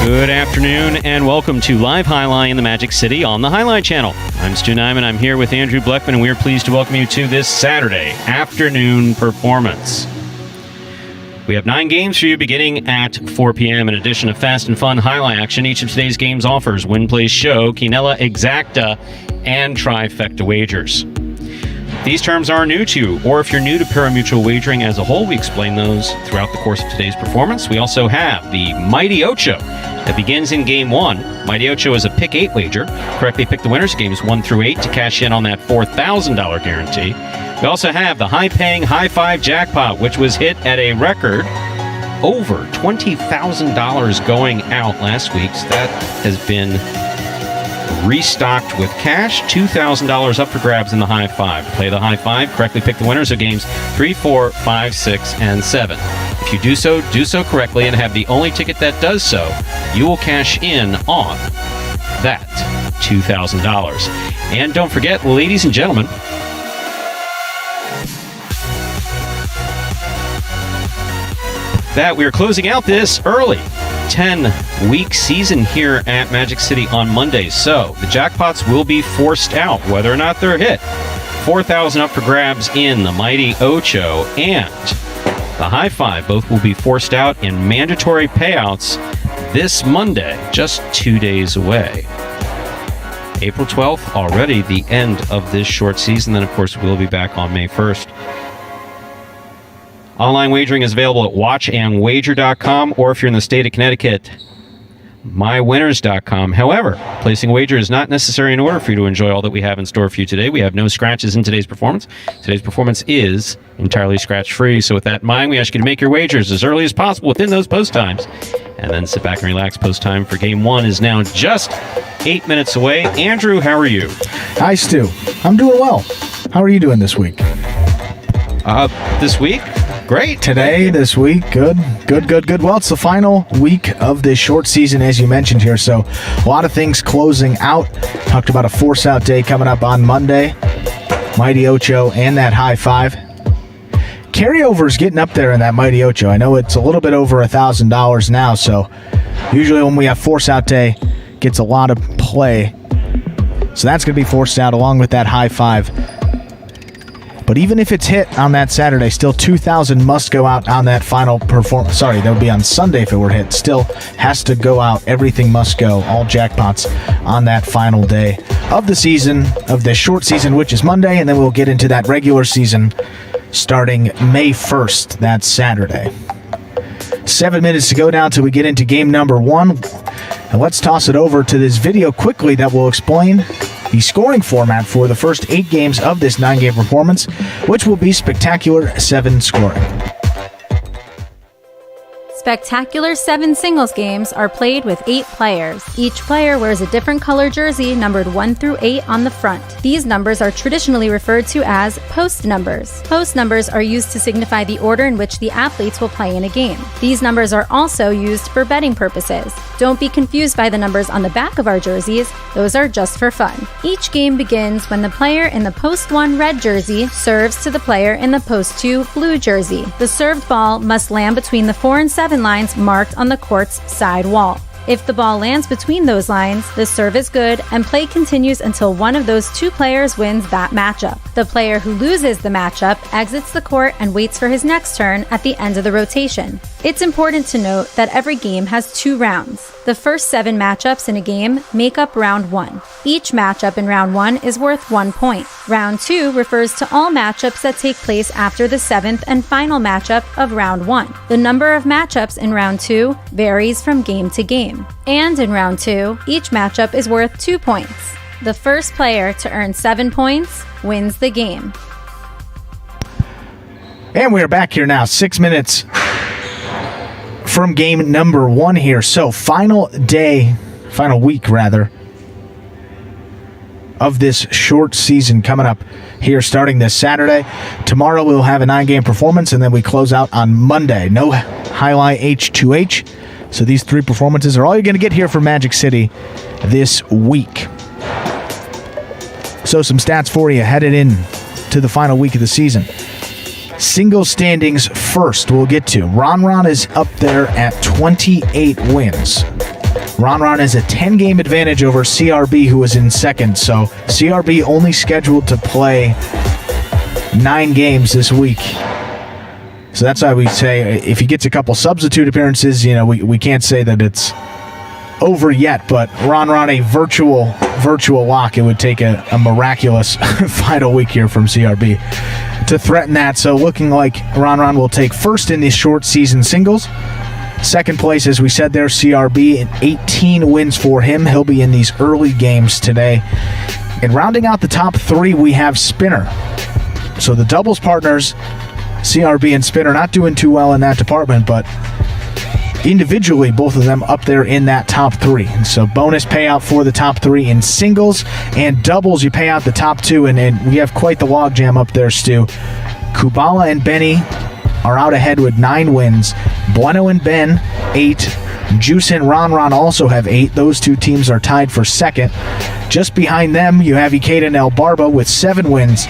Good afternoon and welcome to Live Highlight in the Magic City on the Highlight Channel. I'm Stu Nyman. I'm here with Andrew Bleckman, and we are pleased to welcome you to this Saturday afternoon performance. We have 9 games for you beginning at 4 p.m. in addition to fast and fun highlight action. Each of today's games offers Win, Play, Show, Quinella, Exacta, and Trifecta wagers. These terms are new to you, or if you're new to Parimutuel wagering as a whole, we explain those throughout the course of today's performance. We also have the Mighty Ocho that begins in Game 1. Mighty Ocho is a Pick 8 wager. Correctly pick the winners games 1 through 8 to cash in on that $4,000 guarantee. We also have the high-paying High Five Jackpot, which was hit at a record over $20,000 going out last week. So that has been restocked with cash. $2,000 up for grabs in the High Five. Play the High Five, correctly pick the winners of games 3, 4, 5, 6, and 7. If you do so correctly and have the only ticket that does so, you will cash in on that $2,000. And don't forget, ladies and gentlemen, that we're closing out this early 10-week season here at Magic City on Monday. So the jackpots will be forced out, whether or not they're hit. $4,000 up for grabs in the Mighty Ocho and the High Five. Both will be forced out in mandatory payouts this Monday, just 2 days away. April 12th, already the end of this short season. Then, of course, we'll be back on May 1st. Online wagering is available at watchandwager.com, or if you're in the state of Connecticut, mywinners.com. However, placing a wager is not necessary in order for you to enjoy all that we have in store for you today. We have no scratches in today's performance. Today's performance is entirely scratch-free. So with that in mind, we ask you to make your wagers as early as possible within those post times. And then sit back and relax. Post time for Game 1 is now just 8 minutes away. Andrew, how are you? Hi, Stu. I'm doing well. How are you doing this week? This week? Great. Today, this week, good. Well, it's the final week of this short season, as you mentioned here, so a lot of things closing out. Talked about a force-out day coming up on Monday. Mighty Ocho and that High Five. Carryover's getting up there in that Mighty Ocho. I know it's a little bit over $1,000 now, so usually when we have force-out day, gets a lot of play. So that's going to be forced out along with that High Five. But even if it's hit on that Saturday, still $2,000 must go out on that final performance. Sorry, that would be on Sunday if it were hit. Still has to go out. Everything must go. All jackpots on that final day of the season, of this short season, which is Monday, and then we'll get into that regular season starting May 1st, that's Saturday. 7 minutes to go now till we get into game number 1. And let's toss it over to this video quickly that will explain the scoring format for the first 8 games of this 9-game performance, which will be Spectacular 7 scoring. Spectacular 7 singles games are played with 8 players. Each player wears a different color jersey numbered 1 through 8 on the front. These numbers are traditionally referred to as post numbers. Post numbers are used to signify the order in which the athletes will play in a game. These numbers are also used for betting purposes. Don't be confused by the numbers on the back of our jerseys. Those are just for fun. Each game begins when the player in the post 1 red jersey serves to the player in the post 2 blue jersey. The served ball must land between the 4 and 7 lines marked on the court's side wall. If the ball lands between those lines, the serve is good and play continues until one of those 2 players wins that matchup. The player who loses the matchup exits the court and waits for his next turn at the end of the rotation. It's important to note that every game has 2 rounds. The first 7 matchups in a game make up round 1. Each matchup in round 1 is worth 1 point. Round 2 refers to all matchups that take place after the 7th and final matchup of round 1. The number of matchups in round 2 varies from game to game. And in round 2, each matchup is worth 2 points. The first player to earn 7 points wins the game. And we're back here now, 6 minutes from game number 1 here. So final week of this short season coming up here starting this Saturday. Tomorrow we'll have a 9-game performance, and then we close out on Monday. No highlight H2H. So these 3 performances are all you're going to get here from Magic City this week. So some stats for you headed in to the final week of the season. Single standings first we'll get to. Ron is up there at 28 wins. Ron Ron has a 10-game advantage over CRB, who is in second. So CRB only scheduled to play 9 games this week. So that's why we say if he gets a couple substitute appearances, we can't say that it's over yet. But Ron Ron, a virtual lock. It would take a miraculous final week here from CRB to threaten that. So looking like Ron Ron will take first in the short season singles. Second place, as we said there, CRB, and 18 wins for him. He'll be in these early games today. And rounding out the top 3, we have Spinner. So the doubles partners, CRB and Spinner, not doing too well in that department, but individually, both of them up there in that top 3. And so bonus payout for the top 3 in singles and doubles. You pay out the top 2, and we have quite the logjam up there, Stu. Kubala and Benny are out ahead with 9 wins. Bueno and Ben, 8. Juice and Ron Ron also have 8. Those 2 teams are tied for second. Just behind them, you have Ikeda and El Barba with 7 wins.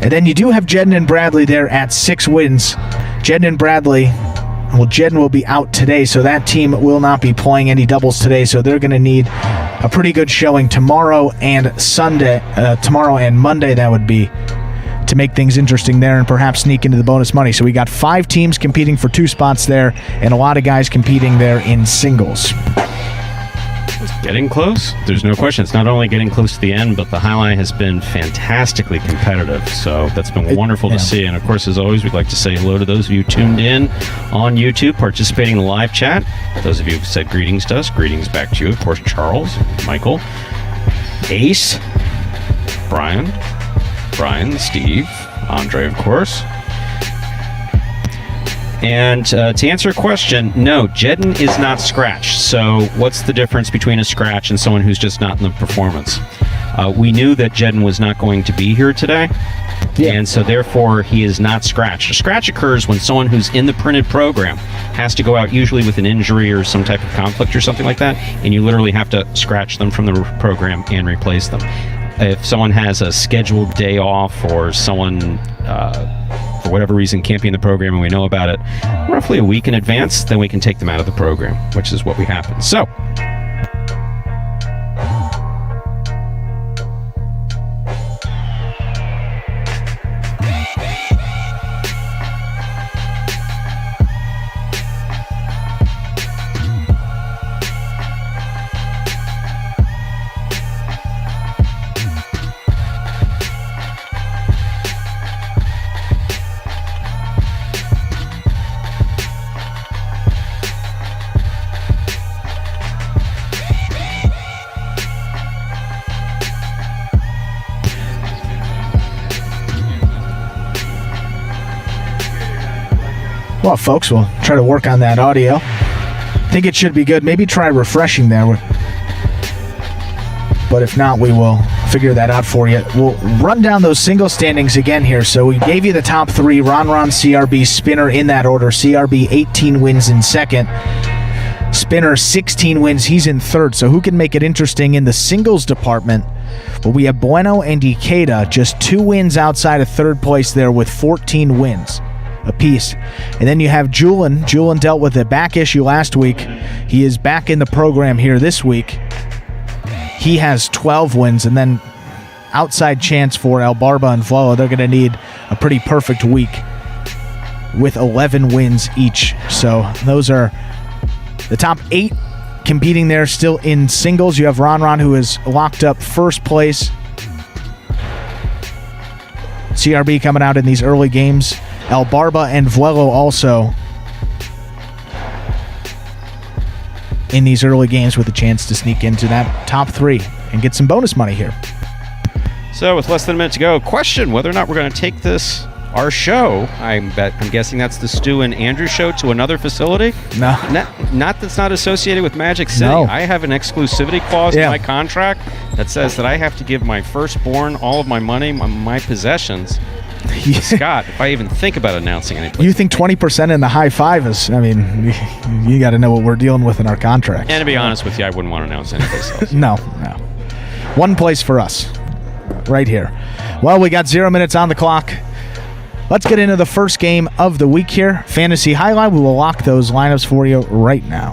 And then you do have Jedden and Bradley there at 6 wins. Jedden and Bradley, Jedden will be out today, so that team will not be playing any doubles today, so they're going to need a pretty good showing tomorrow and Monday, that would be, to make things interesting there and perhaps sneak into the bonus money. So we got 5 teams competing for 2 spots there, and a lot of guys competing there in singles. It's getting close. There's no question. It's not only getting close to the end, but the highlight has been fantastically competitive. So that's been wonderful to see. And of course, as always, we'd like to say hello to those of you tuned in on YouTube, participating in the live chat. Those of you who've said greetings to us, greetings back to you. Of course, Charles, Michael, Ace, Brian, Steve, Andre, of course. And to answer a question, no, Jedden is not scratched. So what's the difference between a scratch and someone who's just not in the performance? We knew that Jedden was not going to be here today, and so therefore he is not scratched. A scratch occurs when someone who's in the printed program has to go out, usually with an injury or some type of conflict or something like that, and you literally have to scratch them from the program and replace them. If someone has a scheduled day off, or someone for whatever reason can't be in the program and we know about it roughly a week in advance, then we can take them out of the program, which is what we happen. So well, folks, we'll try to work on that audio. I think it should be good. Maybe try refreshing there. But if not, we will figure that out for you. We'll run down those single standings again here. So we gave you the top 3, Ron Ron, CRB, Spinner in that order. CRB 18 wins in second. Spinner 16 wins. He's in third. So who can make it interesting in the singles department? Well, we have Bueno and Ikeda, just 2 wins outside of third place there with 14 wins apiece. And then you have Julian. Julian dealt with a back issue last week. He is back in the program here this week. He has 12 wins, and then outside chance for El Barba and Vloa. They're going to need a pretty perfect week with 11 wins each. So those are the top 8 competing there still in singles. You have Ron Ron, who is locked up first place. CRB coming out in these early games. El Barba and Vuelo also in these early games with a chance to sneak into that top 3 and get some bonus money here. So with less than a minute to go, question whether or not we're going to take our show, I'm guessing that's the Stu and Andrew show, to another facility? No. Not that's not associated with Magic City. No. I have an exclusivity clause in my contract that says that I have to give my firstborn all of my money, my possessions. Scott, if I even think about announcing anything. You think 20% in the high 5 is, I mean, you got to know what we're dealing with in our contract. And to be honest with you, I wouldn't want to announce anything else. No. One place for us, right here. Well, we got 0 minutes on the clock. Let's get into the first game of the week here. Fantasy Highlight. We will lock those lineups for you right now.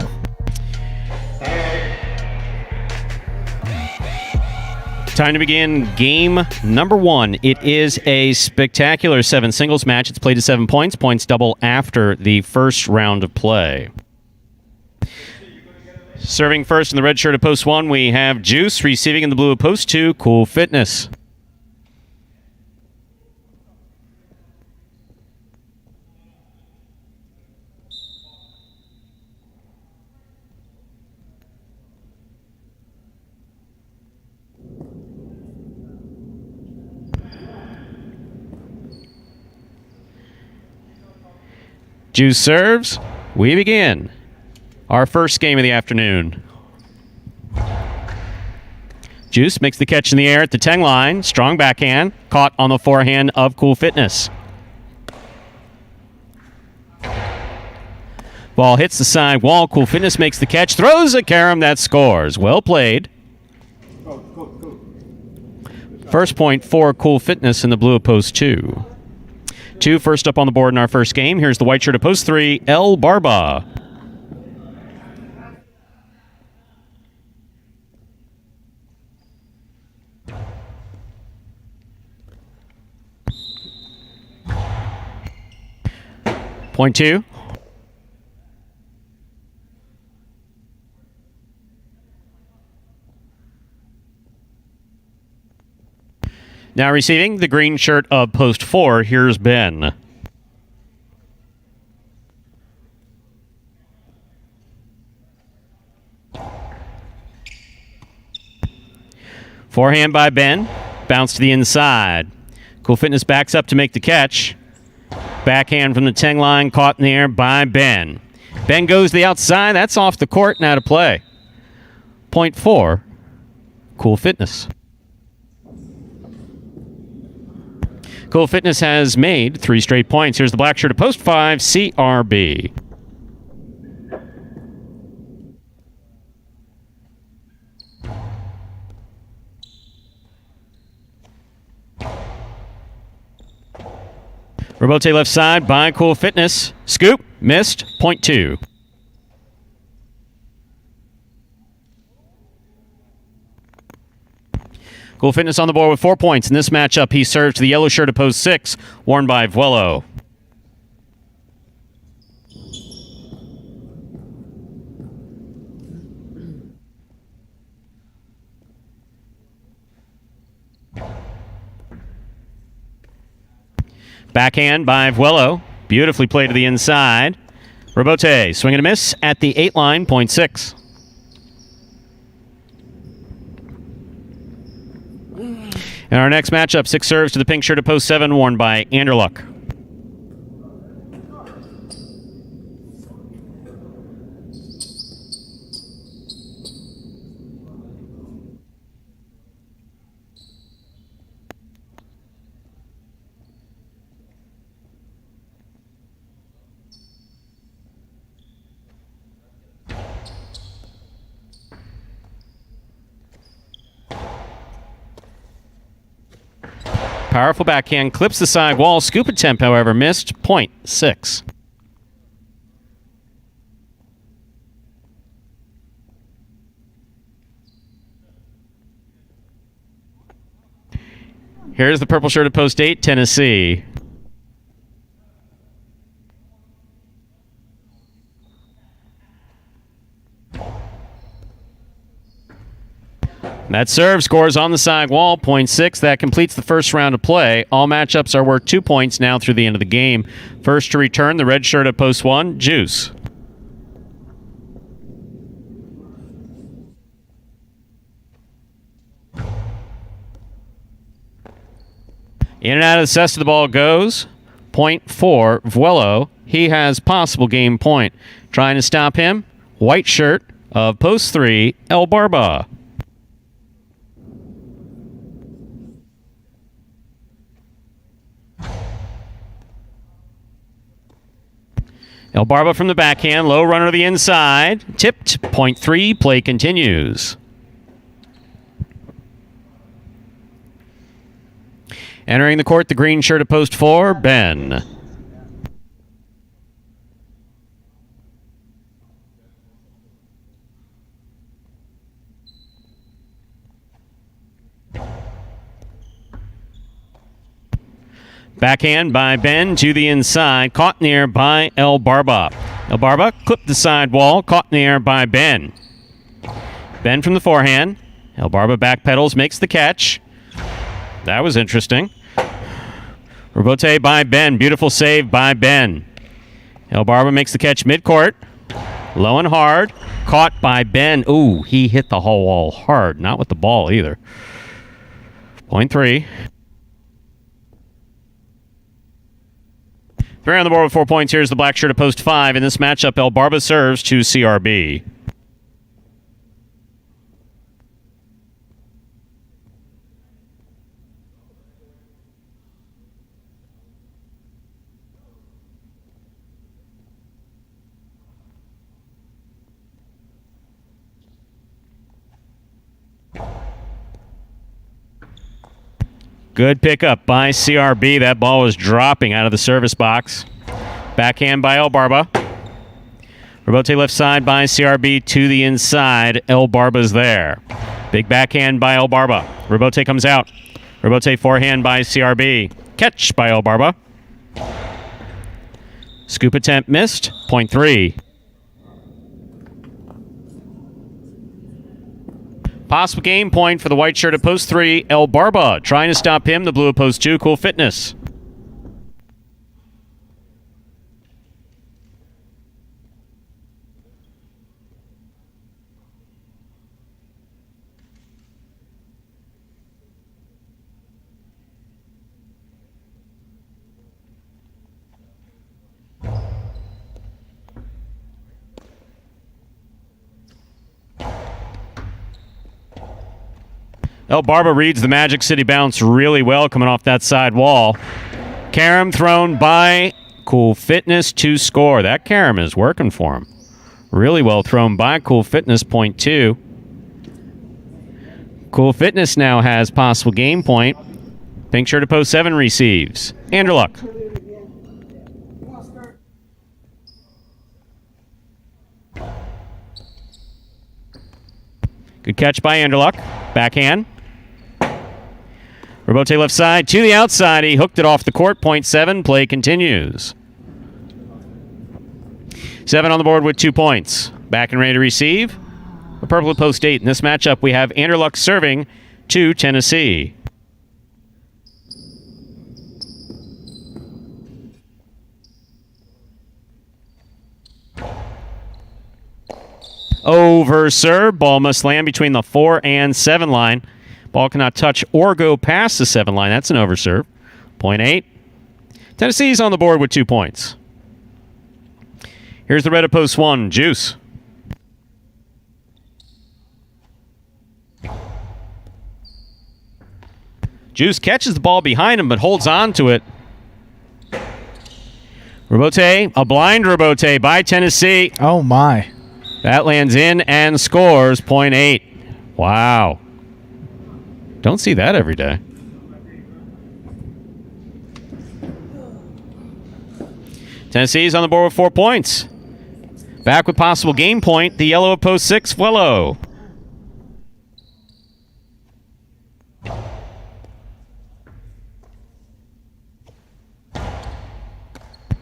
Time to begin game number 1. It is a spectacular 7 singles match. It's played to 7 points. Points double after the first round of play. Serving first in the red shirt of post 1, we have Juice. Receiving in the blue of post 2, Cool Fitness. Juice serves. We begin our first game of the afternoon. Juice makes the catch in the air at the 10 line. Strong backhand. Caught on the forehand of Cool Fitness. Ball hits the side wall. Cool Fitness makes the catch. Throws a carom that scores. Well played. First point for Cool Fitness in the blue of post 2. 2 first up on the board in our first game. Here's the white shirt of post 3, El Barba. Point 2. Now receiving the green shirt of post 4, here's Ben. Forehand by Ben. Bounce to the inside. Cool Fitness backs up to make the catch. Backhand from the 10 line, caught in the air by Ben. Ben goes to the outside. That's off the court, now to play. Point 4, Cool Fitness. Cool Fitness has made 3 straight points. Here's the black shirt of post 5, CRB. Rebote left side by Cool Fitness. Scoop, missed, point 2. Cool Fitness on the board with 4 points. In this matchup, he serves to the yellow shirt of post 6, worn by Vuelo. Backhand by Vuelo. Beautifully played to the inside. Rebote, swing and a miss at the 8 line, point 6. In our next matchup, 6 serves to the pink shirt of post 7, worn by Anderluck. Powerful backhand, clips the side wall. Scoop attempt, however, missed. Point 6. Here's the purple shirt of post 8, Tennessee. That serve scores on the side wall, point 6. That completes the first round of play. All matchups are worth 2 points now through the end of the game. First to return, the red shirt at post 1, Juice. In and out of the cess the ball goes. Point 4, Vuelo. He has possible game point. Trying to stop him, white shirt of post 3, El Barba. El Barba from the backhand, low runner to the inside. Tipped, point 3, play continues. Entering the court, the green shirt of post 4, Ben. Backhand by Ben to the inside. Caught in the air by El Barba. El Barba clipped the sidewall. Caught in the air by Ben. Ben from the forehand. El Barba backpedals, makes the catch. That was interesting. Rebote by Ben. Beautiful save by Ben. El Barba makes the catch midcourt. Low and hard. Caught by Ben. Ooh, he hit the whole wall hard. Not with the ball either. Point 3. 3 on the board with 4 points. Here's the black shirt at post 5. In this matchup, El Barba serves to CRB. Good pickup by CRB. That ball was dropping out of the service box. Backhand by El Barba. Rebote left side by CRB to the inside. El Barba's there. Big backhand by El Barba. Rebote comes out. Rebote forehand by CRB. Catch by El Barba. Scoop attempt missed. Point 3. Possible game point for the white shirt at post 3. El Barba trying to stop him. The blue at post 2. Cool Fitness. El Barba reads the Magic City bounce really well coming off that side wall. Karam thrown by Cool Fitness to score. That Karam is working for him. Really well thrown by Cool Fitness, point 2. Cool Fitness now has possible game point. Pink shirt at post 7 receives. Anderluck. Good catch by Anderluck. Backhand. Rebote left side to the outside. He hooked it off the court. Point 7. Play continues. 7 on the board with 2 points. Back and ready to receive. The purple at post 8. In this matchup, we have Anderluck serving to Tennessee. Over serve. Ball must land between the 4 and 7 line. Ball cannot touch or go past the 7 line. That's an overserve. Point 8. Tennessee's on the board with 2 points. Here's the red at post 1. Juice. Juice catches the ball behind him but holds on to it. Rebote, a blind rebote by Tennessee. Oh, my. That lands in and scores. Point 8. Wow. Don't see that every day. Tennessee's on the board with 4 points. Back with possible game point, the yellow at post 6, Fuello.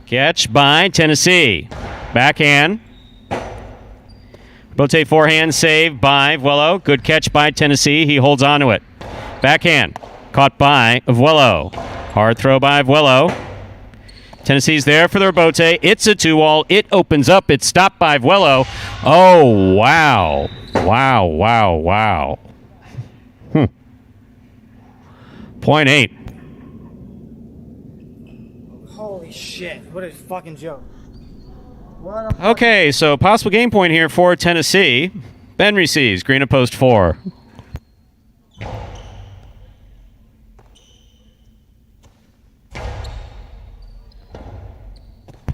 Catch by Tennessee. Backhand. Bote forehand save by Vuelo. Good catch by Tennessee. He holds on to it. Backhand. Caught by Vuelo. Hard throw by Vuelo. Tennessee's there for the rebote. It's a 2-all. It opens up. It's stopped by Vuelo. Oh, wow. Wow, wow, wow. Point 8. Holy shit. What a fucking joke. Okay, so possible game point here for Tennessee. Ben receives. Green at post 4.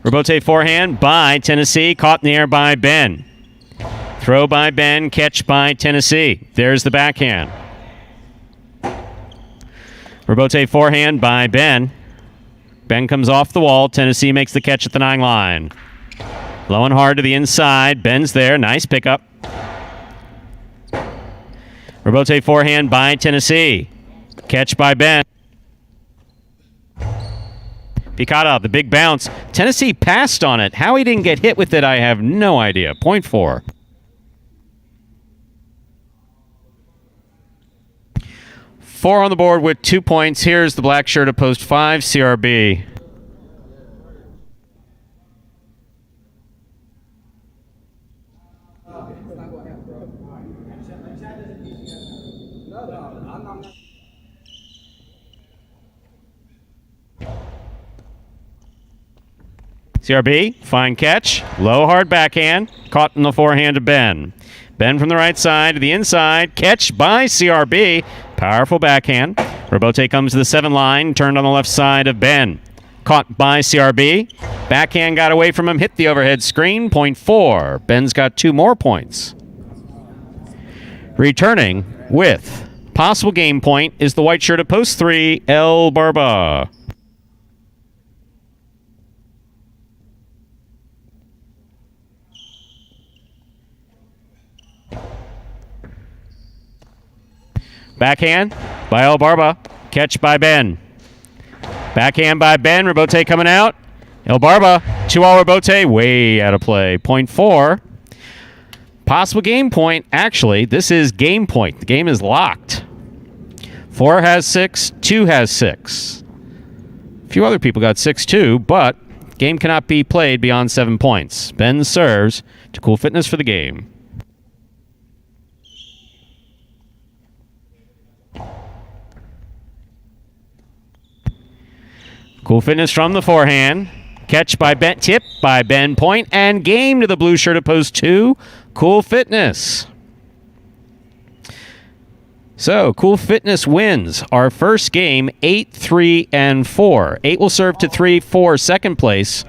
Rebote forehand by Tennessee. Caught in the air by Ben. Throw by Ben. Catch by Tennessee. There's the backhand. Rebote forehand by Ben. Ben comes off the wall. Tennessee makes the catch at the 9 line. Low and hard to the inside. Ben's there. Nice pickup. Rebote forehand by Tennessee. Catch by Ben. Picada, the big bounce. Tennessee passed on it. How he didn't get hit with it, I have no idea. Point 4. 4 on the board with 2 points. Here's the black shirt at post 5, CRB. CRB, fine catch. Low, hard backhand. Caught in the forehand of Ben. Ben from the right side to the inside. Catch by CRB. Powerful backhand. Robote comes to the 7 line. Turned on the left side of Ben. Caught by CRB. Backhand got away from him. Hit the overhead screen. Point 4. Ben's got 2 more points. Returning with possible game point is the white shirt at post 3, El Barba. Backhand by El Barba. Catch by Ben. Backhand by Ben. Robote coming out. El Barba. 2-all Robote. Way out of play. Point 4. Possible game point. Actually, this is game point. The game is locked. 4 has 6. 2 has 6. A few other people got 6 too, but game cannot be played beyond 7 points. Ben serves to Cool Fitness for the game. Cool Fitness from the forehand. Catch by Ben. Tip by Ben. Point and game to the blue shirt at post 2. Cool Fitness. So, Cool Fitness wins our first game 8, 3, and 4. 8 will serve to 3 for second place.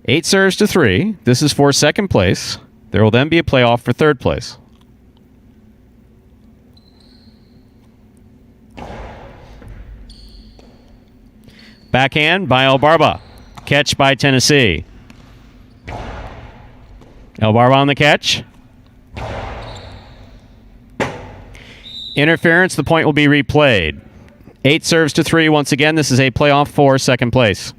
Eight serves to 3. This is for second place. There will then be a playoff for third place. Backhand by El Barba. Catch by Tennessee. El Barba on the catch. Interference. The point will be replayed. 8 serves to 3. Once again, this is a playoff for second place.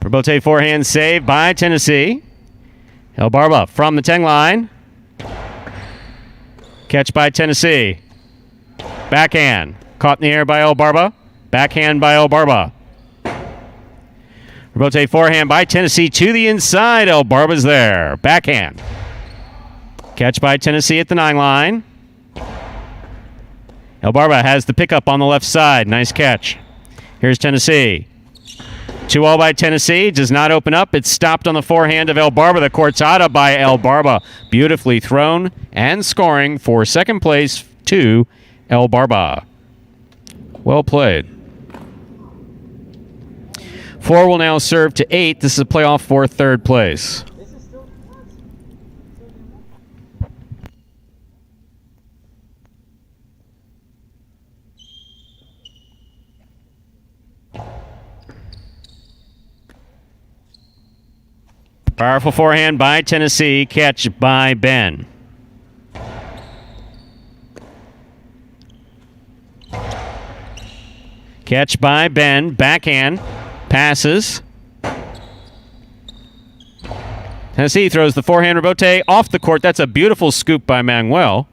Robote forehand save by Tennessee. El Barba from the 10 line. Catch by Tennessee. Backhand. Caught in the air by El Barba. Backhand by El Barba. Robote forehand by Tennessee to the inside. El Barba's there. Backhand. Catch by Tennessee at the 9 line. El Barba has the pickup on the left side. Nice catch. Here's Tennessee. 2-all by Tennessee. Does not open up. It's stopped on the forehand of El Barba. The cortada by El Barba. Beautifully thrown and scoring for second place to El Barba. Well played. 4 will now serve to 8. This is a playoff for third place. Powerful forehand by Tennessee. Catch by Ben. Catch by Ben. Backhand. Passes. Tennessee throws the forehand rebote off the court. That's a beautiful scoop by Manuel.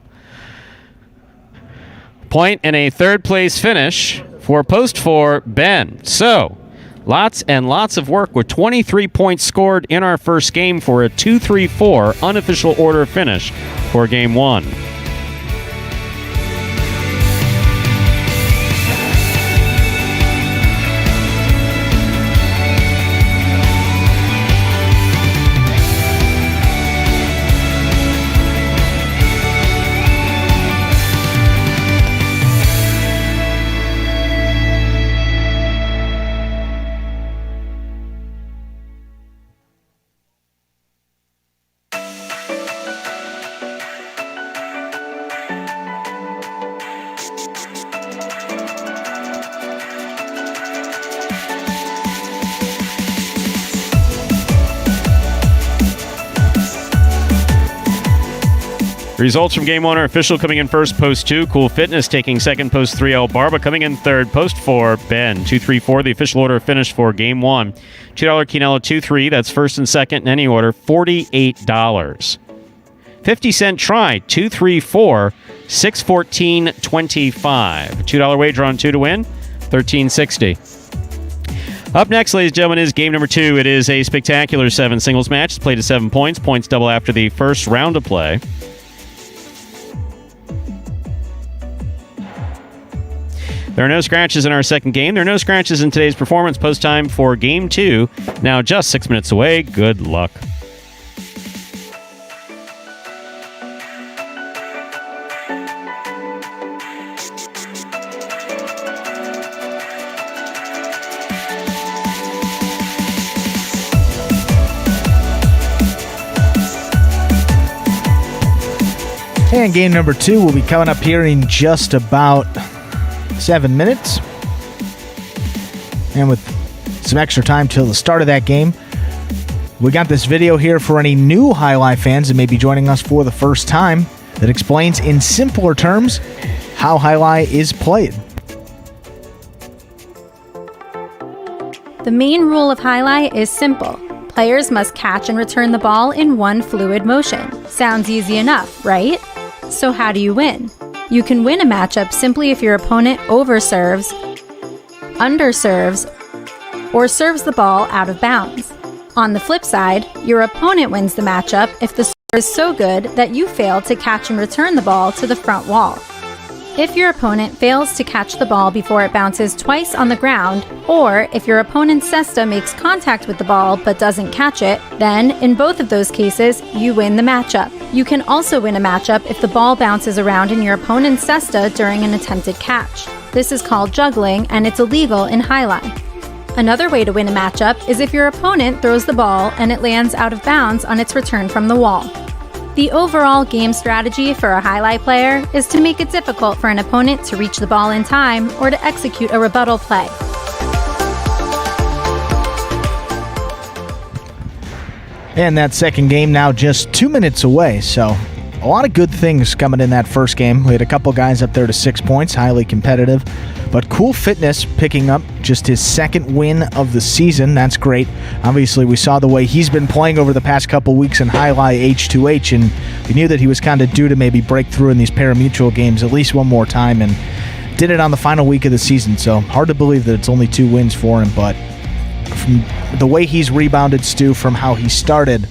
Point and a third place finish for post 4 Ben. So, lots and lots of work with 23 points scored in our first game for a 2-3-4 unofficial order finish for game 1. Results from Game 1 are official. Coming in first, Post 2. Cool Fitness taking second, Post 3. El Barba coming in third, Post 4. Ben, 2-3-4. The official order finished for Game 1. $2 Quinella 2-3. That's first and second in any order. $48. 50-cent try, 2-3-4. 6-14-25. $2 wager on 2 to win, $13.60. Up next, ladies and gentlemen, is game number 2. It is a spectacular 7 singles match. It's played to 7 points. Points double after the first round of play. There are no scratches in our second game. There are no scratches in today's performance. Post time for game 2. Now just 6 minutes away. Good luck. And game number 2 will be coming up here in just about 7 minutes. And with some extra time till the start of that game, we got this video here for any new Jai-Alai fans that may be joining us for the first time that explains in simpler terms how Jai-Alai is played. The main rule of Jai-Alai is simple. Players must catch and return the ball in one fluid motion. Sounds easy enough, right? So how do you win? You can win a matchup simply if your opponent overserves, underserves, or serves the ball out of bounds. On the flip side, your opponent wins the matchup if the serve is so good that you fail to catch and return the ball to the front wall. If your opponent fails to catch the ball before it bounces twice on the ground, or if your opponent's cesta makes contact with the ball but doesn't catch it, then, in both of those cases, you win the matchup. You can also win a matchup if the ball bounces around in your opponent's cesta during an attempted catch. This is called juggling, and it's illegal in Jai-Alai. Another way to win a matchup is if your opponent throws the ball and it lands out of bounds on its return from the wall. The overall game strategy for a Jai-Alai player is to make it difficult for an opponent to reach the ball in time or to execute a rebuttal play. And that second game now just 2 minutes away, so a lot of good things coming in that first game. We had a couple guys up there to 6 points, highly competitive. But Cool Fitness picking up just his second win of the season. That's great. Obviously, we saw the way he's been playing over the past couple weeks in Jai-Alai H2H, and we knew that he was kind of due to maybe break through in these Parimutuel games at least one more time, and did it on the final week of the season. So hard to believe that it's only 2 wins for him, but from the way he's rebounded, Stu, from how he started,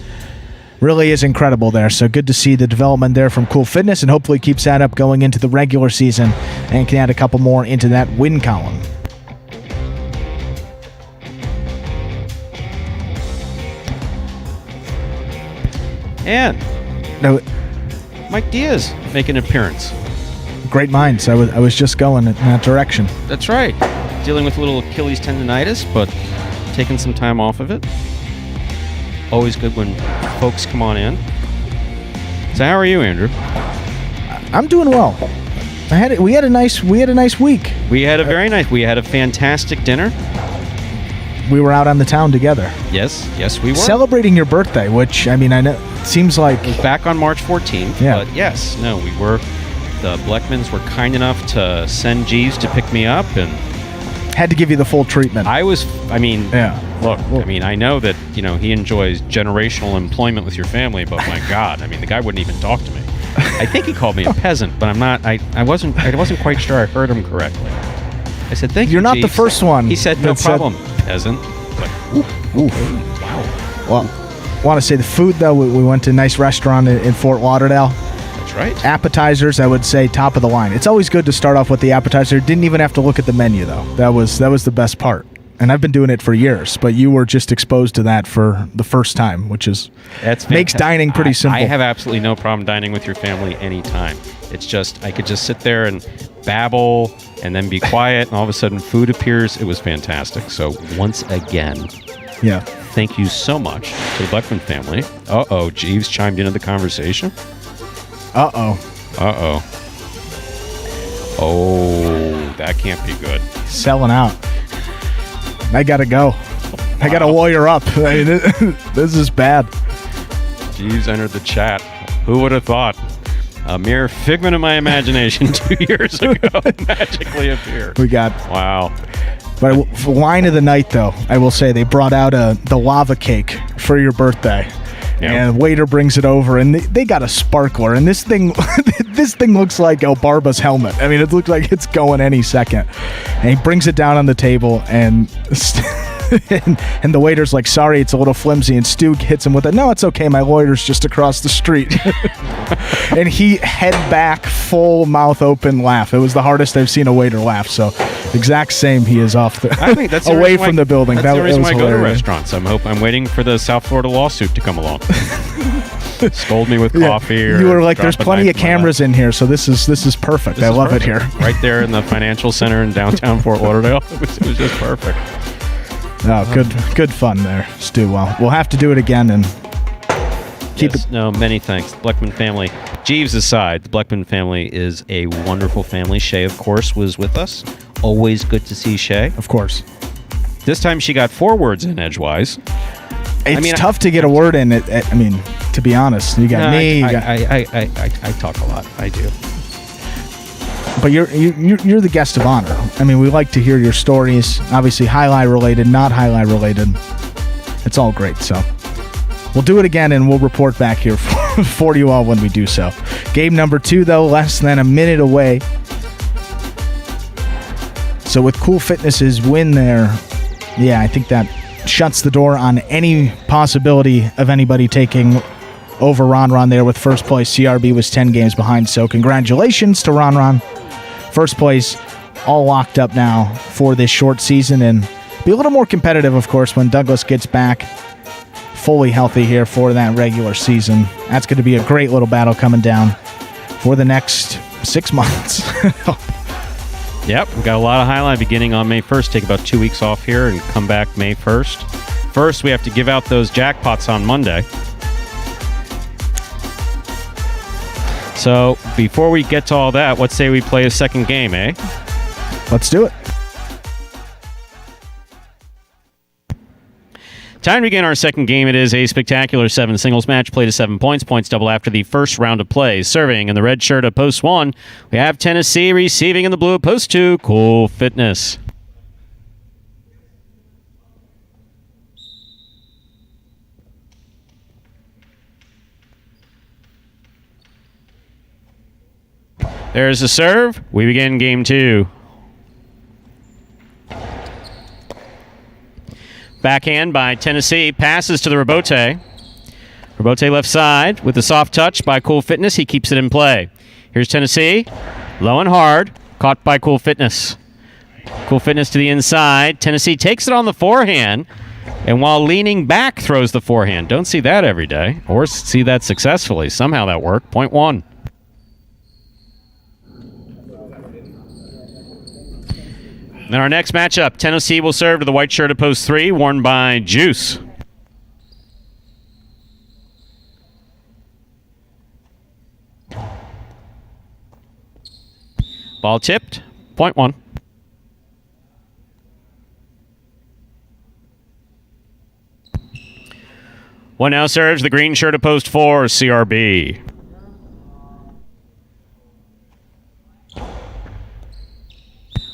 really is incredible there. So good to see the development there from Cool Fitness, and hopefully keeps that up going into the regular season and can add a couple more into that win column. And No, Mike Diaz make an appearance. great minds. I was just going in that direction. That's right. Dealing with a little Achilles tendonitis, but taking some time off of it. Always good when folks come on in. So how are you, Andrew? I'm doing well. We had a nice week. We had a fantastic dinner. We were out on the town together. Yes, we were. Celebrating your birthday, which, I mean, I know it seems like... It was back on March 14th, Yeah. But yes, no, we were. The Bleckmans were kind enough to send Jeeves to pick me up, and had to give you the full treatment. Yeah. Look, I know that, he enjoys generational employment with your family, but my God, the guy wouldn't even talk to me. I think he called me a peasant, but I'm not. I wasn't quite sure I heard him correctly. I said, "Thank you." You're not Jeeves. the first one. He said, "No problem, peasant." Like, Ooh. wow. Well, want to say the food though. We went to a nice restaurant in Fort Lauderdale. That's right. Appetizers, I would say top of the line. It's always good to start off with the appetizer. Didn't even have to look at the menu though. That was the best part. And I've been doing it for years, but you were just exposed to that for the first time, which is makes dining pretty simple. I have absolutely no problem dining with your family anytime. It's just I could just sit there and babble and then be quiet, and all of a sudden food appears. It was fantastic. So once again, yeah, thank you so much to the Bleckman family. Uh-oh, Jeeves chimed into the conversation. Uh-oh. Oh, that can't be good. Selling out. I gotta go. I gotta lawyer up. I mean, this is bad. Jeeves entered the chat. Who would have thought? A mere figment of my imagination 2 years ago magically appeared. We got... Wow. But for wine of the night, though, I will say they brought out the lava cake for your birthday. Yep. And the waiter brings it over, and they got a sparkler. And this thing this thing looks like El Barba's helmet. I mean, it looks like it's going any second. And he brings it down on the table, and and the waiter's like, sorry, it's a little flimsy. And Stu hits him with it. No, it's okay. My lawyer's just across the street. And he head back, full mouth open laugh. It was the hardest I've seen a waiter laugh. So exact same. He is off I think that's away from the building. That's the reason why I go to hilarious. restaurants. I'm waiting for the South Florida lawsuit to come along. Scold me with coffee. Or you were like, drop there's a plenty knife of in my lap. cameras in here, so this is perfect. I love it here. Right there in the financial center in downtown Fort Lauderdale. It was just perfect. Oh, good fun there, Stu. Well, we'll have to do it again and keep it. No, many thanks. The Bleckman family. Jeeves aside, the Bleckman family is a wonderful family. Shay, of course, was with us. Always good to see Shay. Of course. This time she got 4 words in edgewise. It's tough to get a word in. I mean, to be honest, you got me. I talk a lot. I do. But you're the guest of honor. I mean, we like to hear your stories. Obviously, highlight related, not highlight related. It's all great. So we'll do it again, and we'll report back here for you all when we do so. Game number 2, though, less than a minute away. So with Cool Fitness's win there, yeah, I think that shuts the door on any possibility of anybody taking over Ron there with first place. CRB was 10 games behind, so congratulations to Ron. First place, all locked up now for this short season, and be a little more competitive, of course, when Douglas gets back fully healthy here for that regular season. That's going to be a great little battle coming down for the next 6 months. Yep, we've got a lot of highlight beginning on May 1st. Take about 2 weeks off here and come back May 1st. First, we have to give out those jackpots on Monday. So, before we get to all that, let's say we play a second game, eh? Let's do it. Time to begin our second game. It is a spectacular 7 singles match. Play to 7 points. Points double after the first round of play. Serving in the red shirt of post 1, we have Tennessee. Receiving in the blue of post 2, Cool Fitness. There's the serve. We begin game 2. Backhand by Tennessee. Passes to the Rebote. Rebote left side with a soft touch by Cool Fitness. He keeps it in play. Here's Tennessee. Low and hard. Caught by Cool Fitness. Cool Fitness to the inside. Tennessee takes it on the forehand. And while leaning back, throws the forehand. Don't see that every day. Or see that successfully. Somehow that worked. Point 1. Then our next matchup, Tennessee will serve to the white shirt of post 3, worn by Juice. Ball tipped, point 1. One now serves the green shirt of post 4, CRB.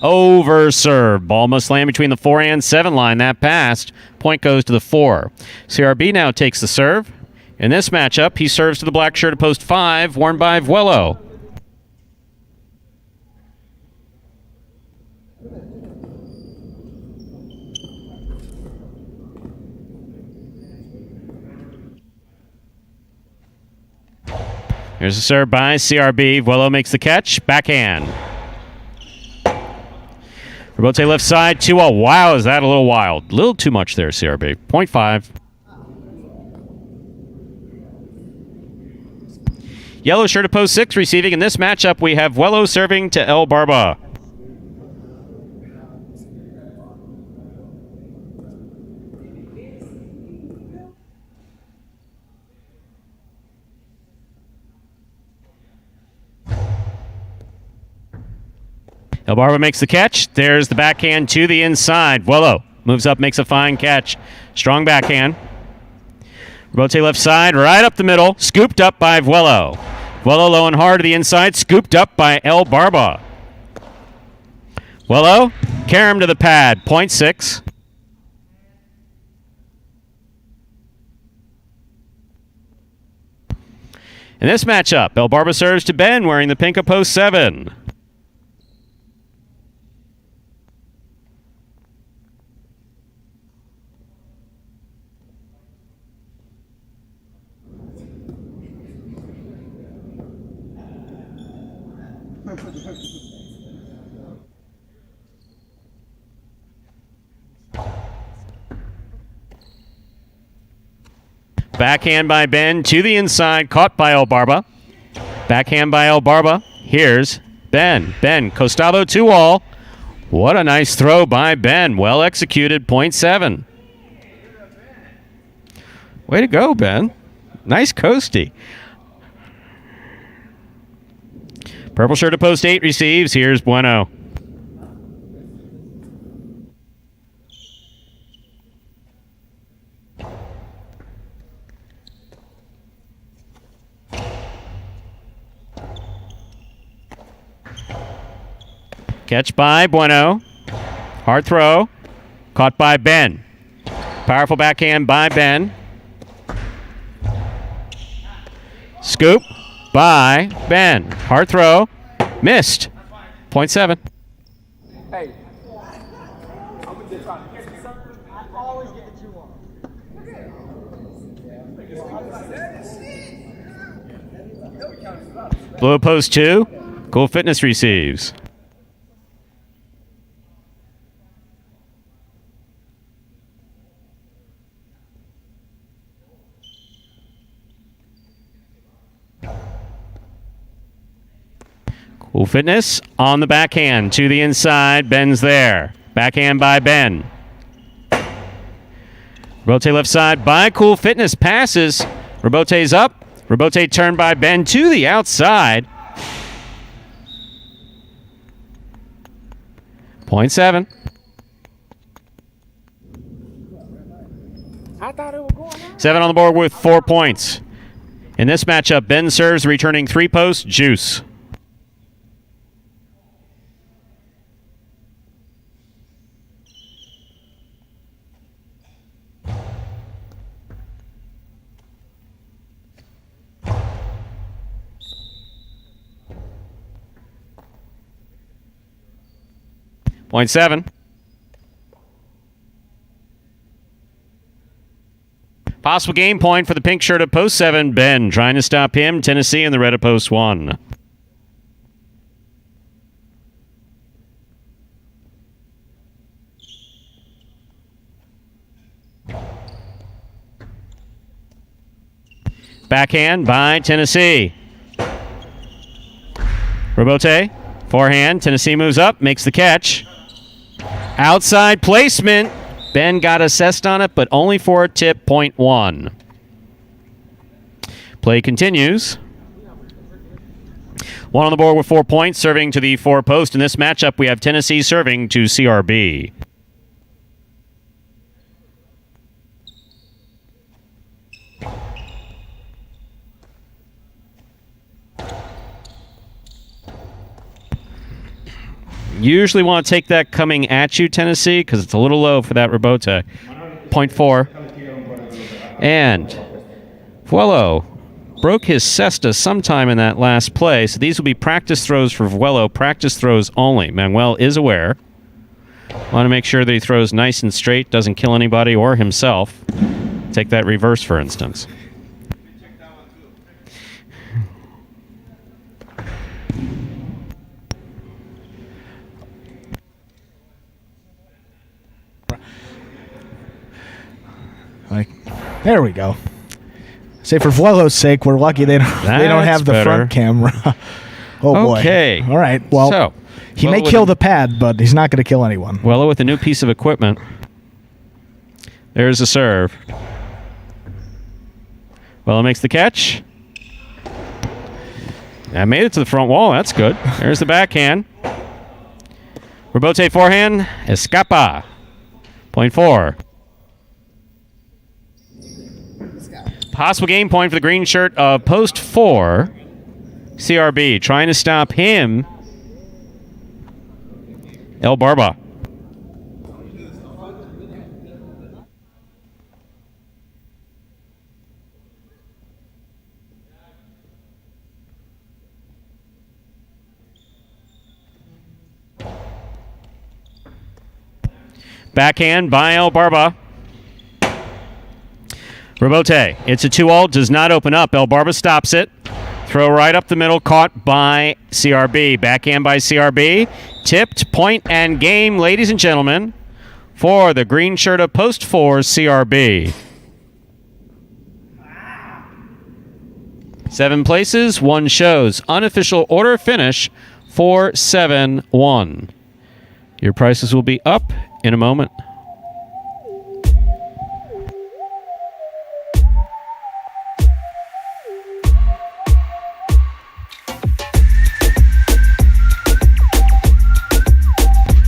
Over serve. Ball must land between the 4 and 7 line. That passed. Point goes to the 4. CRB now takes the serve. In this matchup, he serves to the black shirt of post 5, worn by Vuelo. Here's a serve by CRB. Vuelo makes the catch. Backhand. Rebote left side, 2-0. Wow, is that a little wild? A little too much there, CRB. Point 5. Yellow shirt of post 6 receiving. In this matchup, we have Vuelo serving to El Barba. El Barba makes the catch. There's the backhand to the inside. Vuelo moves up, makes a fine catch. Strong backhand. Rebote left side, right up the middle. Scooped up by Vuelo. Wello low and hard to the inside, scooped up by El Barba. Wello, Karam to the pad, 0.6. In this matchup, El Barba serves to Ben wearing the pink of post 7. Backhand by Ben to the inside, caught by El Barba. Backhand by El Barba. Here's Ben. Ben, Costado 2-all. What a nice throw by Ben. Well executed, 0.7. Way to go, Ben. Nice coasty. Purple shirt to post 8 receives. Here's Bueno. Catch by Bueno. Hard throw. Caught by Ben. Powerful backhand by Ben. Scoop by Ben. Hard throw. Missed. 0.7. Hey. I always get the 2-1. Blue post 2. Cool Fitness receives. Cool Fitness on the backhand to the inside. Ben's there. Backhand by Ben. Robote left side by Cool Fitness. Passes. Robote's up. Robote turned by Ben to the outside. 0.7. I thought it was going on. 7 on the board with 4 points. In this matchup, Ben serves, returning 3 posts. Juice. Point 7. Possible game point for the pink shirt at post 7. Ben trying to stop him. Tennessee in the red at post 1. Backhand by Tennessee. Robote. Forehand. Tennessee moves up. Makes the catch. Outside placement. Ben got assessed on it, but only for a tip, 0.1. Play continues. 1 on the board with 4 points, serving to the 4 post. In this matchup, we have Tennessee serving to CRB. Usually want to take that coming at you, Tennessee, because it's a little low for that Robote. 0.4. And Vuelo broke his cesta sometime in that last play, so these will be practice throws for Vuelo, practice throws only. Manuel is aware. Want to make sure that he throws nice and straight, doesn't kill anybody or himself. Take that reverse, for instance. There we go. Say for Vuelo's sake, we're lucky they don't have the front camera. Oh boy. Okay. All right. Well, so, he may kill the pad, but he's not going to kill anyone. Well, with a new piece of equipment. There's the serve. Well, makes the catch. I made it to the front wall. That's good. There's the backhand. Robote forehand. Escapa. 0.4. Possible game point for the green shirt of post 4. CRB. Trying to stop him. El Barba. Backhand by El Barba. Robote. It's a 2-all. Does not open up. El Barba stops it. Throw right up the middle. Caught by CRB. Backhand by CRB. Tipped. Point and game, ladies and gentlemen, for the green shirt of post 4, CRB. 7 places, 1 shows. Unofficial order finish for 7-1. Your prices will be up in a moment.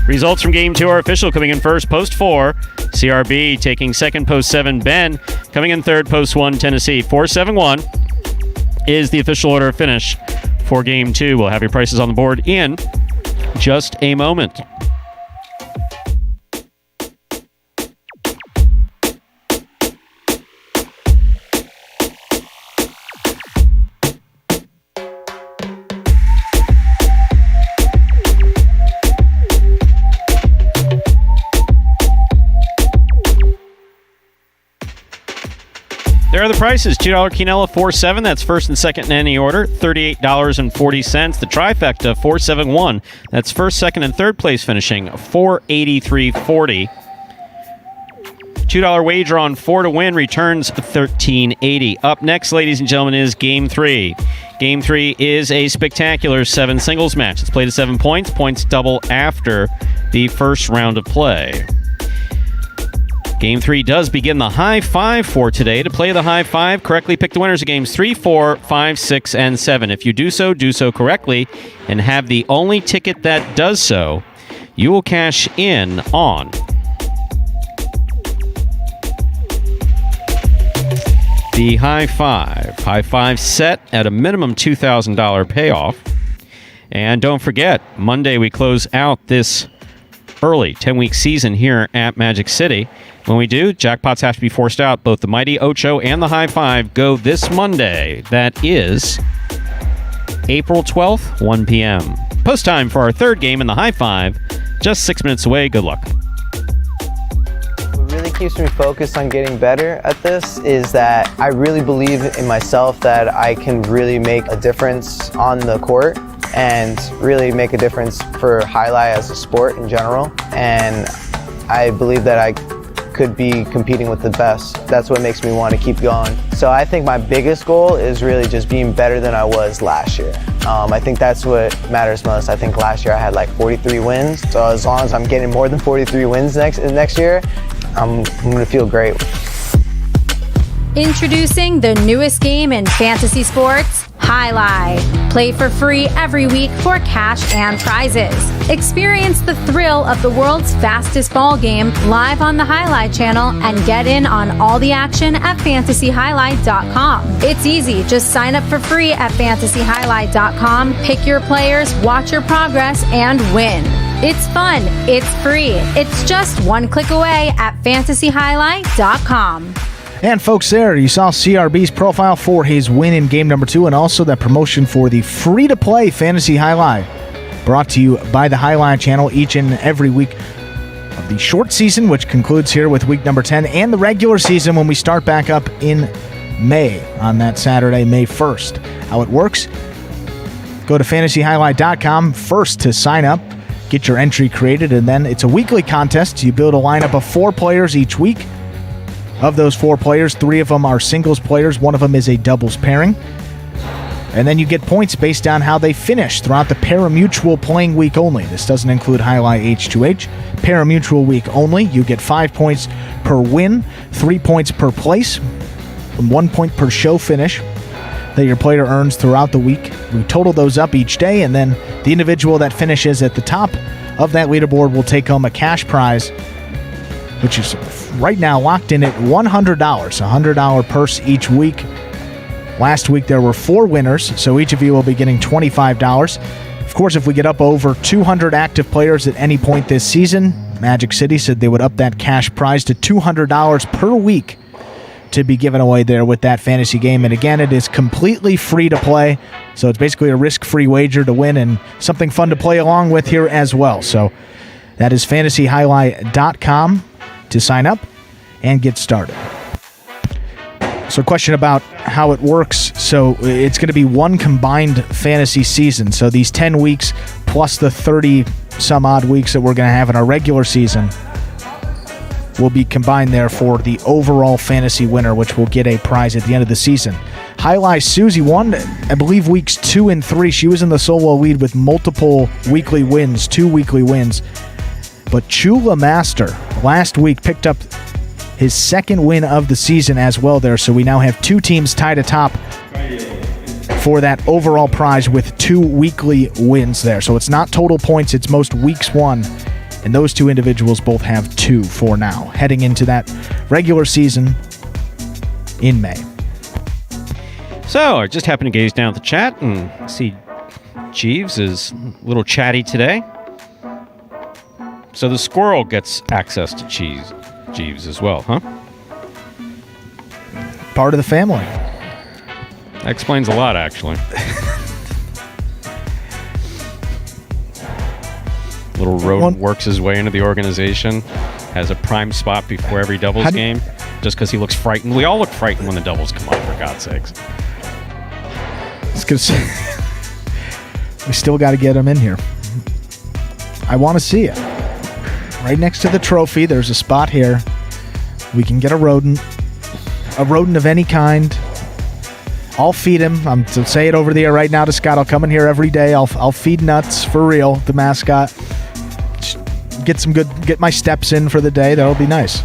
Results from Game 2 are official. Coming in first, Post 4, CRB. Taking second, Post 7, Ben. Coming in third, Post 1, Tennessee. 4-7-1 is the official order of finish for Game 2. We'll have your prices on the board in just a moment. There are the prices. $2 quinella, 4-7. That's first and second in any order. $38.40. The trifecta, 4-7-1. That's first, second, and third place finishing, $483.40. $2 wager on 4 to win returns $13.80. Up next, ladies and gentlemen, is Game 3. Game 3 is a spectacular 7 singles match. It's played at 7 points. Points double after the first round of play. Game 3 does begin the high 5 for today. To play the high 5, correctly pick the winners of games 3, 4, 5, 6, and 7. If you do so correctly and have the only ticket that does so, you will cash in on the high 5. High 5 set at a minimum $2,000 payoff. And don't forget, Monday we close out this early 10-week season here at Magic City. When we do, jackpots have to be forced out. Both the Mighty Ocho and the High 5 go this Monday. That is April 12th, 1 p.m. Post time for our third game in the High 5. Just 6 minutes away. Good luck. What really keeps me focused on getting better at this is that I really believe in myself that I can really make a difference on the court and really make a difference for Jai-Alai as a sport in general. And I believe that I could be competing with the best. That's what makes me want to keep going. So I think my biggest goal is really just being better than I was last year. I think that's what matters most. I think last year I had like 43 wins. So as long as I'm getting more than 43 wins next year, I'm going to feel great. Introducing the newest game in fantasy sports, Jai-Alai. Play for free every week for cash and prizes. Experience the thrill of the world's fastest ball game live on the Jai-Alai channel and get in on all the action at fantasyjai-alai.com. It's easy. Just sign up for free at fantasyjai-alai.com, pick your players, watch your progress, and win. It's fun. It's free. It's just one click away at fantasyjai-alai.com. And folks, there you saw CRB's profile for his win in game number 2 and also that promotion for the free-to-play Fantasy Jai-Alai, brought to you by the Jai-Alai channel each and every week of the short season, which concludes here with week number 10, and the regular season when we start back up in May on that Saturday, May 1st. How it works, go to fantasyjai-alai.com first to sign up, get your entry created, and then it's a weekly contest. You build a lineup of 4 players each week. Of those 4 players, 3 of them are singles players. 1 of them is a doubles pairing. And then you get points based on how they finish throughout the Parimutuel playing week only. This doesn't include Jai-Alai H2H. Parimutuel week only. You get 5 points per win, 3 points per place, and 1 point per show finish that your player earns throughout the week. We total those up each day, and then the individual that finishes at the top of that leaderboard will take home a cash prize, which is right now locked in at $100, $100 purse each week. Last week there were 4 winners, so each of you will be getting $25. Of course, if we get up over 200 active players at any point this season, Magic City said they would up that cash prize to $200 per week to be given away there with that fantasy game. And again, it is completely free to play, so it's basically a risk-free wager to win and something fun to play along with here as well. So that is fantasyhighlight.com to sign up and get started. So a question about how it works. So it's going to be one combined fantasy season. So these 10 weeks plus the 30 some odd weeks that we're going to have in our regular season will be combined there for the overall fantasy winner, which will get a prize at the end of the season. Highlight Susie won, I believe, weeks 2 and 3. She was in the solo lead with multiple weekly wins, 2 weekly wins. But Chula Master last week picked up his second win of the season as well there. So we now have 2 teams tied atop for that overall prize with 2 weekly wins there. So it's not total points, it's most weeks won. And those 2 individuals both have 2 for now, heading into that regular season in May. So I just happened to gaze down at the chat and see Jeeves is a little chatty today. So the squirrel gets access to Jeeves as well, huh? Part of the family. That explains a lot, actually. Little rodent works his way into the organization, has a prime spot before every doubles game, just because he looks frightened. We all look frightened when the doubles come on, for God's sakes. It's because we still got to get him in here. I want to see it. Right next to the trophy, there's a spot here. We can get a rodent of any kind. I'll feed him. I'm to say it over the air right now to Scott. I'll come in here every day. I'll feed Nuts for real, the mascot. Just get my steps in for the day. That'll be nice.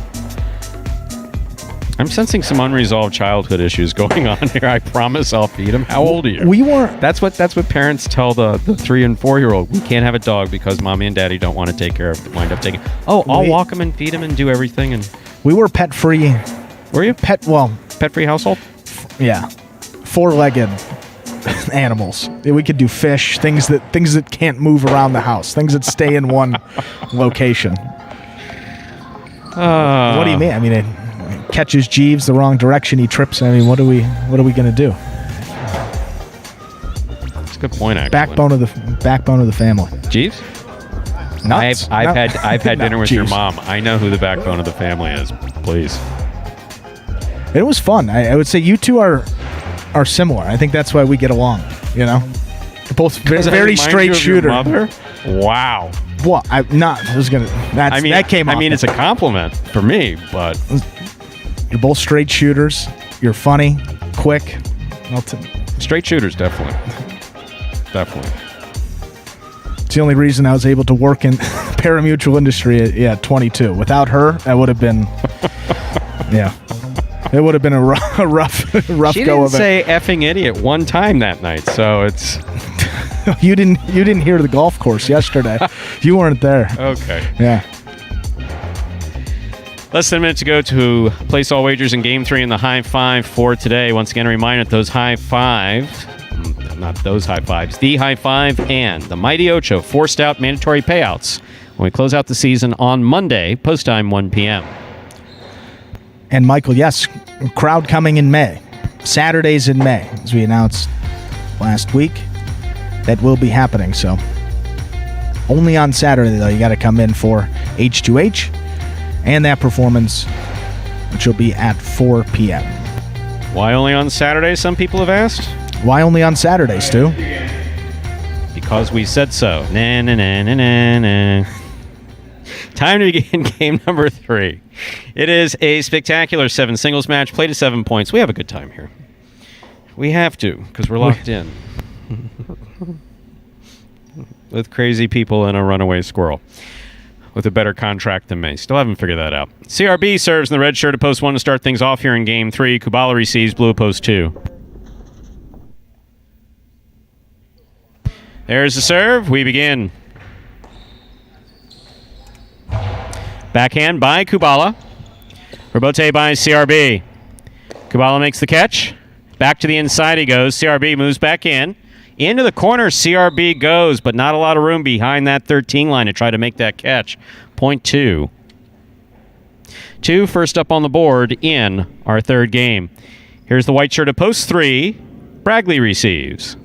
I'm sensing some unresolved childhood issues going on here. I promise I'll feed him. How old are you? We weren't. That's what parents tell the 3 and 4-year-old. We can't have a dog because mommy and daddy don't want to take care of it. Wind up taking. Oh, I'll walk him and feed him and do everything. And we were pet free. Were you pet free household? Yeah, 4-legged animals. We could do fish, things that can't move around the house, things that stay in one location. What do you mean? I mean, it catches Jeeves the wrong direction, he trips. I mean, what are we going to do? That's a good point, actually. Backbone of the family. Jeeves? Nuts. I've had dinner with your Jeeves. mom. I know who the backbone of the family is. Please. It was fun. I would say you two are similar. I think that's why we get along. You know, they're both very straight shooter. Wow. What? That came off. I mean, it's a compliment for me, but you're both straight shooters. You're funny, quick. Straight shooters, definitely. Definitely. It's the only reason I was able to work in Parimutuel industry at 22. Without her, I would have been, yeah. It would have been a rough she go of it. She didn't say effing idiot one time that night, so it's... You didn't hear the golf course yesterday. You weren't there. Okay. Yeah. Less than a minute to go to place all wagers in Game 3 in the high five for today. Once again, a reminder that those high fives, not those high fives, the high five and the Mighty Ocho forced out mandatory payouts when we close out the season on Monday, post time 1 p.m. And Michael, yes, crowd coming in May. Saturdays in May, as we announced last week. That will be happening, so only on Saturday, though. You got to come in for H2H and that performance, which will be at 4 p.m. Why only on Saturday, some people have asked? Why only on Saturdays, Stu? Because we said so. Na, na, na, na, na, na. Time to begin game number 3. It is a spectacular 7 singles match, played to 7 points. We have a good time here. We have to, because we're locked in. With crazy people and a runaway squirrel. With a better contract than me. Still haven't figured that out. CRB serves in the red shirt at post 1 to start things off here in game 3. Kubala receives blue at post 2. There's the serve. We begin. Backhand by Kubala. Rebote by CRB. Kubala makes the catch. Back to the inside he goes. CRB moves back in. Into the corner, CRB goes, but not a lot of room behind that 13 line to try to make that catch. Point two. Two first up on the board in our third game. Here's the white shirt at post 3. Bragley receives.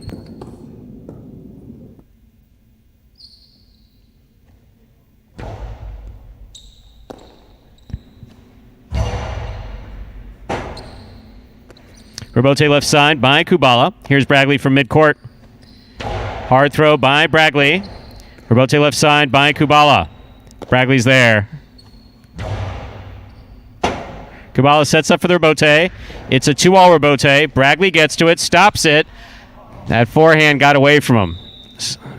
Robote left side by Kubala. Here's Bragley from midcourt. Hard throw by Bragley. Robote left side by Kubala. Bragley's there. Kubala sets up for the Robote. It's a 2-all Robote. Bragley gets to it, stops it. That forehand got away from him.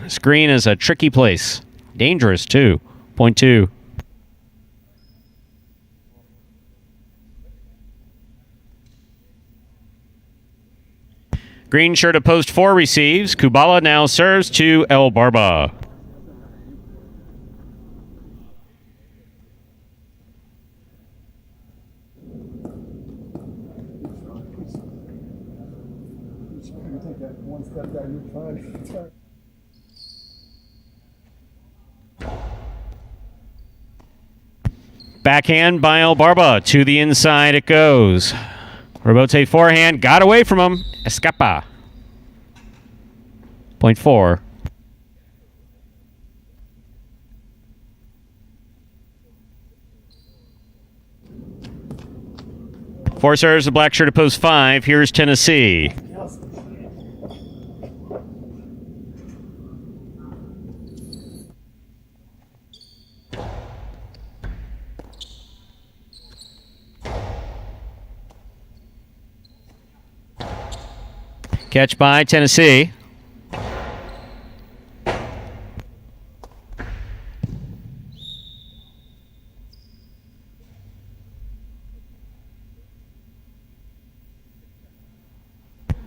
Screen is a tricky place. Dangerous, too. Point two. Green shirt at post 4 receives. Kubala now serves to El Barba. Backhand by El Barba. To the inside it goes. Robote forehand. Got away from him. Escapa. Point four. Four serves the black shirt at post 5. Here's Tennessee. Catch by Tennessee.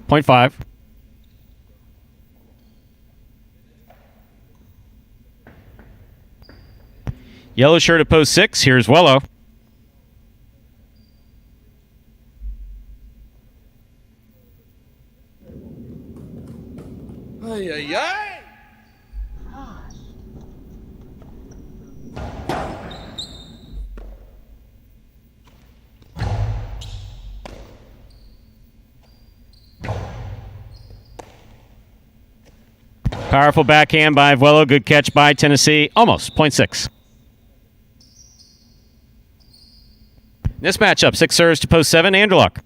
Point five. Yellow shirt at post 6. Here's Wello. Ay, ay, ay. Powerful backhand by Vuelo. Good catch by Tennessee. Almost. Point six. This matchup, 6 serves to post 7. Anderluck.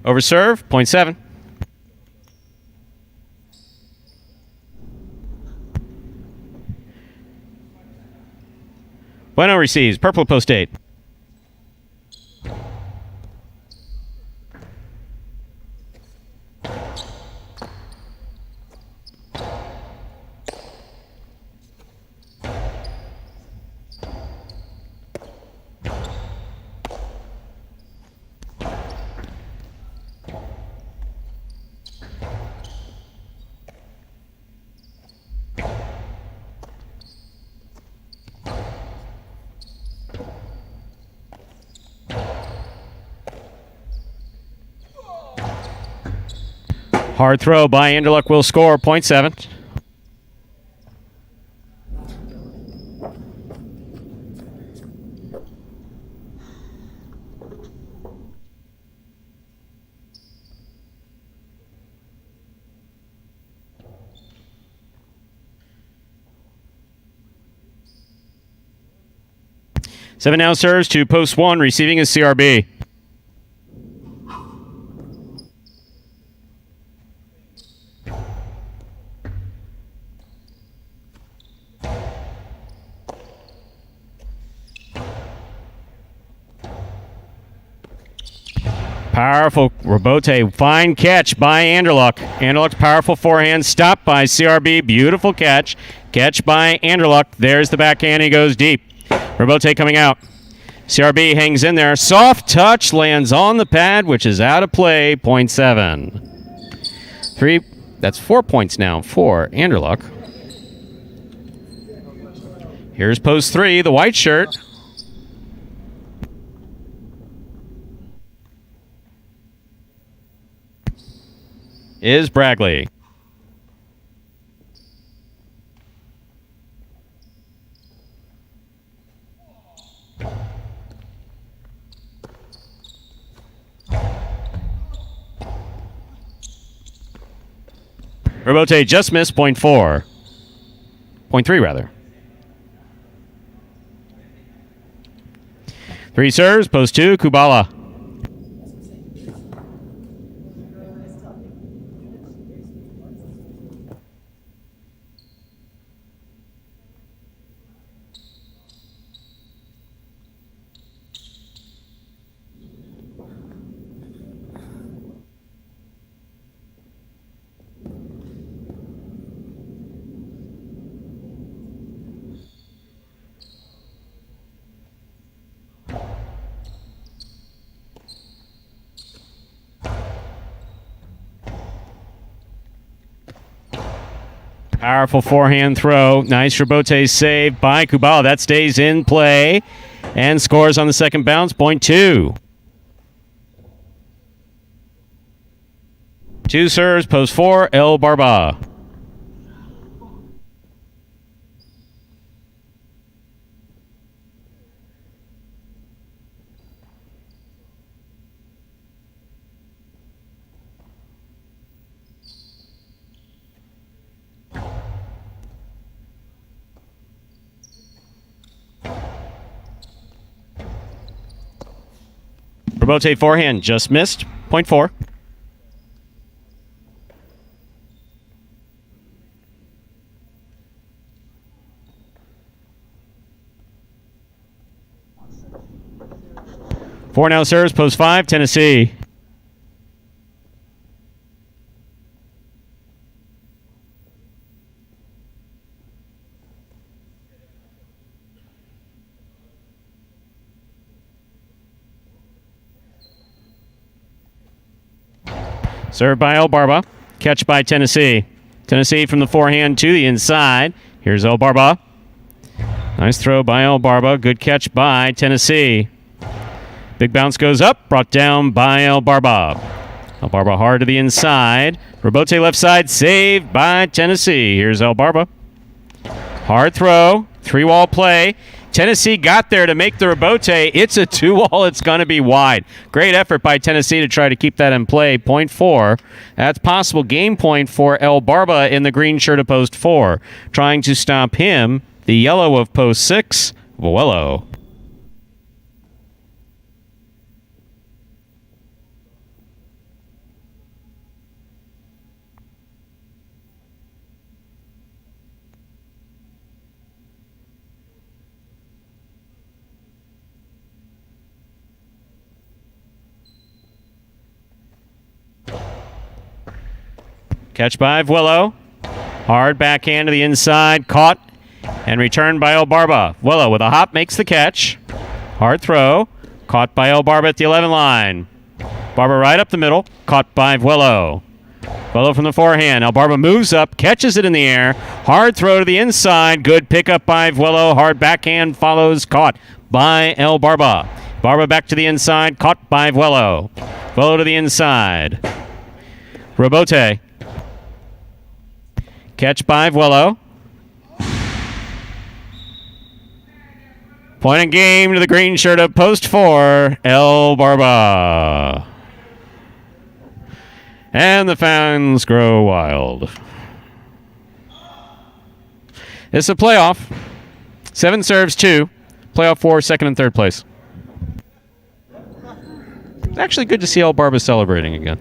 Over serve, point 7. Bueno receives, purple post 8. Hard throw by Anderluck will score, point 7. Seven now serves to post 1, receiving is CRB. Powerful Robote. Fine catch by Anderluck. Anderluck's powerful forehand stopped by CRB. Beautiful catch. Catch by Anderluck. There's the backhand. He goes deep. Robote coming out. CRB hangs in there. Soft touch lands on the pad, which is out of play. 0.7. 3. That's 4 points now for Anderluck. Here's post 3, the white shirt. Is Bragley. Robote just missed 0.4. 0.3 rather. 3 serves, post 2, Kubala. Powerful forehand throw. Nice Robote save by Kubala. That stays in play and scores on the second bounce. 0.2. 2 serves, post 4, El Barba. Robote forehand just missed. 0.4. Four now serves, post 5, Tennessee. Served by El Barba. Catch by Tennessee. Tennessee from the forehand to the inside. Here's El Barba. Nice throw by El Barba. Good catch by Tennessee. Big bounce goes up. Brought down by El Barba. El Barba hard to the inside. Robote left side. Saved by Tennessee. Here's El Barba. Hard throw. 3-wall play. Tennessee got there to make the Robote. It's a 2-wall. It's going to be wide. Great effort by Tennessee to try to keep that in play. 0.4. That's possible game point for El Barba in the green shirt of post 4. Trying to stop him, the yellow of post 6, Vuelo. Catch by Vuelo. Hard backhand to the inside. Caught and returned by El Barba. Vuelo with a hop makes the catch. Hard throw. Caught by El Barba at the 11 line. Barba right up the middle. Caught by Vuelo. Vuelo from the forehand. El Barba moves up. Catches it in the air. Hard throw to the inside. Good pickup by Vuelo. Hard backhand follows. Caught by El Barba. Barba back to the inside. Caught by Vuelo. Vuelo to the inside. Robote. Catch by Vuelo. Point of game to the green shirt of post 4, El Barba. And the fans grow wild. It's a playoff. 7 serves, 2. Playoff 4, second and third place. It's actually good to see El Barba celebrating again.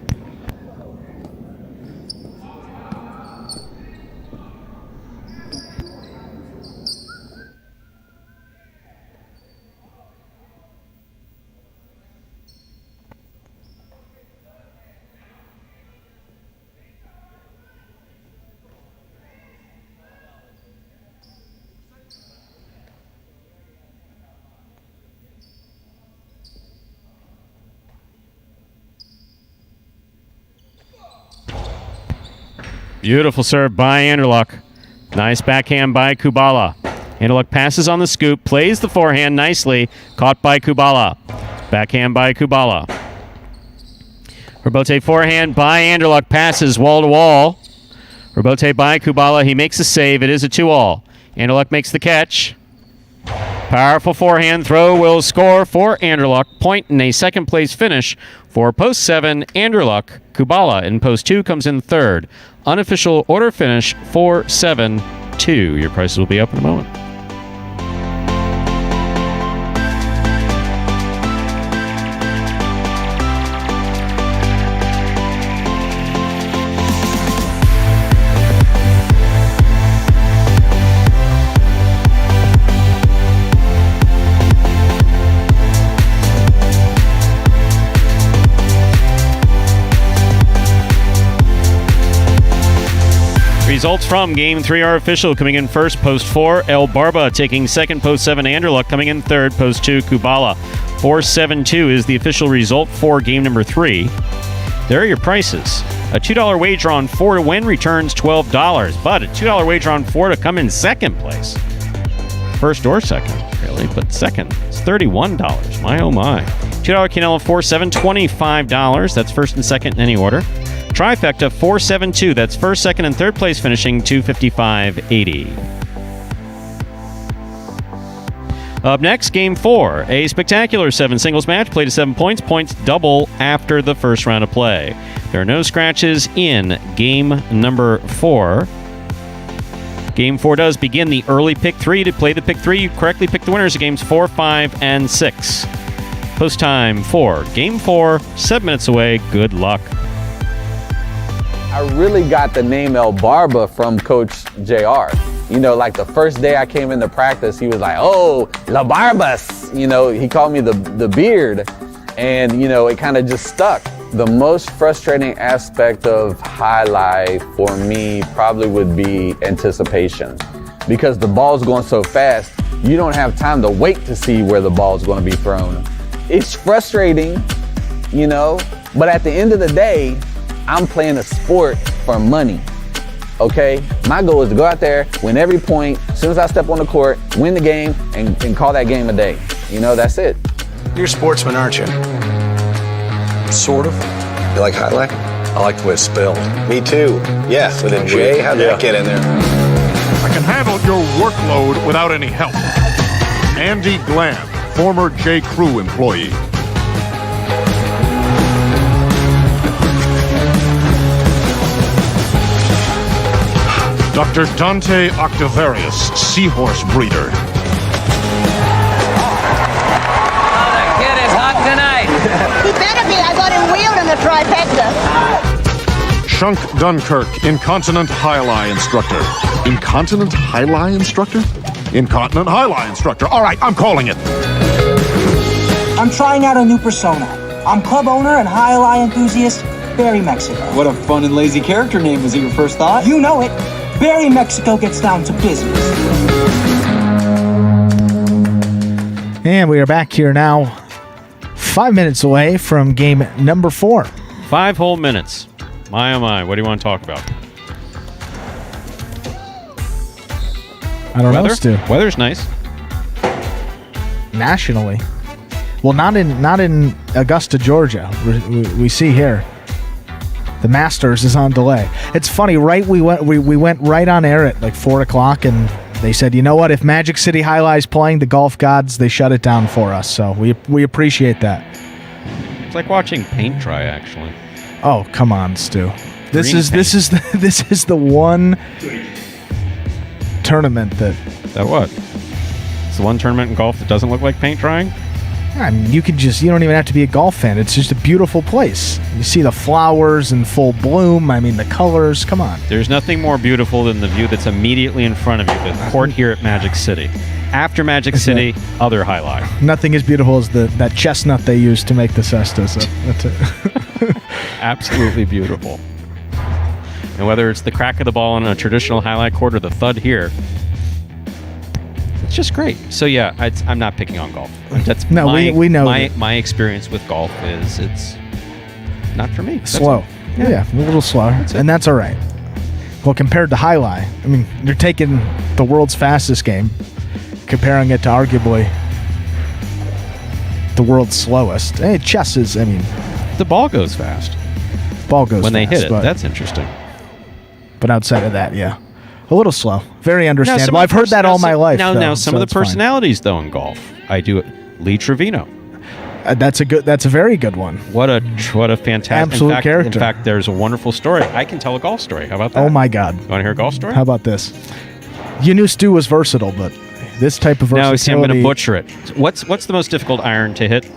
Beautiful serve by Anderluck. Nice backhand by Kubala. Anderluck passes on the scoop, plays the forehand nicely, caught by Kubala. Backhand by Kubala. Rebote forehand by Anderluck, passes wall to wall. Rebote by Kubala, he makes a save. It is a 2-all. Anderluck makes the catch. Powerful forehand throw will score for Anderluck. Point in a second place finish for post 7, Anderluck. Kubala in post 2 comes in third. Unofficial order finish 4-7-2. Your prices will be up in a moment. Results from Game 3 are official. Coming in first, post 4, El Barba. Taking second, post 7, Anderluck. Coming in third, post 2, Kubala. 4-7-2 is the official result for game number 3. There are your prices. A $2 wager on 4 to win returns $12, but a $2 wager on 4 to come in second place. First or second, really, but second. It's $31. My oh my. $2 Quinella 4-7, $25. That's first and second in any order. Trifecta 4-7-2. That's first, second, and third place finishing $255.80. Up next, Game 4. A spectacular 7 singles match. Played to 7 points. Points double after the first round of play. There are no scratches in Game number 4. Game 4 does begin the early pick 3. To play the pick 3, you correctly pick the winners of Games 4, 5, and 6. Post time for Game 4. 7 minutes away. Good luck. I really got the name El Barba from Coach JR. You know, like the first day I came into practice, he was like, oh, La Barbas. You know, he called me the beard. And, you know, it kind of just stuck. The most frustrating aspect of highlight for me probably would be anticipation. Because the ball's going so fast, you don't have time to wait to see where the ball's going to be thrown. It's frustrating, you know, but at the end of the day, I'm playing a sport for money, okay? My goal is to go out there, win every point, as soon as I step on the court, win the game, and call that game a day. You know, that's it. You're a sportsman, aren't you? Sort of. You like highlight? I like the way it's spelled. Me too. Yeah, with a J, how'd that get in there? I can handle your workload without any help. Andy Glam, former J. Crew employee. Dr. Dante Octavarius, seahorse breeder. Oh, the kid is hot tonight. He better be. I got him wheeled in the trifecta. Chunk Dunkirk, incontinent highlight instructor. Incontinent highlight instructor? Incontinent highlight instructor. All right, I'm calling it. I'm trying out a new persona. I'm club owner and highlight enthusiast, Barry Mexico. What a fun and lazy character name. Was it your first thought? You know it. Barry Mexico gets down to business. And we are back here now, 5 minutes away from game number 4. 5 whole minutes. My oh my, what do you want to talk about? I don't know, Stu. Weather's nice. Nationally. Well, not in Augusta, Georgia. We see here. The Masters is on delay. It's funny, right? We went right on air at like 4 o'clock, and they said, you know what? If Magic City Jai-Alai is playing, the golf gods, they shut it down for us. So we appreciate that. It's like watching paint dry, actually. Oh, come on, Stu. This is the one tournament that what? It's the one tournament in golf that doesn't look like paint drying? I mean, you don't even have to be a golf fan. It's just a beautiful place. You see the flowers in full bloom. I mean, the colors. Come on. There's nothing more beautiful than the view that's immediately in front of you, the court here at Magic City. After Magic City, other highlight. Nothing as beautiful as that chestnut they used to make the cestas. That's it. Absolutely beautiful. And whether it's the crack of the ball on a traditional highlight court or the thud here, it's just great. So yeah, I'm not picking on golf. That's we know my experience with golf is it's not for me. Slow. Yeah, a little slower, and that's all right. Well, compared to Highlight, I mean, you're taking the world's fastest game, comparing it to arguably the world's slowest. Hey, chess is, I mean... The ball goes fast. Ball goes when fast, they hit it. but, That's interesting. But outside of that, yeah. A little slow. Very understandable. Now, I've heard that all my life. Now, some so of the personalities, though, in golf. I do it. Lee Trevino. That's a very good one. What a fantastic absolute character. In fact, there's a wonderful story. I can tell a golf story. How about that? Oh my God! You want to hear a golf story? How about this? You knew Stu was versatile, but this type of versatility. No, see, I'm going to butcher it. What's the most difficult iron to hit?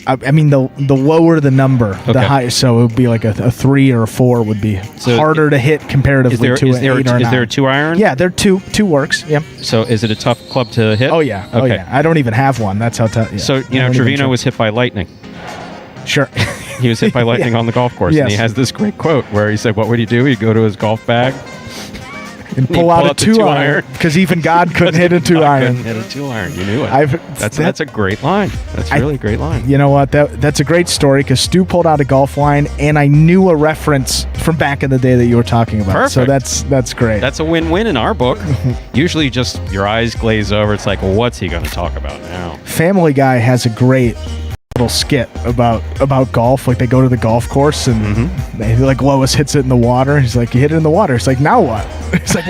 I mean, the lower the number, the higher. So it would be like a 3 or a 4 would be harder to hit comparatively to an 8 or a 9. Is there a 2 iron? Yeah, there two works. Yep. So is it a tough club to hit? Oh yeah. Okay. Oh yeah. I don't even have one. That's how tough. Yeah. So Trevino was hit by lightning. Sure. He was hit by lightning on the golf course, and he has this great quote where he said, "What would he do? He'd go to his golf bag." And pull out a 2 iron because even God couldn't hit a 2 iron. Couldn't hit a 2 iron. You knew it. That's a great line. That's really a great line. You know what? That's a great story because Stu pulled out a golf line, and I knew a reference from back in the day that you were talking about. Perfect. So that's great. That's a win-win in our book. Usually, just your eyes glaze over. It's like, well, what's he going to talk about now? Family Guy has a great little skit about golf. Like they go to the golf course and they like Lois hits it in the water. He's like, you hit it in the water. It's like, now what? It's like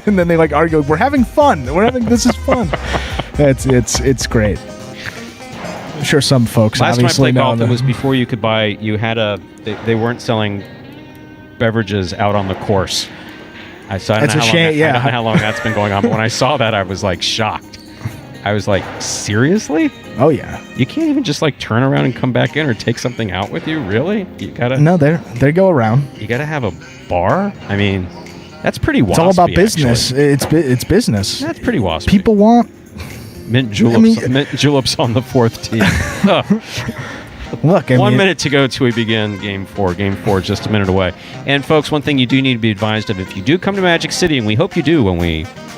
and then they like argue. We're having fun. This is fun. It's great. I'm sure some folks Last time I played golf, that. it was before you could buy. You had they weren't selling beverages out on the course. It's a shame. I don't know how long that's been going on, but when I saw that, I was like shocked. I was like, seriously? Oh yeah. You can't even just like turn around and come back in or take something out with you, really? You gotta. No, they go around. You gotta have a bar. I mean, that's pretty waspy. It's all about business. Actually. It's business. That's pretty waspy. People want mint juleps. Mint juleps on the 4th tee. Look, 1 minute to go till we begin Game 4. Game 4 is just a minute away. And folks, one thing you do need to be advised of: if you do come to Magic City, and we hope you do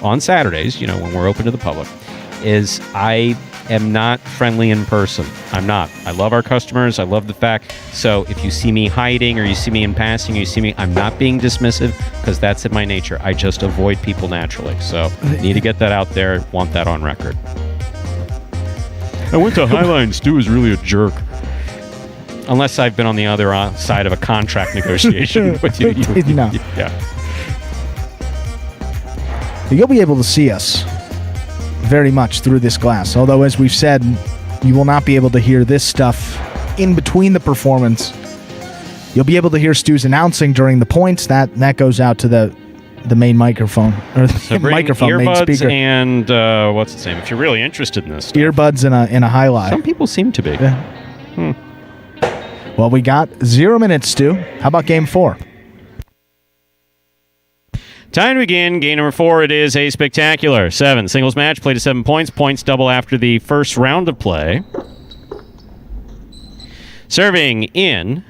on Saturdays, when we're open to the public, is I am not friendly in person. I'm not. I love our customers. I love the fact. So if you see me hiding or you see me in passing or you see me, I'm not being dismissive because that's in my nature. I just avoid people naturally. So need to get that out there. Want that on record. I went to Highline and Stu is really a jerk. Unless I've been on the other side of a contract negotiation with you. No. Yeah. You'll be able to see us very much through this glass. Although, as we've said, you will not be able to hear this stuff in between the performance. You'll be able to hear Stu's announcing during the points. That goes out to the main microphone or the microphone, main speaker, and what's its name? If you're really interested in this stuff. Earbuds in a highlight. Some people seem to be. Yeah. Well, we got 0 minutes, Stu. How about Game 4? Time to begin. Game number 4. It is a spectacular 7 singles match. Played to 7 points. Points double after the first round of play. Serving in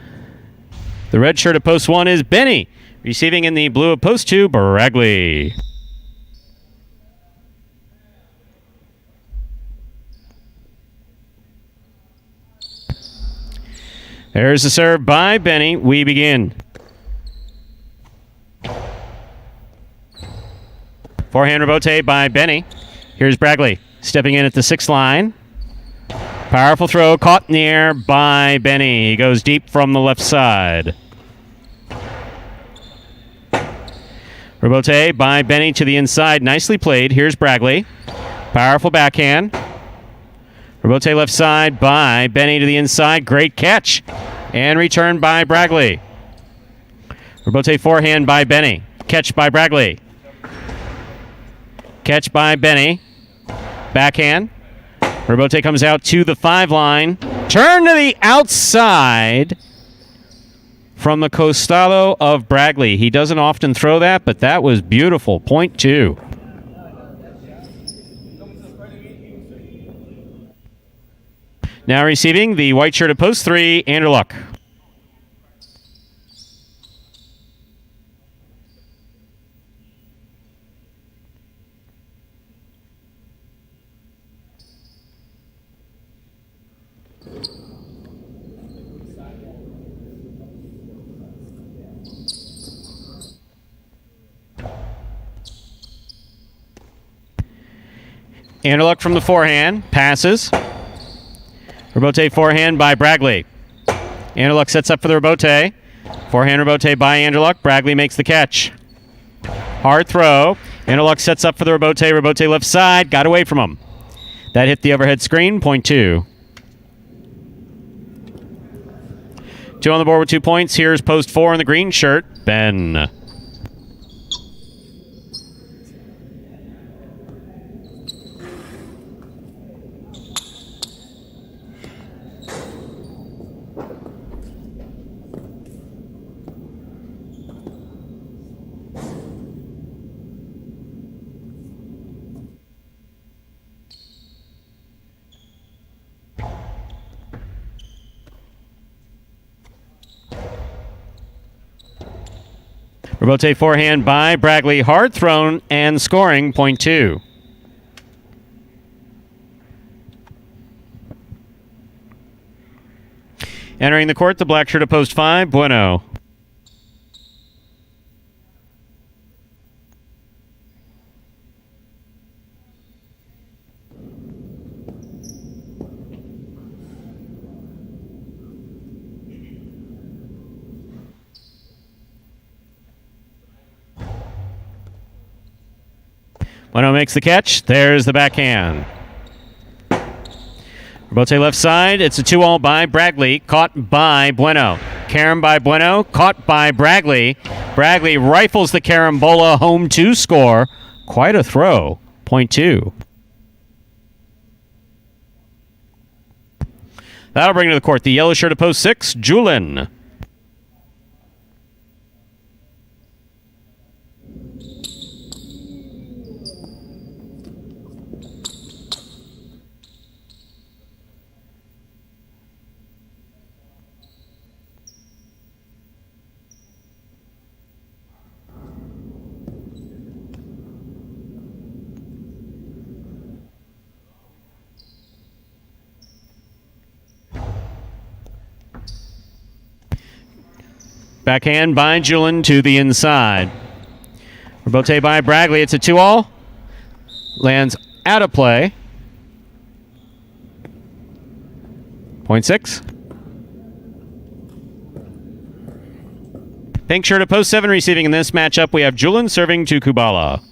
the red shirt of post 1 is Benny. Receiving in the blue of post 2, Bragley. There's the serve by Benny. We begin. Forehand rebote by Benny. Here's Bragley stepping in at the 6th line. Powerful throw caught in the air by Benny. He goes deep from the left side. Rebote by Benny to the inside. Nicely played. Here's Bragley. Powerful backhand. Rebote left side by Benny to the inside. Great catch. And return by Bragley. Rebote forehand by Benny. Catch by Bragley. Catch by Benny. Backhand. Rebote comes out to the 5 line. Turn to the outside from the costado of Bragley. He doesn't often throw that, but that was beautiful. Point 2. Now receiving the white shirt of post 3, Anderluck. Anderluck from the forehand. Passes. Rebote forehand by Bragley. Anderluck sets up for the rebote. Forehand rebote by Anderluck. Bragley makes the catch. Hard throw. Anderluck sets up for the rebote. Rebote left side. Got away from him. That hit the overhead screen. Point 2. 2 on the board with 2 points. Here's post 4 in the green shirt. Ben. Rebote forehand by Bragley. Hard thrown and scoring. Point 2. Entering the court, the black shirt of post 5, Bueno. Bueno makes the catch. There's the backhand. Rebote left side. It's a 2-all by Bragley. Caught by Bueno. Carom by Bueno. Caught by Bragley. Bragley rifles the carambola home to score. Quite a throw. Point 2. That'll bring to the court the yellow shirt of post 6, Julin. Backhand by Julin to the inside. Rebote by Bragley. It's a 2-all. Lands out of play. Point 6. Pink shirt of post 7 receiving in this matchup. We have Julin serving to Kubala.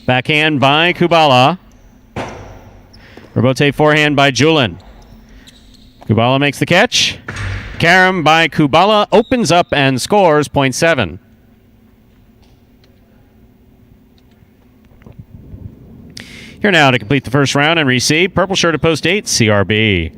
Backhand by Kubala. Rebote forehand by Julin. Kubala makes the catch. Carom by Kubala opens up and scores. Point 7. Here now to complete the first round and receive purple shirt of post 8, CRB.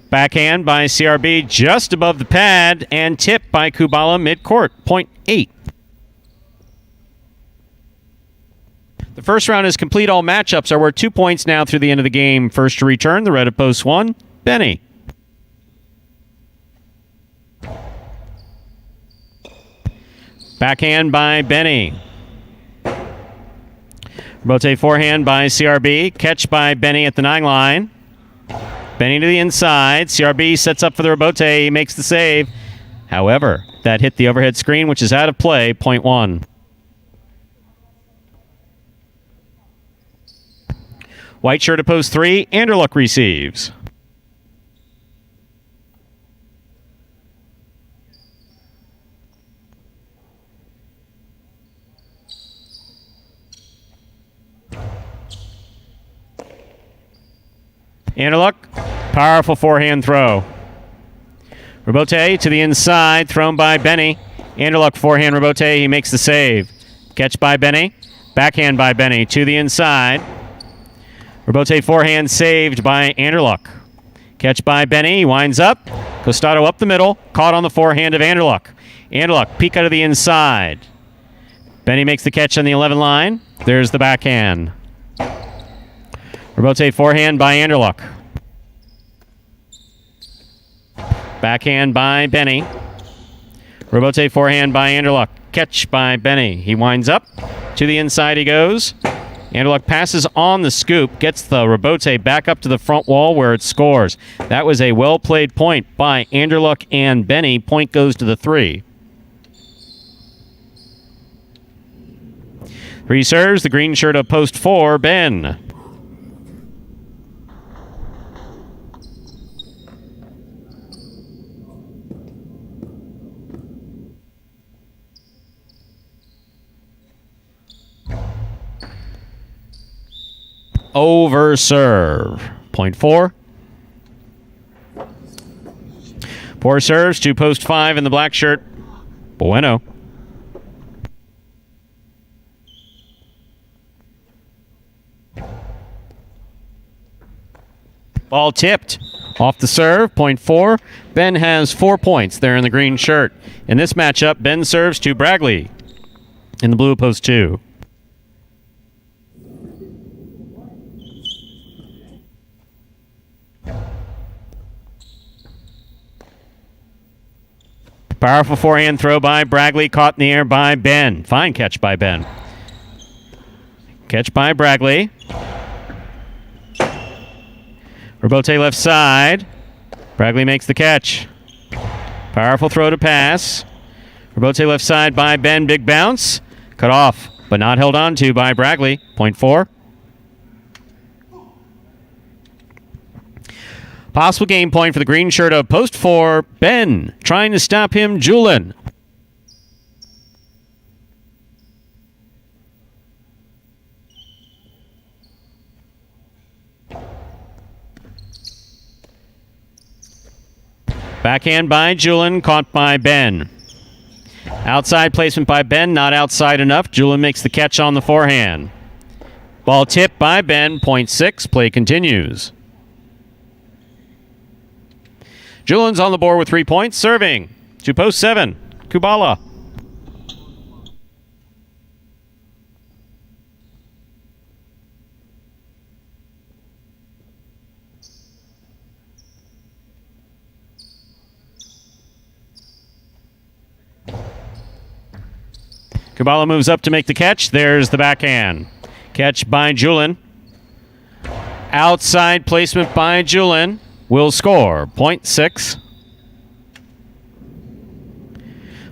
Backhand by CRB just above the pad and tipped by Kubala mid-court. Point 8. The first round is complete. All matchups are worth 2 points now through the end of the game. First to return, the red of post 1, Benny. Backhand by Benny. Rebote forehand by CRB. Catch by Benny at the 9 line. Benny to the inside. CRB sets up for the rebote. He makes the save. However, that hit the overhead screen, which is out of play. Point 1. White shirt of post 3. Anderluck receives. Anderluck, powerful forehand throw. Rebote to the inside, thrown by Benny. Anderluck forehand rebote, he makes the save. Catch by Benny, backhand by Benny to the inside. Rebote forehand saved by Anderluck. Catch by Benny, he winds up. Costado up the middle, caught on the forehand of Anderluck. Anderluck, peek out of the inside. Benny makes the catch on the 11 line. There's the backhand. Rebote forehand by Anderluck. Backhand by Benny. Robote forehand by Anderluck. Catch by Benny. He winds up. To the inside he goes. Anderluck passes on the scoop, gets the Robote back up to the front wall where it scores. That was a well-played point by Anderluck and Benny. Point goes to the 3. 3 serves, the green shirt of post 4, Ben. Over serve. Point 4. 4 serves to post 5 in the black shirt. Bueno. Ball tipped. Off the serve. Point 4. Ben has 4 points there in the green shirt. In this matchup, Ben serves to Bragley in the blue post 2. Powerful forehand throw by Bragley, caught in the air by Ben. Fine catch by Ben. Catch by Bragley. Robote left side. Bragley makes the catch. Powerful throw to pass. Robote left side by Ben, big bounce. Cut off, but not held on to by Bragley. Point 4. Possible game point for the green shirt of post 4. Ben trying to stop him, Julin. Backhand by Julin, caught by Ben. Outside placement by Ben, not outside enough. Julin makes the catch on the forehand. Ball tipped by Ben, point 6. Play continues. Julin's on the board with 3 points, serving to post 7. Kubala. Kubala moves up to make the catch. There's the backhand. Catch by Julin. Outside placement by Julin. Will score. Point 6.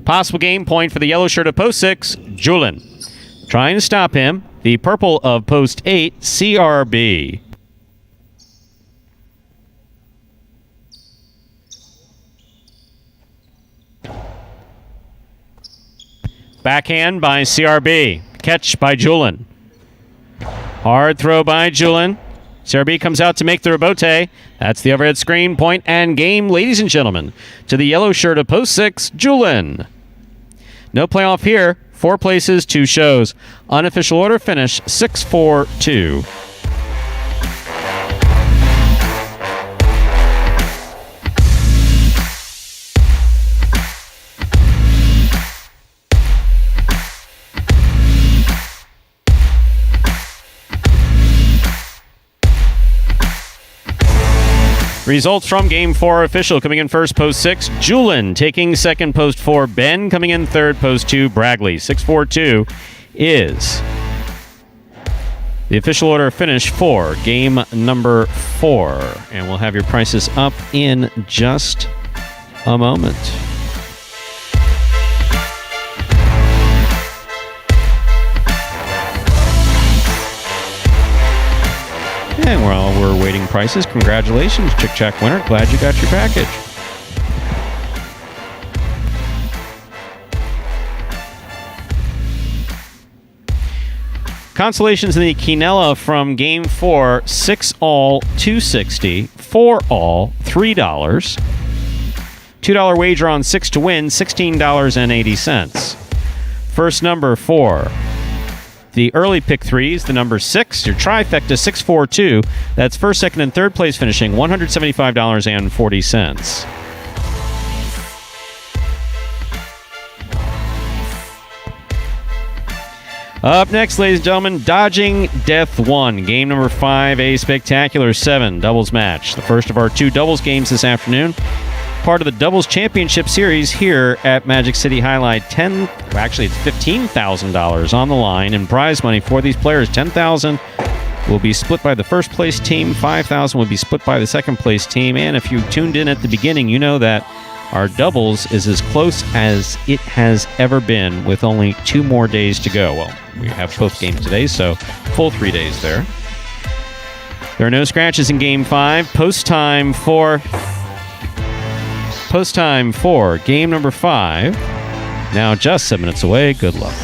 Possible game point for the yellow shirt of post 6, Julin. Trying to stop him, the purple of post 8, CRB. Backhand by CRB. Catch by Julin. Hard throw by Julin. CRB comes out to make the Robote. That's the overhead screen, point, and game, ladies and gentlemen, to the yellow shirt of post 6, Julin. No playoff here. 4 places, 2 shows. Unofficial order finish 6-4-2. Results from Game 4 official. Coming in first, post 6, Julin. Taking second, post 4, Ben. Coming in third, post 2, Bragley. 6-4-2 is the official order finish for game number 4. And we'll have your prices up in just a moment. And while we're waiting prices, congratulations, Chick Chack winner. Glad you got your package. Consolations in the Quinella from Game 4, 6 all, $2.60, 4 all, $3. $2 wager on 6 to win, $16.80. First number 4. The early pick 3s, the number 6, your trifecta 6-4-2. That's first, second, and third place finishing $175.40. Up next, ladies and gentlemen, Dodging Death 1. Game number 5, a spectacular 7 doubles match. The first of our 2 doubles games this afternoon. part of the Doubles Championship Series here at Magic City Jai-Alai. It's $15,000 on the line in prize money for these players. $10,000 will be split by the first place team. $5,000 will be split by the second place team. And if you tuned in at the beginning, you know that our doubles is as close as it has ever been with only 2 more days to go. Well, we have both games today, so full 3 days there. There are no scratches in Game 5. Post time for game number 5. Now just 7 minutes away. Good luck.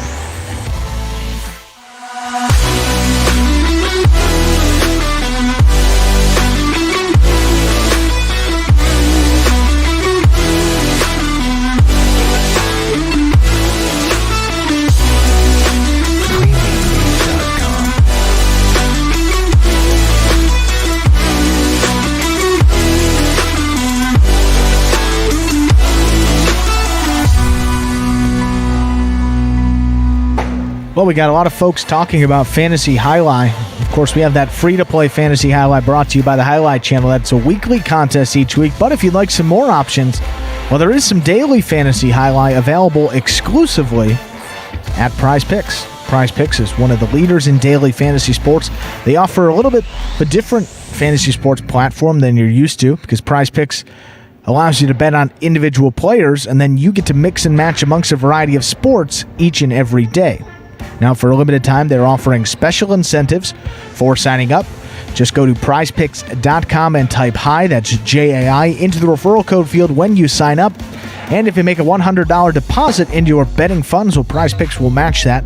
Well, we got a lot of folks talking about Fantasy Jai-Alai. Of course, we have that free-to-play Fantasy Jai-Alai brought to you by the Jai-Alai channel. That's a weekly contest each week. But if you'd like some more options, well, there is some daily Fantasy Jai-Alai available exclusively at Prize Picks. Prize Picks is one of the leaders in daily fantasy sports. They offer a little bit of a different fantasy sports platform than you're used to, because Prize Picks allows you to bet on individual players, and then you get to mix and match amongst a variety of sports each and every day. Now, for a limited time, they're offering special incentives for signing up. Just go to prizepicks.com and type HI, that's J-A-I, into the referral code field when you sign up. And if you make a $100 deposit into your betting funds, well, Prize Picks will match that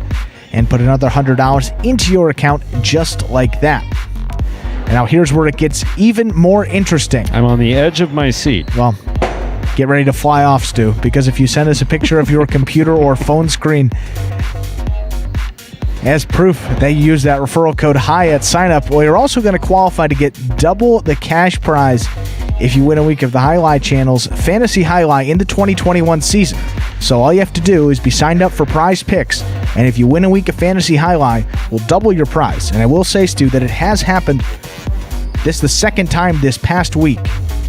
and put another $100 into your account just like that. And now here's where it gets even more interesting. I'm on the edge of my seat. Well, get ready to fly off, Stu, because if you send us a picture of your computer or phone screen as proof that you use that referral code HI at sign-up, well, you're also going to qualify to get double the cash prize if you win a week of the Jai-Alai channel's Fantasy Jai-Alai in the 2021 season. So all you have to do is be signed up for Prize Picks, and if you win a week of Fantasy Jai-Alai, we'll double your prize. And I will say, Stu, that it has happened. This is the second time this past week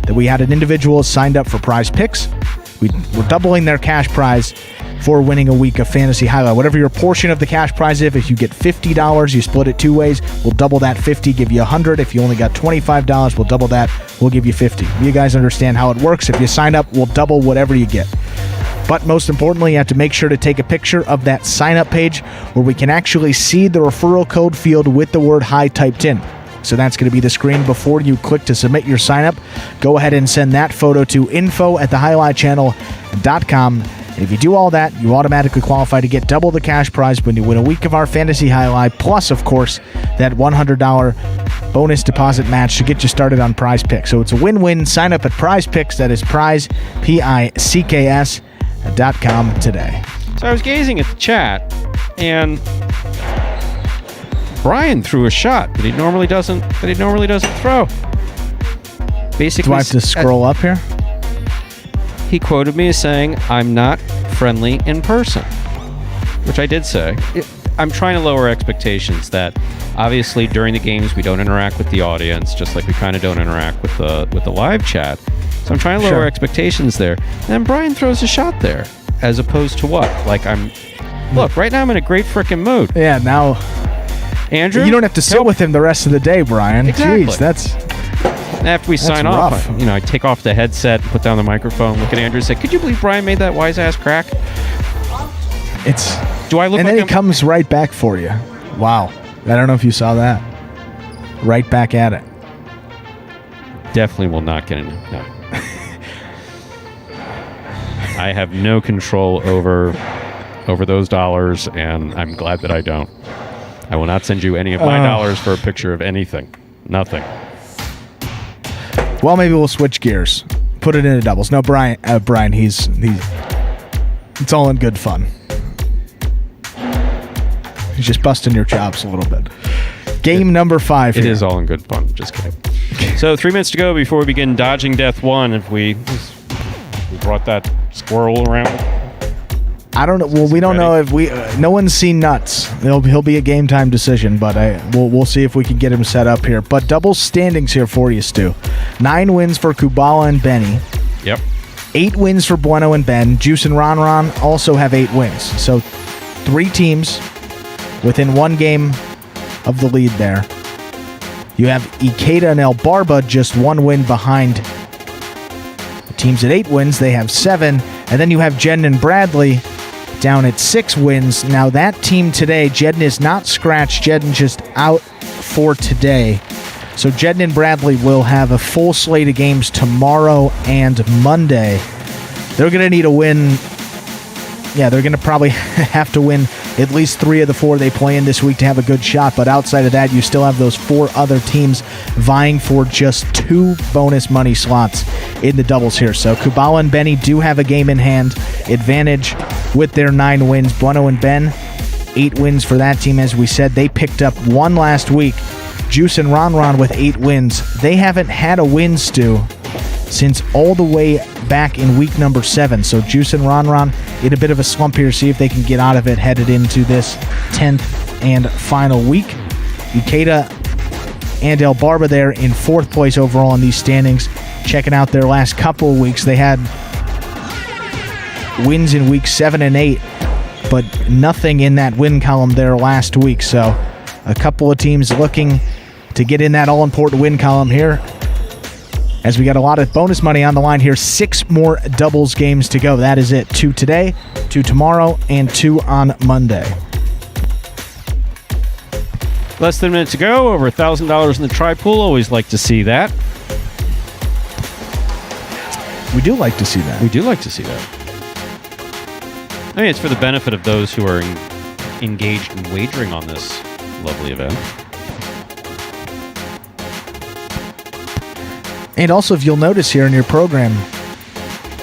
that we had an individual signed up for Prize Picks. We're doubling their cash prize for winning a week of Fantasy Jai-Alai. Whatever your portion of the cash prize is, if you get $50, you split it 2 ways, we'll double that 50, give you $100. If you only got $25, we'll double that, we'll give you $50. You guys understand how it works. If you sign up, we'll double whatever you get. But most importantly, you have to make sure to take a picture of that sign-up page where we can actually see the referral code field with the word HI typed in. So that's going to be the screen before you click to submit your sign-up. Go ahead and send that photo to info@thejai-alai.com. And if you do all that, you automatically qualify to get double the cash prize when you win a week of our Fantasy Jai-Alai, plus, of course, that $100 bonus deposit match to get you started on Prize Picks. So it's a win-win. Sign up at Prize Picks. That is Prize, PICKS.com today. So I was gazing at the chat, and Brian threw a shot that he normally doesn't throw. Basically, do I have to scroll up here? He quoted me as saying, "I'm not friendly in person," which I did say. I'm trying to lower expectations that obviously during the games we don't interact with the audience, just like we kind of don't interact with the live chat. So I'm trying to lower expectations there. And Brian throws a shot there, as opposed to what? Like look, right now I'm in a great freaking mood. Yeah, now, Andrew, you don't have to sit with him the rest of the day, Brian. Exactly. Jeez, that's... After we sign off, I take off the headset, put down the microphone, look at Andrew and say, "Could you believe Brian made that wise-ass crack?" Do I look and like then he comes right back for you. Wow. I don't know if you saw that. Right back at it. Definitely will not get in. No. I have no control over those dollars, and I'm glad that I don't. I will not send you any of my dollars for a picture of anything. Nothing. Well, maybe we'll switch gears. Put it into doubles. No, Brian, he's it's all in good fun. He's just busting your chops a little bit. Game number 5 here. It is all in good fun. Just kidding. So 3 minutes to go before we begin Dodging Death 1. If we brought that squirrel around. I don't know. Well, we don't know if no one's seen Nuts. He'll be a game time decision, but we'll see if we can get him set up here. But double standings here for you, Stu. 9 wins for Kubala and Benny. Yep. 8 wins for Bueno and Ben. Juice and Ron Ron also have 8 wins. So 3 teams within 1 game of the lead there. You have Ikeda and El Barba just 1 win behind the teams at 8 wins. They have 7. And then you have Jedden and Bradley down at 6 wins. Now that team today, Jedden is not scratched. Jedden just out for today. So Jedden and Bradley will have a full slate of games tomorrow and Monday. They're going to need a win. Yeah, they're going to probably have to win at least 3 of the 4 they play in this week to have a good shot. But outside of that, you still have those 4 other teams vying for just 2 bonus money slots in the doubles here. So Kubala and Benny do have a game in hand advantage with their 9 wins. Bueno and Ben, 8 wins for that team. As we said, they picked up 1 last week. Juice and Ron Ron with 8 wins. They haven't had a win, Stu, since all the way back in week number 7. So Juice and Ron Ron in a bit of a slump here. See if they can get out of it headed into this 10th and final week. Ikeda and El Barba there in 4th place overall in these standings. Checking out their last couple of weeks. They had wins in week 7 and 8, but nothing in that win column there last week. So a couple of teams looking to get in that all-important win column here, as we got a lot of bonus money on the line here. 6 more doubles games to go. That is it. 2 today, 2 tomorrow, and 2 on Monday. Less than a minute to go. Over $1,000 in the tri-pool. Always like to see that. We do like to see that. We do like to see that. I mean, it's for the benefit of those who are engaged in wagering on this lovely event. And also, if you'll notice here in your program,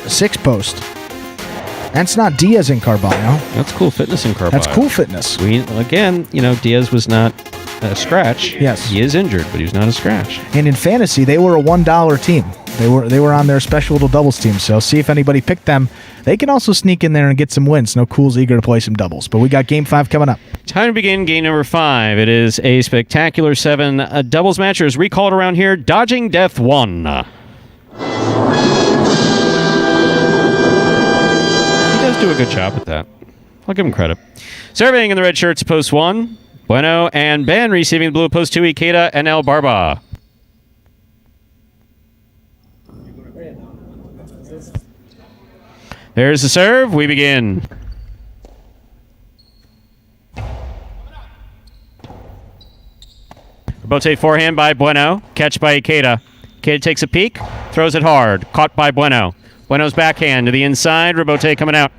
6 post. That's not Diaz in Carballo. That's Cool Fitness in Carballo. That's Cool Fitness. Again, Diaz was not a scratch. Yes. He is injured, but he was not a scratch. And in fantasy, they were a $1 team. They were on their special little doubles team. So see if anybody picked them. They can also sneak in there and get some wins. No Cool's eager to play some doubles. But we got Game 5 coming up. Time to begin game number 5. It is a spectacular 7 doubles matchers. We call it around here Dodging Death 1. He does do a good job at that. I'll give him credit. Serving in the red shirts, post 1. Bueno and Ben receiving the blue, post 2. Ikeda and El Barba. There's the serve. We begin. Rebote forehand by Bueno. Catch by Ikeda. Ikeda takes a peek. Throws it hard. Caught by Bueno. Bueno's backhand to the inside. Rebote coming out.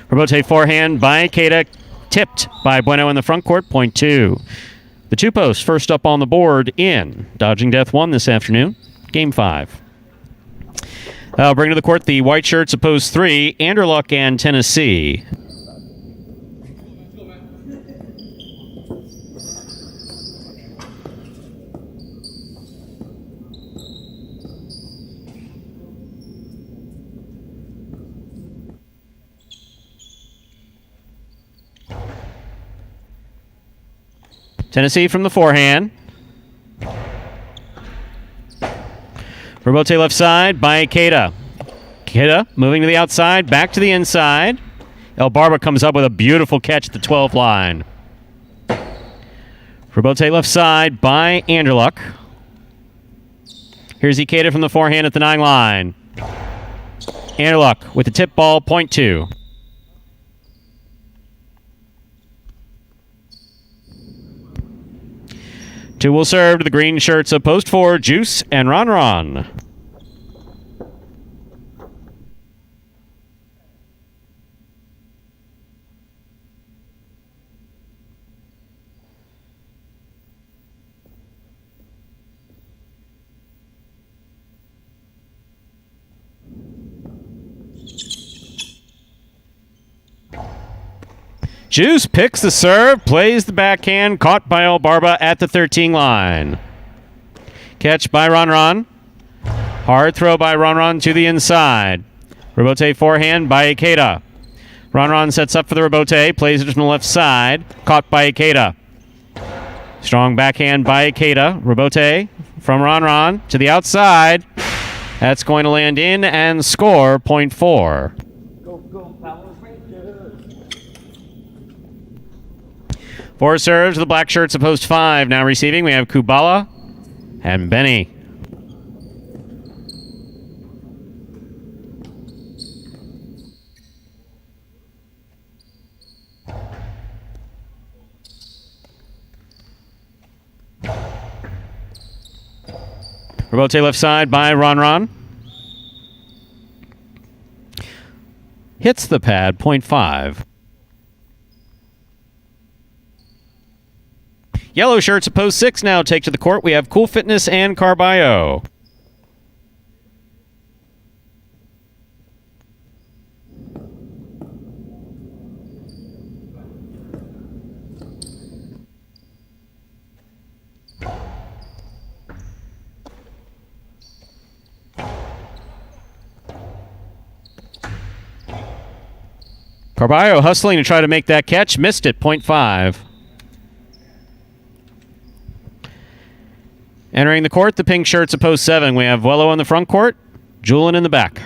Rebote forehand by Ikeda. Tipped by Bueno in the front court. Point 2. The 2 posts first up on the board in Dodging Death 1 this afternoon. Game 5. I'll bring to the court the white shirts of post 3, Anderluck and Tennessee. Tennessee from the forehand. Rebote left side by Ikeda. Ikeda moving to the outside, back to the inside. El Barba comes up with a beautiful catch at the 12 line. Rebote left side by Anderluck. Here's Ikeda from the forehand at the 9 line. Anderluck with the tip ball, point 2. Two will serve to the green shirts of post 4, Juice and Ron Ron. Juice picks the serve, plays the backhand, caught by El Barba at the 13 line. Catch by Ron Ron. Hard throw by Ron Ron to the inside. Rebote forehand by Ikeda. Ron Ron sets up for the rebote, plays it from the left side, caught by Ikeda. Strong backhand by Ikeda. Rebote from Ron Ron to the outside. That's going to land in and score point 4. Four serves, the black shirts of post 5. Now receiving, we have Kubala and Benny. Rebote left side by Ron. Hits the pad, point 5. Yellow shirts at post 6 now take to the court. We have Cool Fitness and Carballo. Carballo hustling to try to make that catch. Missed it, point 5. Entering the court, the pink shirts at post 7. We have Vuelo in the front court, Julian in the back.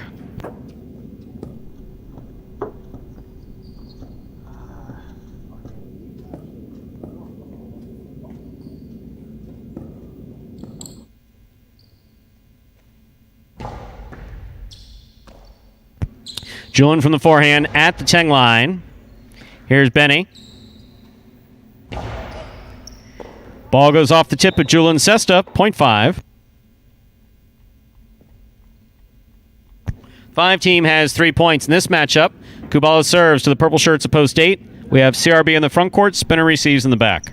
Julian from the forehand at the 10 line. Here's Benny. Ball goes off the tip of Julian Sesta, point 5. 5 team has 3 points in this matchup. Kubala serves to the purple shirts at post 8. We have CRB in the front court, Spinner receives in the back.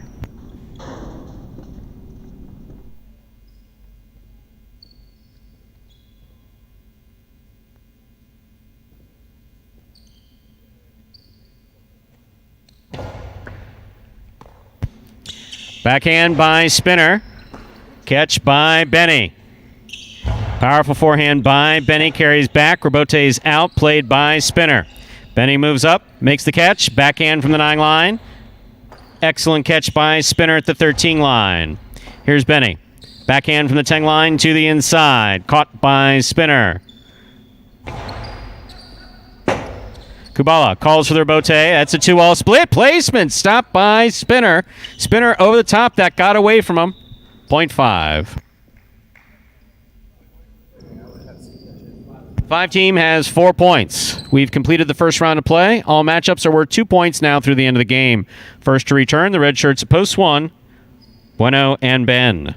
Backhand by Spinner. Catch by Benny. Powerful forehand by Benny. Carries back. Rebote's out. Played by Spinner. Benny moves up. Makes the catch. Backhand from the 9 line. Excellent catch by Spinner at the 13 line. Here's Benny. Backhand from the 10 line to the inside. Caught by Spinner. Kubala calls for the rebote. That's a 2-all split. Placement stopped by Spinner. Spinner over the top. That got away from him. Point 5. 5 team has 4 points. We've completed the first round of play. All matchups are worth 2 points now through the end of the game. First to return, the red shirts at post 1. Bueno and Ben.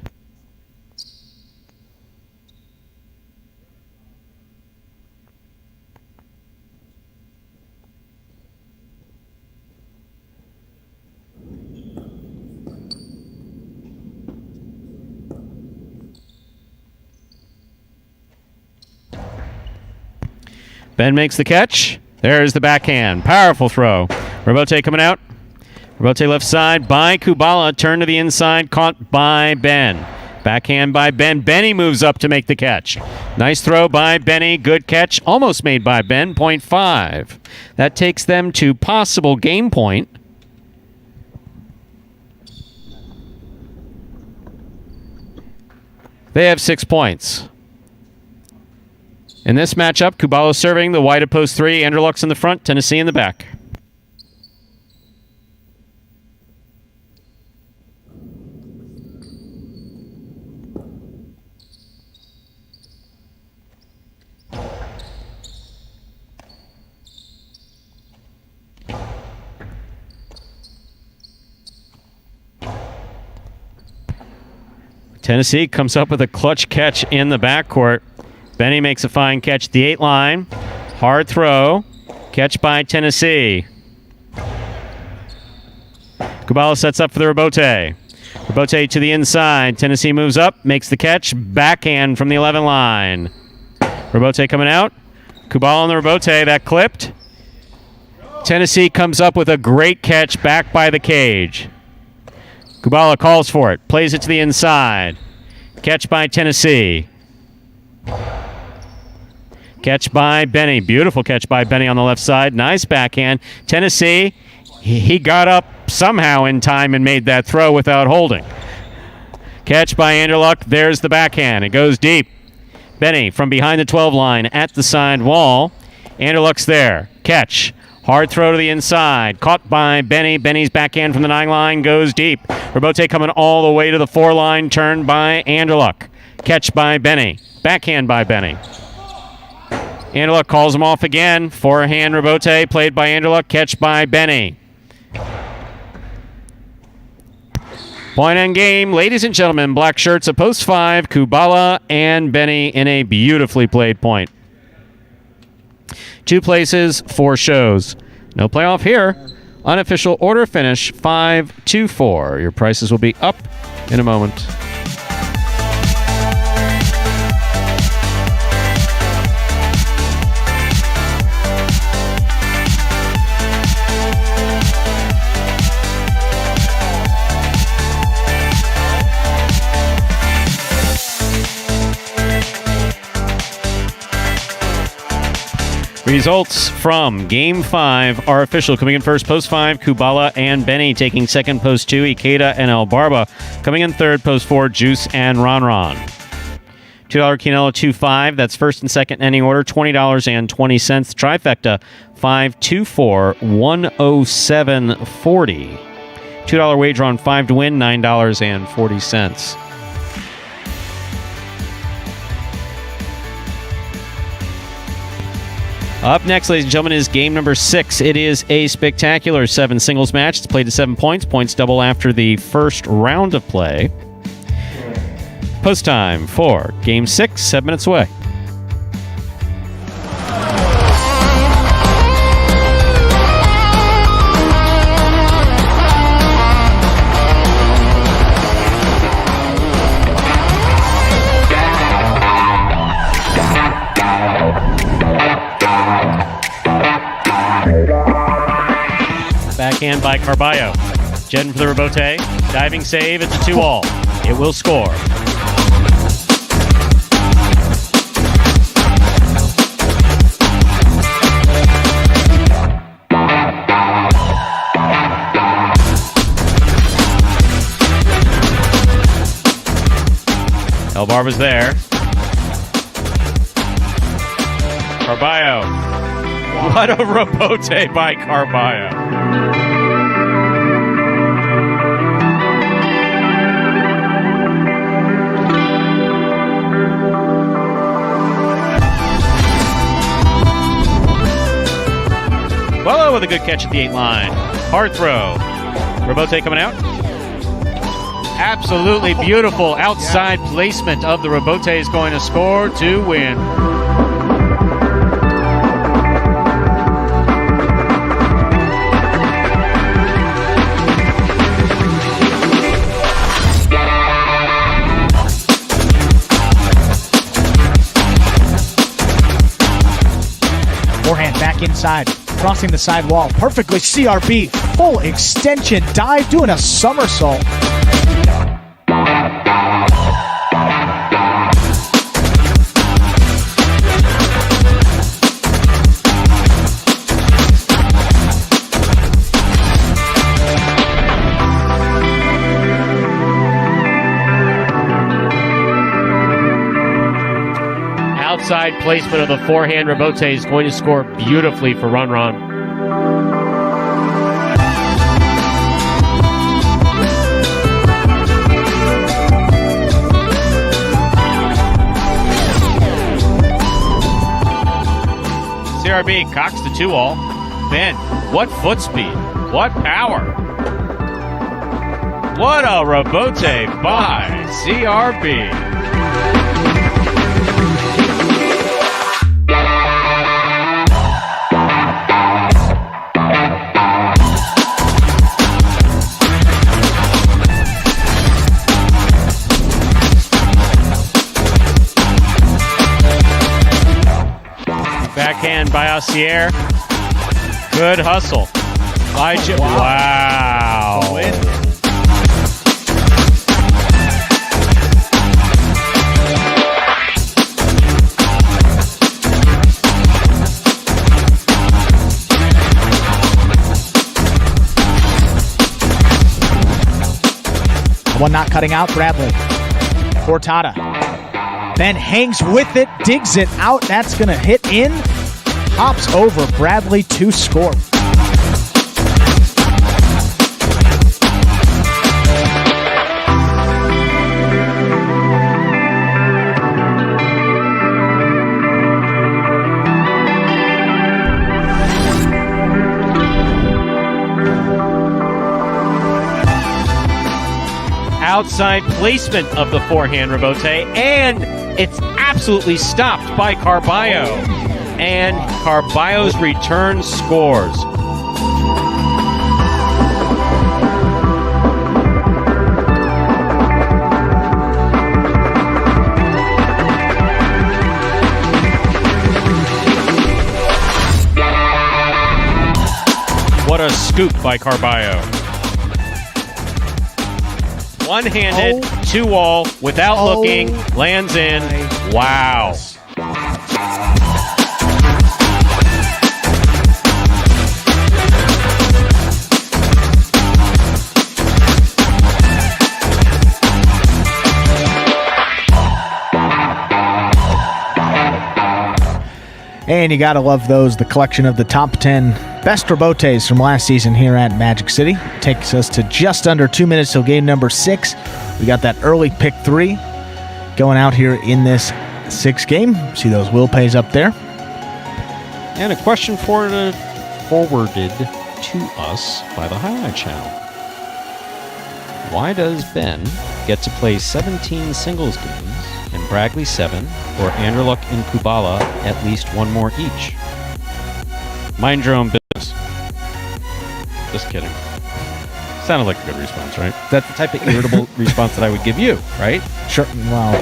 Ben makes the catch. There's the backhand. Powerful throw. Rebote coming out. Rebote left side by Kubala. Turn to the inside. Caught by Ben. Backhand by Ben. Benny moves up to make the catch. Nice throw by Benny. Good catch. Almost made by Ben. Point 5. That takes them to possible game point. They have 6 points. In this matchup, Kubala serving, the white at post 3, Anderlux in the front, Tennessee in the back. Tennessee comes up with a clutch catch in the backcourt. Benny makes a fine catch at the 8 line. Hard throw. Catch by Tennessee. Kubala sets up for the rebote. Rebote to the inside. Tennessee moves up, makes the catch. Backhand from the 11 line. Rebote coming out. Kubala on the rebote. That clipped. Tennessee comes up with a great catch back by the cage. Kubala calls for it. Plays it to the inside. Catch by Tennessee. Catch by Benny. Beautiful catch by Benny on the left side. Nice backhand. Tennessee, he got up somehow in time and made that throw without holding. Catch by Anderluck. There's the backhand. It goes deep. Benny from behind the 12 line at the side wall. Anderluck's there. Catch. Hard throw to the inside. Caught by Benny. Benny's backhand from the 9 line goes deep. Robote coming all the way to the 4 line. Turned by Anderluck. Catch by Benny. Backhand by Benny. Anderluck calls him off again. Forehand Robote played by Anderluck. Catch by Benny. Point end game. Ladies and gentlemen, black shirts at post 5. Kubala and Benny in a beautifully played point. 2 places, 4 shows. No playoff here. Unofficial order finish 5-2-4. Your prices will be up in a moment. Results from Game 5 are official. Coming in first, post 5, Kubala and Benny. Taking second, post 2, Ikeda and El Barba. Coming in third, post 4, Juice and Ron. $2 Quinella 2-5. That's first and second ending order. $20.20. Trifecta 5-2-4 107.40. $2 wager on 5 to win, $9.40. Up next, ladies and gentlemen, is game number 6. It is a spectacular 7 singles match. It's played to 7 points. Points double after the first round of play. Post time for game 6, 7 minutes away. Backhand by Carballo. Jen for the Robote. Diving save. It's a 2-all. It will score. El Barba's there. Carballo. What a Robote by Carballo. Well, with a good catch at the 8 line. Hard throw. Robote coming out. Absolutely beautiful outside placement of the Robote is going to score to win. Forehand back inside, crossing the side wall. Perfectly CRB, full extension dive, doing a somersault. Outside placement of the forehand Robote is going to score beautifully for Ron. CRB cocks the 2-all. Ben, what foot speed? What power? What a Robote by CRB. Backhand by Aussier. Good hustle. By wow. One not cutting out, Bradley. Cortada. then hangs with it, digs it out. That's going to hit in. Hops over Bradley to score. Outside placement of the forehand rebote, and it's absolutely stopped by Carballo. And Carballo's return scores. What a scoop by Carballo. One-handed, two-wall, without looking, lands in. Wow. And you gotta love those, the collection of the top 10 best rebotes from last season here at Magic City. Takes us to just under 2 minutes till game number 6. We got that early pick 3 going out here in this 6th game. See those will pays up there. And a question forwarded to us by the Highlight Channel. Why does Ben get to play 17 singles games and Bradley 7, or Anderluck and Kubala at least one more each? Mind your own business. Just kidding. Sounded like a good response, right? That's the type of irritable response that I would give you, right? Sure. Well,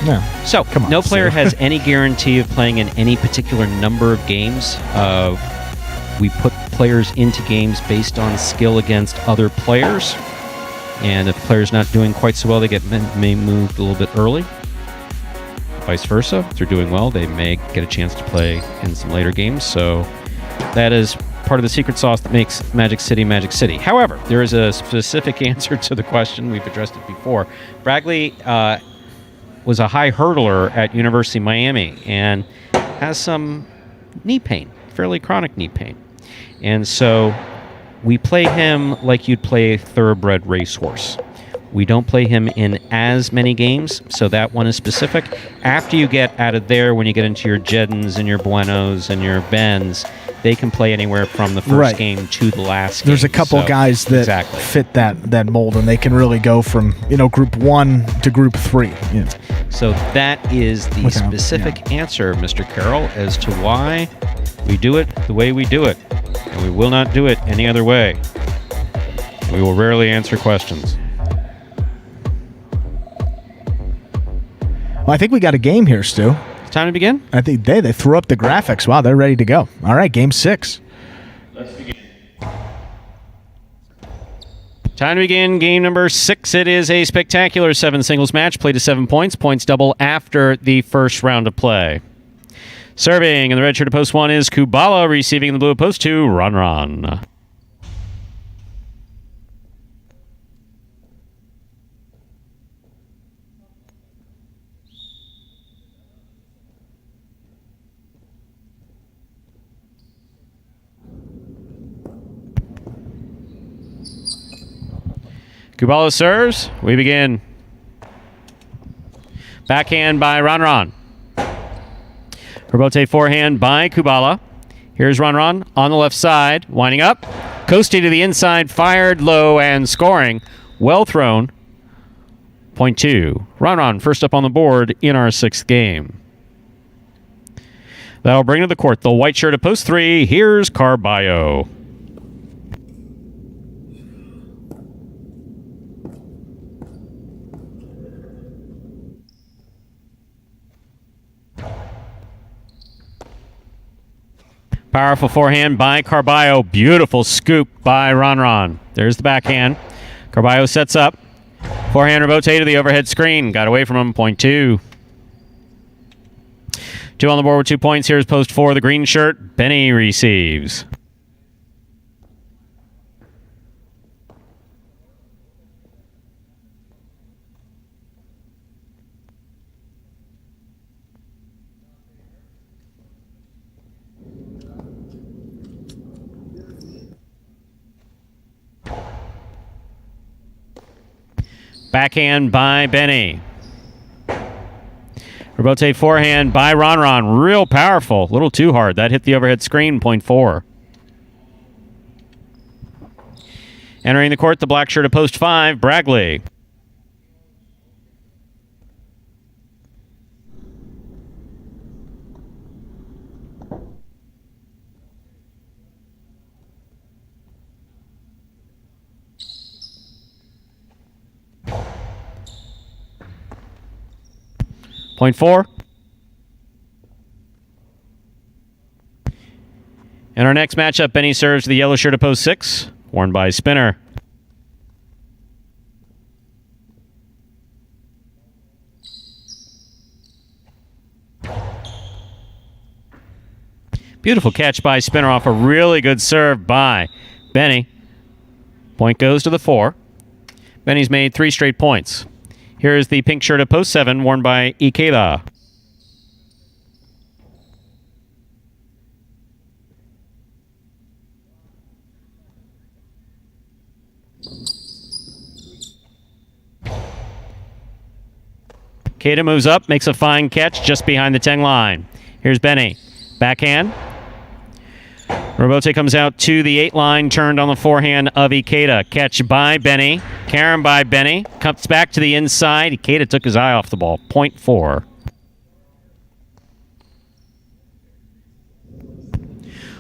no. So, come on, no player Stu. has any guarantee of playing in any particular number of games. We put players into games based on skill against other players. And if the player's not doing quite so well, they may moved a little bit early. Vice versa. If they're doing well, they may get a chance to play in some later games. So that is part of the secret sauce that makes Magic City Magic City. However, there is a specific answer to the question. We've addressed it before. Bradley was a high hurdler at University of Miami and has some knee pain, fairly chronic knee pain. And so we play him like you'd play a thoroughbred racehorse. We don't play him in as many games, so that one is specific. After you get out of there, when you get into your Jeddons and your Buenos and your Bens, they can play anywhere from the first game to the last game. There's a couple guys that fit that mold, and they can really go from group 1 to group 3. Yeah. So that is the specific answer, Mr. Carroll, as to why we do it the way we do it. And we will not do it any other way. We will rarely answer questions. Well, I think we got a game here, Stu. Time to begin? I think they threw up the graphics. Wow, they're ready to go. All right, game 6. Let's begin. Time to begin game number 6. It is a spectacular 7 singles match. Played to 7 points. Points double after the first round of play. Serving in the red shirt at post 1 is Kubala. Receiving in the blue at post 2, Ron. Kubala serves. We begin. Backhand by Ron. Rebote forehand by Kubala. Here's Ron on the left side, winding up. Coasting to the inside, fired low and scoring. Well thrown. Point 2. Ron first up on the board in our 6th game. That'll bring to the court the white shirt at post 3. Here's Carballo. Powerful forehand by Carballo. Beautiful scoop by Ron. There's the backhand. Carballo sets up. Forehand rebote to the overhead screen. Got away from him. Point 2. 2 on the board with 2 points. Here's post 4. The green shirt. Benny receives. Backhand by Benny. Rebote forehand by Ron. Real powerful. A little too hard. That hit the overhead screen, point 4. Entering the court, the black shirt of post 5, Bragley. Point 4. In our next matchup, Benny serves the yellow shirt of post 6, worn by Spinner. Beautiful catch by Spinner off a really good serve by Benny. Point goes to the 4. Benny's made 3 straight points. Here is the pink shirt of post 7, worn by Ikeda. Ikeda moves up, makes a fine catch just behind the 10 line. Here's Benny. Backhand. Rebote comes out to the 8 line, turned on the forehand of Ikeda. Catch by Benny. Karen by Benny. Comes back to the inside. Ikeda took his eye off the ball. Point 4.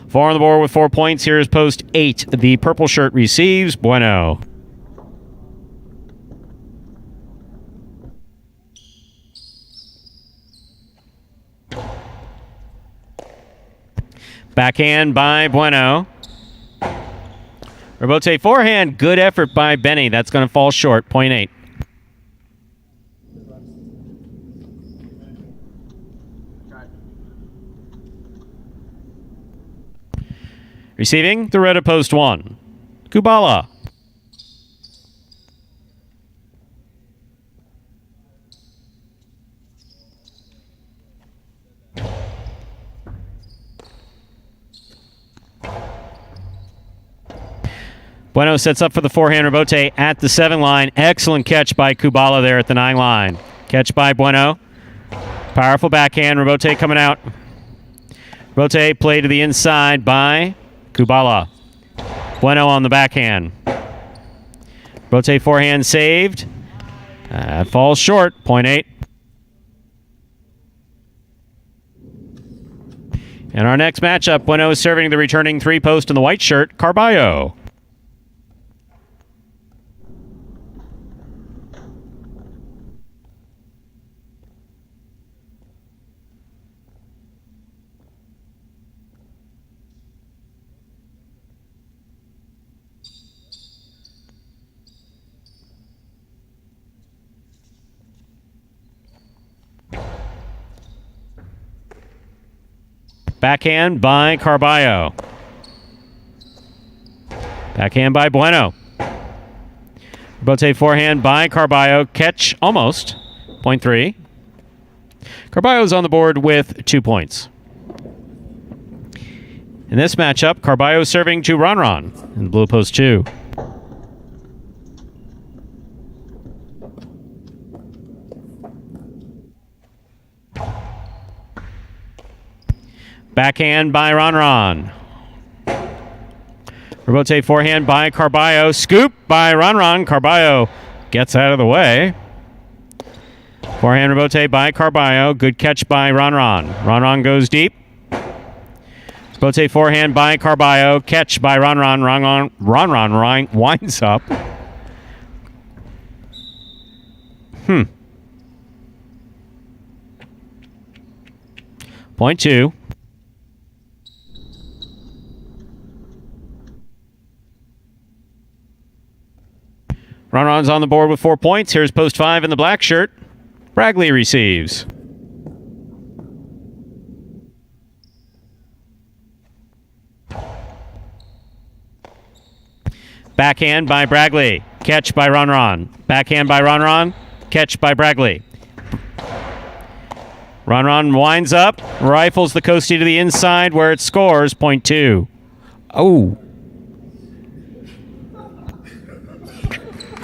4 on the board with 4 points. Here is post 8. The purple shirt receives. Bueno. Backhand by Bueno. Rebote forehand. Good effort by Benny. That's going to fall short. Point 8. Receiving the red of post 1. Kubala. Bueno sets up for the forehand rebote at the 7 line. Excellent catch by Kubala there at the 9 line. Catch by Bueno. Powerful backhand. Rebote coming out. Rebote play to the inside by Kubala. Bueno on the backhand. Rebote forehand saved. Falls short. Point 8. In our next matchup, Bueno is serving the returning 3 post in the white shirt, Carballo. Backhand by Carballo. Backhand by Bueno. Rebote forehand by Carballo. Catch almost. Point 3. Carballo's on the board with 2 points. In this matchup, Carballo serving to Ron in the blue post 2. Backhand by Ron. Rebote forehand by Carballo. Scoop by Ron. Carballo gets out of the way. Forehand rebote by Carballo. Good catch by Ron. Ron goes deep. Rebote forehand by Carballo. Catch by Ron. Ron winds up. Point 2. Ron's on the board with 4 points. Here's post 5 in the black shirt. Bragley receives. Backhand by Bragley. Catch by Ron. Backhand by Ron. Catch by Bragley. Ron winds up. Rifles the coastie to the inside where it scores. Point 2. Oh.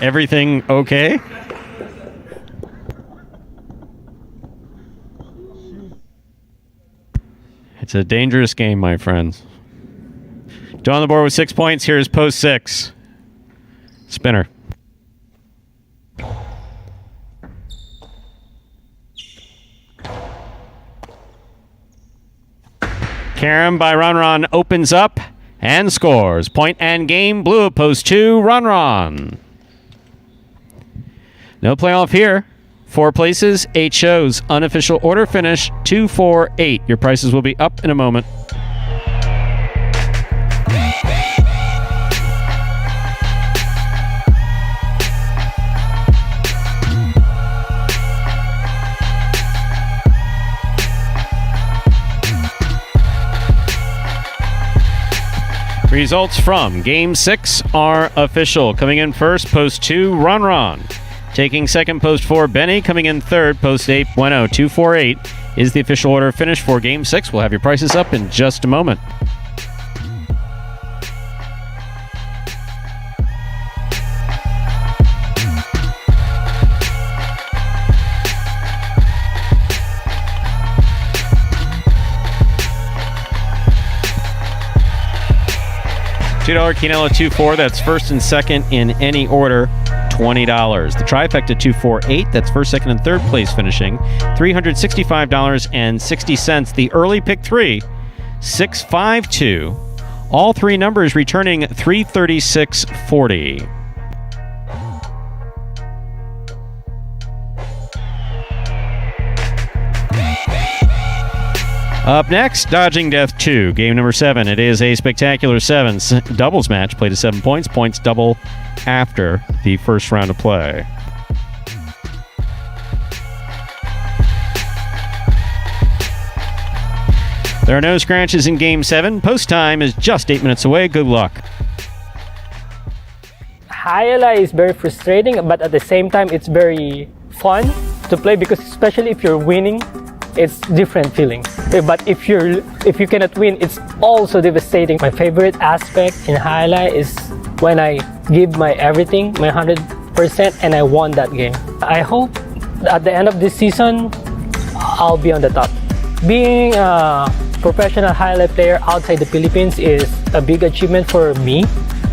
Everything okay? It's a dangerous game, my friends. Joe on the board with 6 points. Here's post 6. Spinner. Karam by Ron opens up and scores. Point and game. Blue at post 2. Ron. No playoff here. 4 places, 8 shows. Unofficial order finish 2, 4, 8. Your prices will be up in a moment. Results from Game 6 are official. Coming in first, post 2, Ron. Taking second, post 4, Benny. Coming in third, post 8, Bueno. 2, 4, 8 is the official order finish for Game 6. We'll have your prices up in just a moment. $2 Quinella 2-4, that's first and second in any order, $20. The trifecta 2-4-8, that's first, second, and third place finishing, $365.60. The early pick 3, 6-5-2. All 3 numbers returning $336.40. Up next, Dodging Death 2, game number 7. It is a spectacular 7 doubles match, played to 7 points. Points double after the first round of play. There are no scratches in game 7. Post time is just 8 minutes away. Good luck. Jai-Alai is very frustrating, but at the same time, it's very fun to play because especially if you're winning, it's different feelings. But if you cannot win, it's also devastating. My favorite aspect in Jai-Alai is when I give my everything, my 100%, and I won that game. I hope at the end of this season, I'll be on the top. Being a professional Jai-Alai player outside the Philippines is a big achievement for me.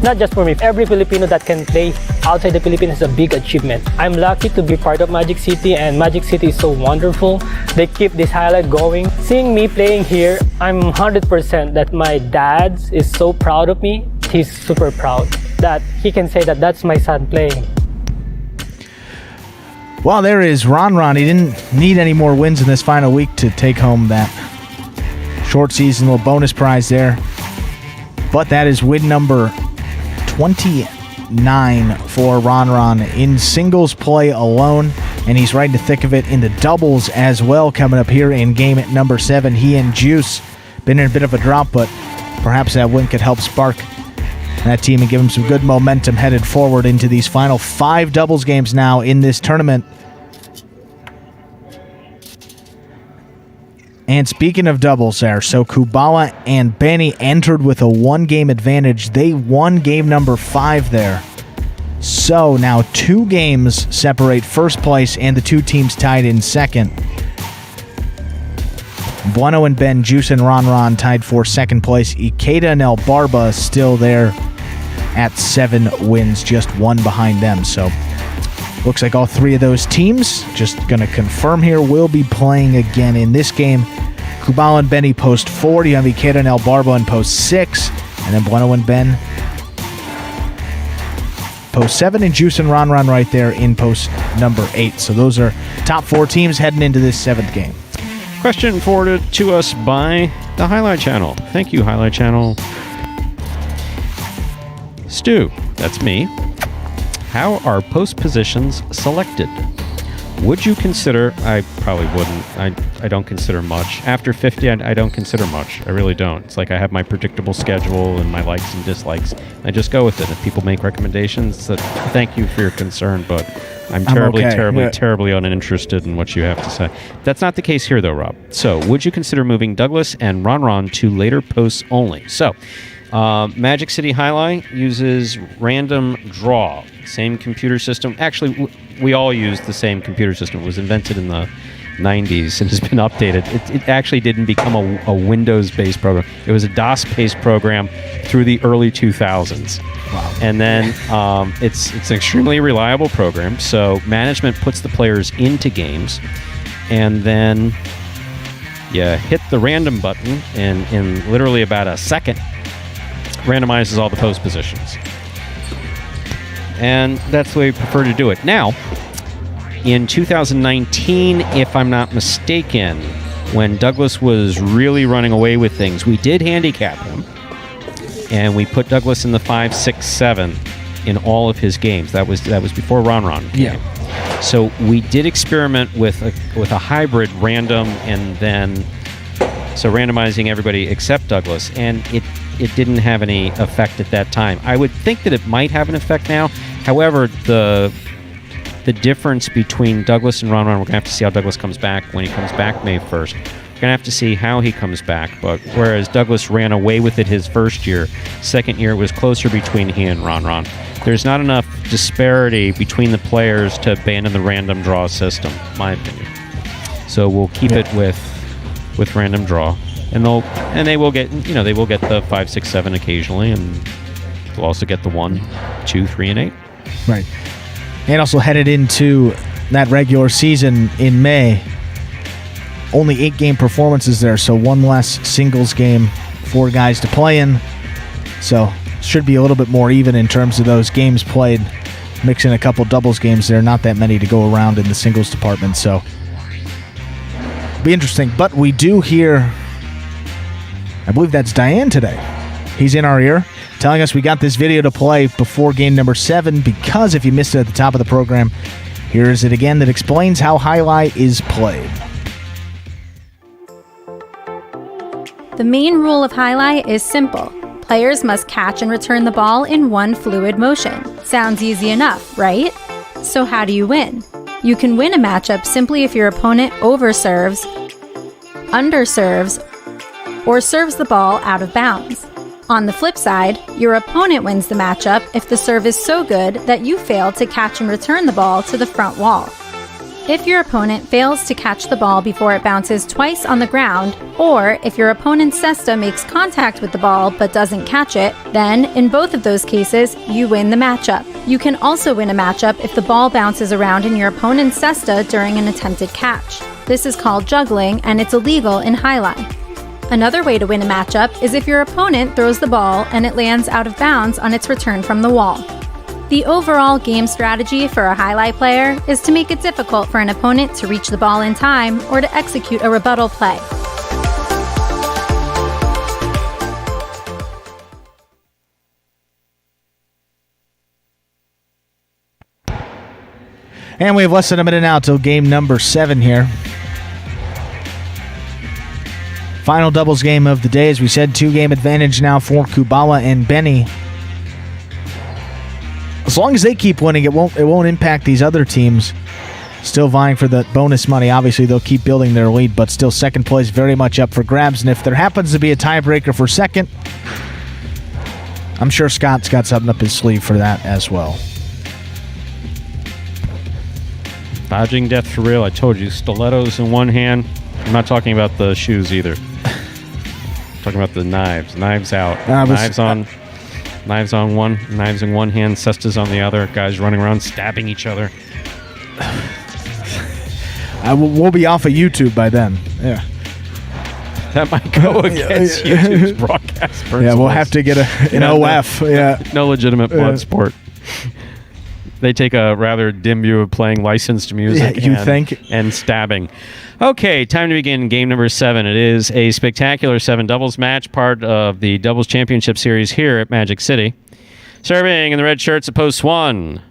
Not just for me, every Filipino that can play outside the Philippines is a big achievement. I'm lucky to be part of Magic City, and Magic City is so wonderful. They keep this highlight going. Seeing me playing here, I'm 100% that my dad is so proud of me. He's super proud that he can say that that's my son playing. Well, there is Ron. He didn't need any more wins in this final week to take home that short season little bonus prize there. But that is win number 29 for Ron in singles play alone, and he's right in the thick of it in the doubles as well. Coming up here in game at number 7, he and Juice been in a bit of a drop, but perhaps that win could help spark that team and give him some good momentum headed forward into these final 5 doubles games now in this tournament. And speaking of doubles there, so Kubala and Benny entered with a 1-game advantage. They won game number 5 there. So now 2 games separate first place and the 2 teams tied in second. Bueno and Ben, Juice and Ron tied for second place. Ikeda and El Barba still there at 7 wins, just 1 behind them. So looks like all 3 of those teams, just going to confirm here, will be playing again in this game. Kubala and Benny post 4. You have Ikeda and El Barba in post 6. And then Bueno and Ben post 7. And Juice and Ron right there in post number 8. So those are top 4 teams heading into this 7th game. Question forwarded to us by the Highlight Channel. Thank you, Highlight Channel. Stu, that's me. How are post positions selected? Would you consider? I probably wouldn't. I don't consider much. After 50, I don't consider much. I really don't. It's like I have my predictable schedule and my likes and dislikes. I just go with it. If people make recommendations, thank you for your concern, but I'm terribly uninterested in what you have to say. That's not the case here, though, Rob. So, would you consider moving Douglas and Ron to later posts only? So, Magic City Jai-Alai uses random draw. Same computer system. Actually, we all use the same computer system. It was invented in the 90s and has been updated. It actually didn't become a Windows-based program. It was a DOS-based program through the early 2000s. Wow. And then it's an extremely reliable program. So management puts the players into games, and then you hit the random button, and in literally about a second, randomizes all the post positions. And that's the way we prefer to do it. Now, in 2019, if I'm not mistaken, when Douglas was really running away with things, we did handicap him, and we put Douglas in the 5, 6, 7 in all of his games. That was before Ron came. Yeah. So we did experiment with a hybrid random, and then so randomizing everybody except Douglas, and it didn't have any effect at that time. I would think that it might have an effect now. However, the difference between Douglas and Ron, we're going to have to see how Douglas comes back when he comes back May 1st. We're going to have to see how he comes back. But whereas Douglas ran away with it his first year, second year it was closer between he and Ron. There's not enough disparity between the players to abandon the random draw system, in my opinion. So we'll keep it with random draw, and they will get the 5, 6, 7 occasionally, and they'll also get the 1, 2, 3, and 8. Right. And also headed into that regular season in May. Only 8 game performances there, so 1 less singles game, 4 guys to play in. So should be a little bit more even in terms of those games played. Mix in a couple doubles games there, not that many to go around in the singles department, so be interesting. But we do hear, I believe that's Diane today. He's in our ear, telling us we got this video to play before game number 7, because if you missed it at the top of the program, here is it again that explains how Jai-Alai is played. The main rule of Jai-Alai is simple. Players must catch and return the ball in one fluid motion. Sounds easy enough, right? So how do you win? You can win a matchup simply if your opponent overserves, underserves, or serves the ball out of bounds. On the flip side, your opponent wins the matchup if the serve is so good that you fail to catch and return the ball to the front wall. If your opponent fails to catch the ball before it bounces twice on the ground, or if your opponent's cesta makes contact with the ball but doesn't catch it, then, in both of those cases, you win the matchup. You can also win a matchup if the ball bounces around in your opponent's cesta during an attempted catch. This is called juggling, and it's illegal in Jai-Alai. Another way to win a matchup is if your opponent throws the ball and it lands out of bounds on its return from the wall. The overall game strategy for a Jai-Alai player is to make it difficult for an opponent to reach the ball in time or to execute a rebuttal play. And we have less than a minute now till game number 7 here. Final doubles game of the day, as we said, 2-game advantage now for Kubala and Benny. As long as they keep winning, it won't impact these other teams. Still vying for the bonus money. Obviously, they'll keep building their lead, but still second place very much up for grabs. And if there happens to be a tiebreaker for second, I'm sure Scott's got something up his sleeve for that as well. Dodging death for real. I told you, stilettos in one hand. I'm not talking about the shoes either. I'm talking about the knives. Knives out. Knives in one hand, cestas on the other. Guys running around stabbing each other. We'll be off of YouTube by then. Yeah. That might go against YouTube's broadcast principles. Yeah, we'll have to get an OF. Yeah. No legitimate blood sport. They take a rather dim view of playing licensed music and stabbing. Okay, time to begin game number 7. It is a spectacular 7 doubles match, part of the Doubles Championship Series here at Magic City. Serving in the red shirts at post 1.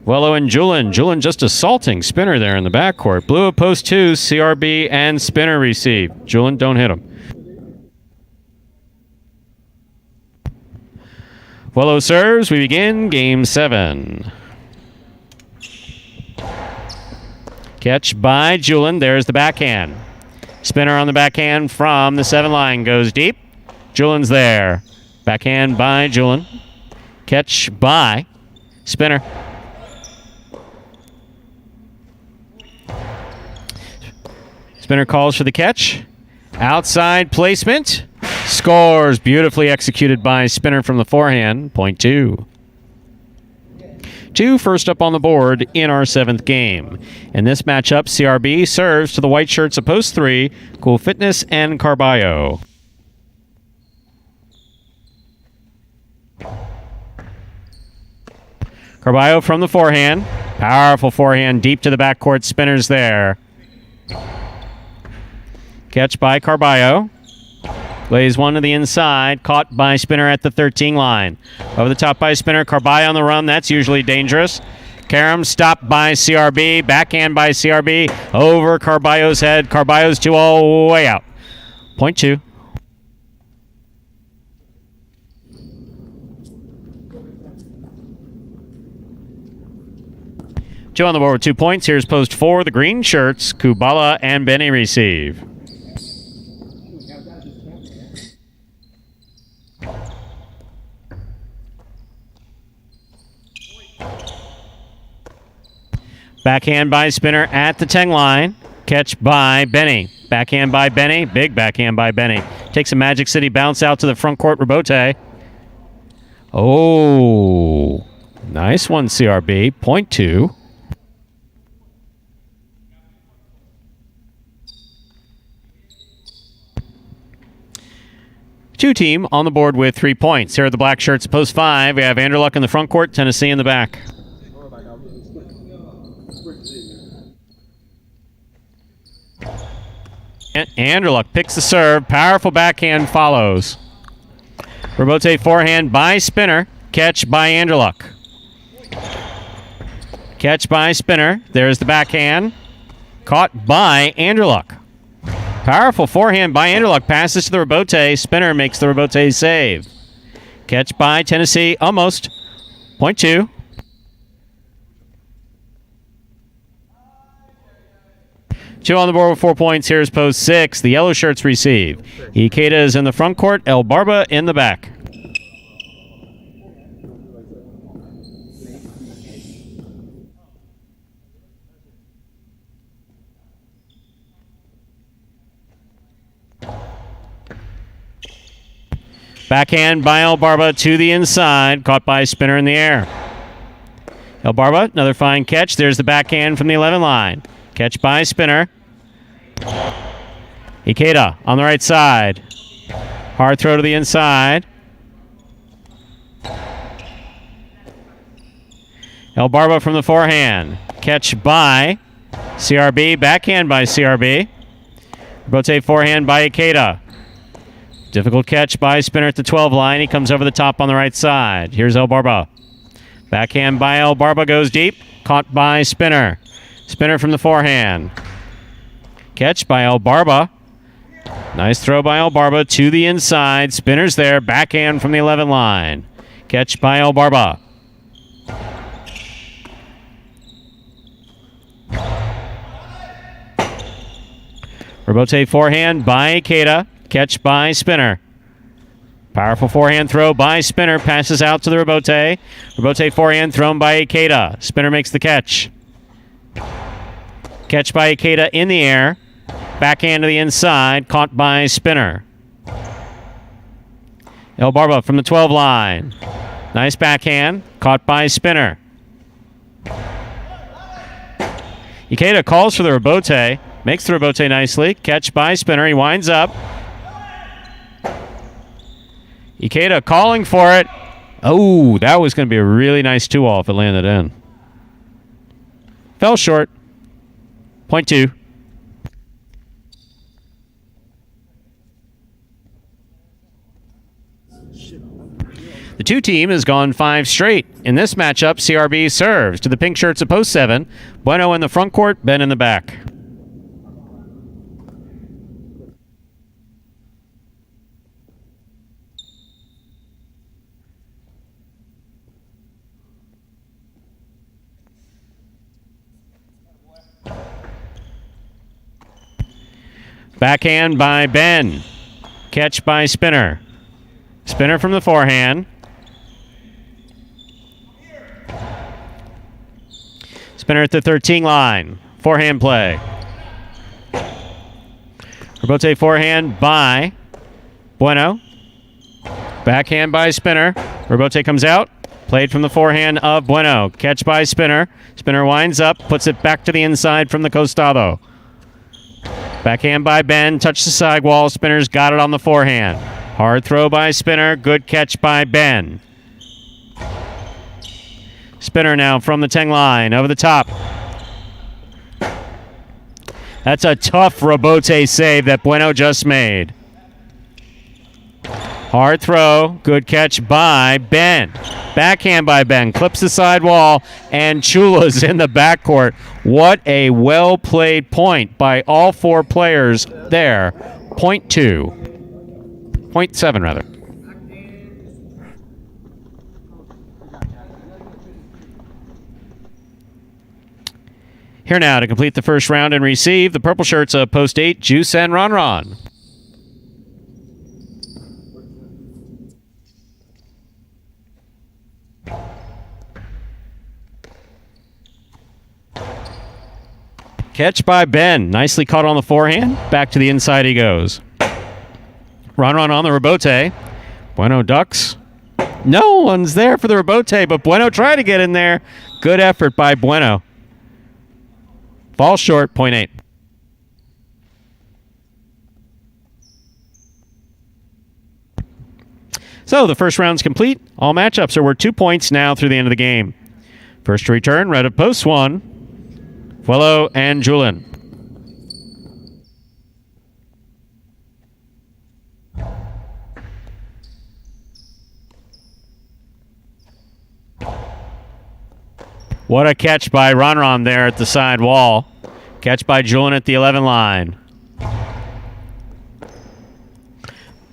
Wello and Julin. Julin just assaulting Spinner there in the backcourt. Blue at post 2, CRB and Spinner receive. Julin, don't hit him. Wello serves. We begin game 7. Catch by Julin. There's the backhand. Spinner on the backhand from the 7 line. Goes deep. Julin's there. Backhand by Julin. Catch by Spinner. Spinner calls for the catch. Outside placement. Scores. Beautifully executed by Spinner from the forehand. Point 2. 2 first up on the board in our 7th game. In this matchup, CRB serves to the white shirts of post 3, Cool Fitness and Carballo. Carballo from the forehand. Powerful forehand deep to the backcourt. Spinners there. Catch by Carballo. Lays one to the inside. Caught by Spinner at the 13 line. Over the top by Spinner. Carballo on the run. That's usually dangerous. Karam stopped by CRB. Backhand by CRB. Over Carballo's head. Carballo's 2 all way out. Point 2. Two on the board with 2 points. Here's post 4. The green shirts, Kubala and Benny receive. Backhand by Spinner at the 10 line. Catch by Benny. Backhand by Benny. Big backhand by Benny. Takes a Magic City bounce out to the front court. Rebote. Oh, nice one, CRB. Point 2. Two team on the board with 3 points. Here are the black shirts, post 5. We have Anderluck in the front court, Tennessee in the back. Anderluck picks the serve. Powerful backhand follows. Rebote forehand by Spinner. Catch by Anderluck. Catch by Spinner. There's the backhand. Caught by Anderluck. Powerful forehand by Anderluck. Passes to the Rebote. Spinner makes the Rebote save. Catch by Tennessee. Almost. Point 2. Two on the board with 4 points. Here's post 6. The yellow shirts receive. Ikeda is in the front court. El Barba in the back. Backhand by El Barba to the inside. Caught by Spinner in the air. El Barba, another fine catch. There's the backhand from the 11 line. Catch by Spinner. Ikeda on the right side. Hard throw to the inside. El Barba from the forehand. Catch by CRB. Backhand by CRB. Rebote forehand by Ikeda. Difficult catch by Spinner at the 12 line. He comes over the top on the right side. Here's El Barba. Backhand by El Barba goes deep. Caught by Spinner. Spinner from the forehand. Catch by El Barba. Nice throw by El Barba to the inside. Spinner's there. Backhand from the 11 line. Catch by El Barba. Rebote forehand by Ikeda. Catch by Spinner. Powerful forehand throw by Spinner. Passes out to the Rebote. Rebote forehand thrown by Ikeda. Spinner makes the catch. Catch by Ikeda in the air. Backhand to the inside. Caught by Spinner. El Barba from the 12 line. Nice backhand. Caught by Spinner. Ikeda calls for the Rebote. Makes the Rebote nicely. Catch by Spinner. He winds up. Ikeda calling for it. Oh, that was going to be a really nice 2-all if it landed in. Fell short. Point 2. The 2 team has gone 5 straight. In this matchup, CRB serves to the pink shirts of post 7. Bueno in the front court, Ben in the back. Backhand by Ben. Catch by Spinner. Spinner from the forehand. Spinner at the 13 line. Forehand play. Rebote forehand by Bueno. Backhand by Spinner. Rebote comes out. Played from the forehand of Bueno. Catch by Spinner. Spinner winds up, puts it back to the inside from the costado. Backhand by Ben. Touch the sidewall. Spinner's got it on the forehand. Hard throw by Spinner. Good catch by Ben. Spinner now from the 10 line. Over the top. That's a tough Rebote save that Bueno just made. Hard throw. Good catch by Ben. Backhand by Ben. Clips the sidewall, and Chula's in the backcourt. What a well-played point by all four players there. Point 7, rather. Here now to complete the first round and receive the purple shirts of Post 8, Juice and Ron. Catch by Ben. Nicely caught on the forehand. Back to the inside he goes. Ron on the Rebote. Bueno ducks. No one's there for the Rebote, but Bueno tried to get in there. Good effort by Bueno. Falls short, point 8. So the first round's complete. All matchups are worth 2 points now through the end of the game. First to return, red of post 1, Vuelo and Julian. What a catch by Ron there at the side wall. Catch by Julian at the 11 line.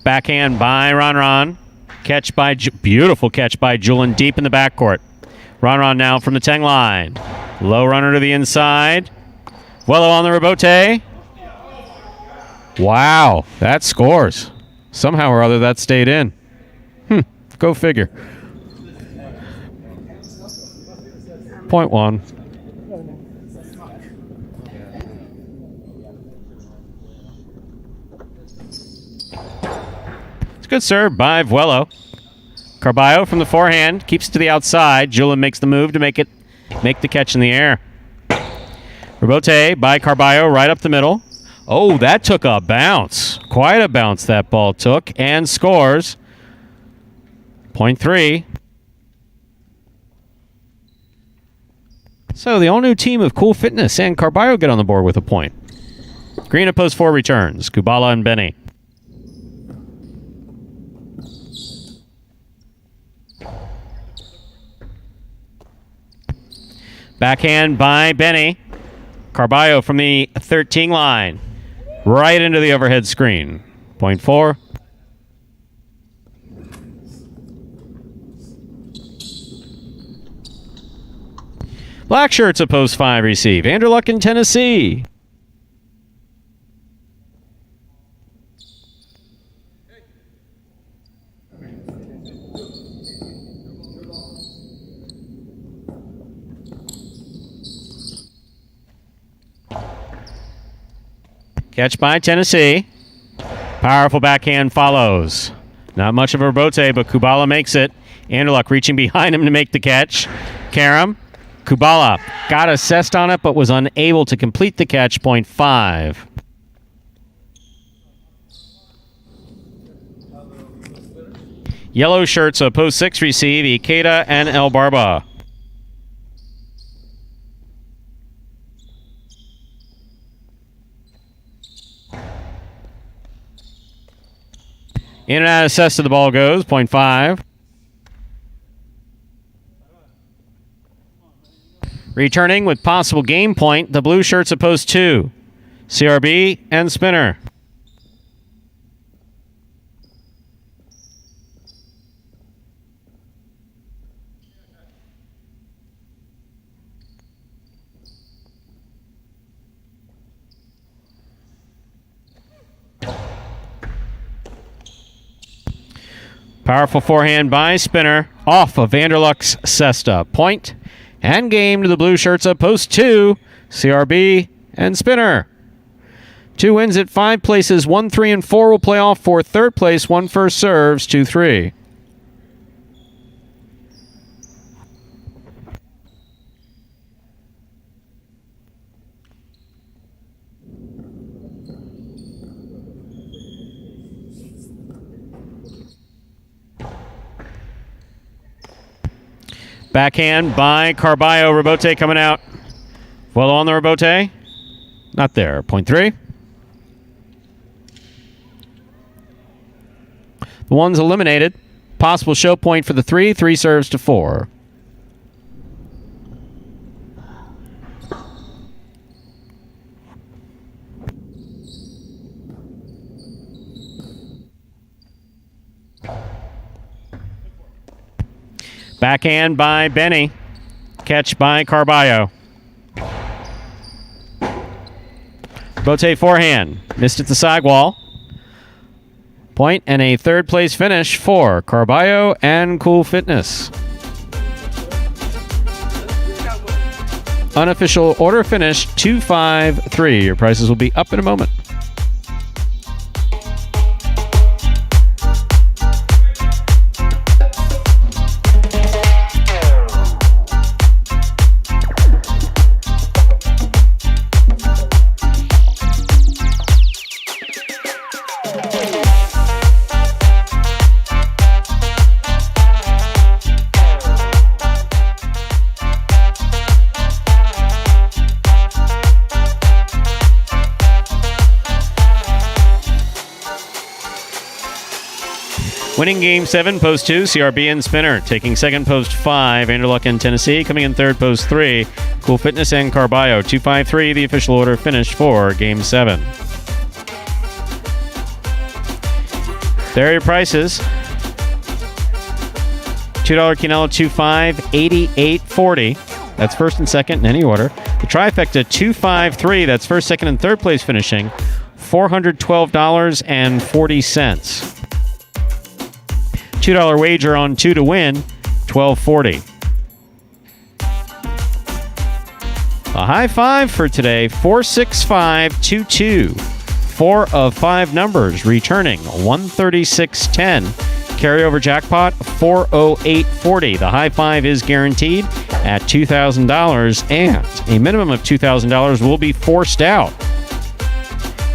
Backhand by Ron. Catch by beautiful catch by Julian deep in the backcourt. Ron now from the 10 line. Low runner to the inside. Vuelo on the Rebote. Wow, that scores. Somehow or other that stayed in. Go figure. Point 1. It's a good serve by Vuelo. Carballo from the forehand keeps it to the outside. Julian makes the move to make the catch in the air. Rebote by Carballo right up the middle. Oh, that took a bounce. Quite a bounce that ball took, and scores. Point 3. So the all-new team of Cool Fitness and Carballo get on the board with a point. Green at post 4 returns. Kubala and Benny. Backhand by Benny. Carballo from the 13 line. Right into the overhead screen. Point 4. Black shirts at post 5 receive. Andrew Luck in Tennessee. Catch by Tennessee. Powerful backhand follows. Not much of a Rebote, but Kubala makes it. Andrew Luck reaching behind him to make the catch. Karam. Kubala got assessed on it, but was unable to complete the catch. Point 5. Yellow shirts of post 6 receive Ikeda and El Barba. In and out assess to the ball goes. Point 5. Returning with possible game point, the blue shirts at post 2. CRB and Spinner. Powerful forehand by Spinner off of Vanderluck's cesta. Point and game to the blue shirts of post 2, CRB and Spinner. 2 wins at 5 places. 1, 3, and 4 will play off for 3rd place. 1 first serves, 2, 3. Backhand by Carballo. Rebote coming out. Well on the rebote. Not there. Point 3. The 1's eliminated. Possible show point for the 3. 3 serves to 4. Backhand by Benny. Catch by Carballo. Bote forehand. Missed at the sidewall. Point and a 3rd place finish for Carballo and Cool Fitness. Unofficial order finish 2-5-3. Your prices will be up in a moment. Winning game 7, post 2, CRB and Spinner. Taking second, post 5, Vanderluck and Tennessee. Coming in third, post 3, Cool Fitness and Carballo. 2-5-3, the official order finish for game 7. There are your prices. $2 Quinella 2-5, 88.40. That's first and second in any order. The trifecta 2-5-3. That's first, second, and third place finishing. $412.40. $2 wager on 2 to win, $12.40. A high five for today, 46522. 4 of 5 numbers returning 136.10. Carryover jackpot 408.40. The high five is guaranteed at $2,000, and a minimum of $2,000 will be forced out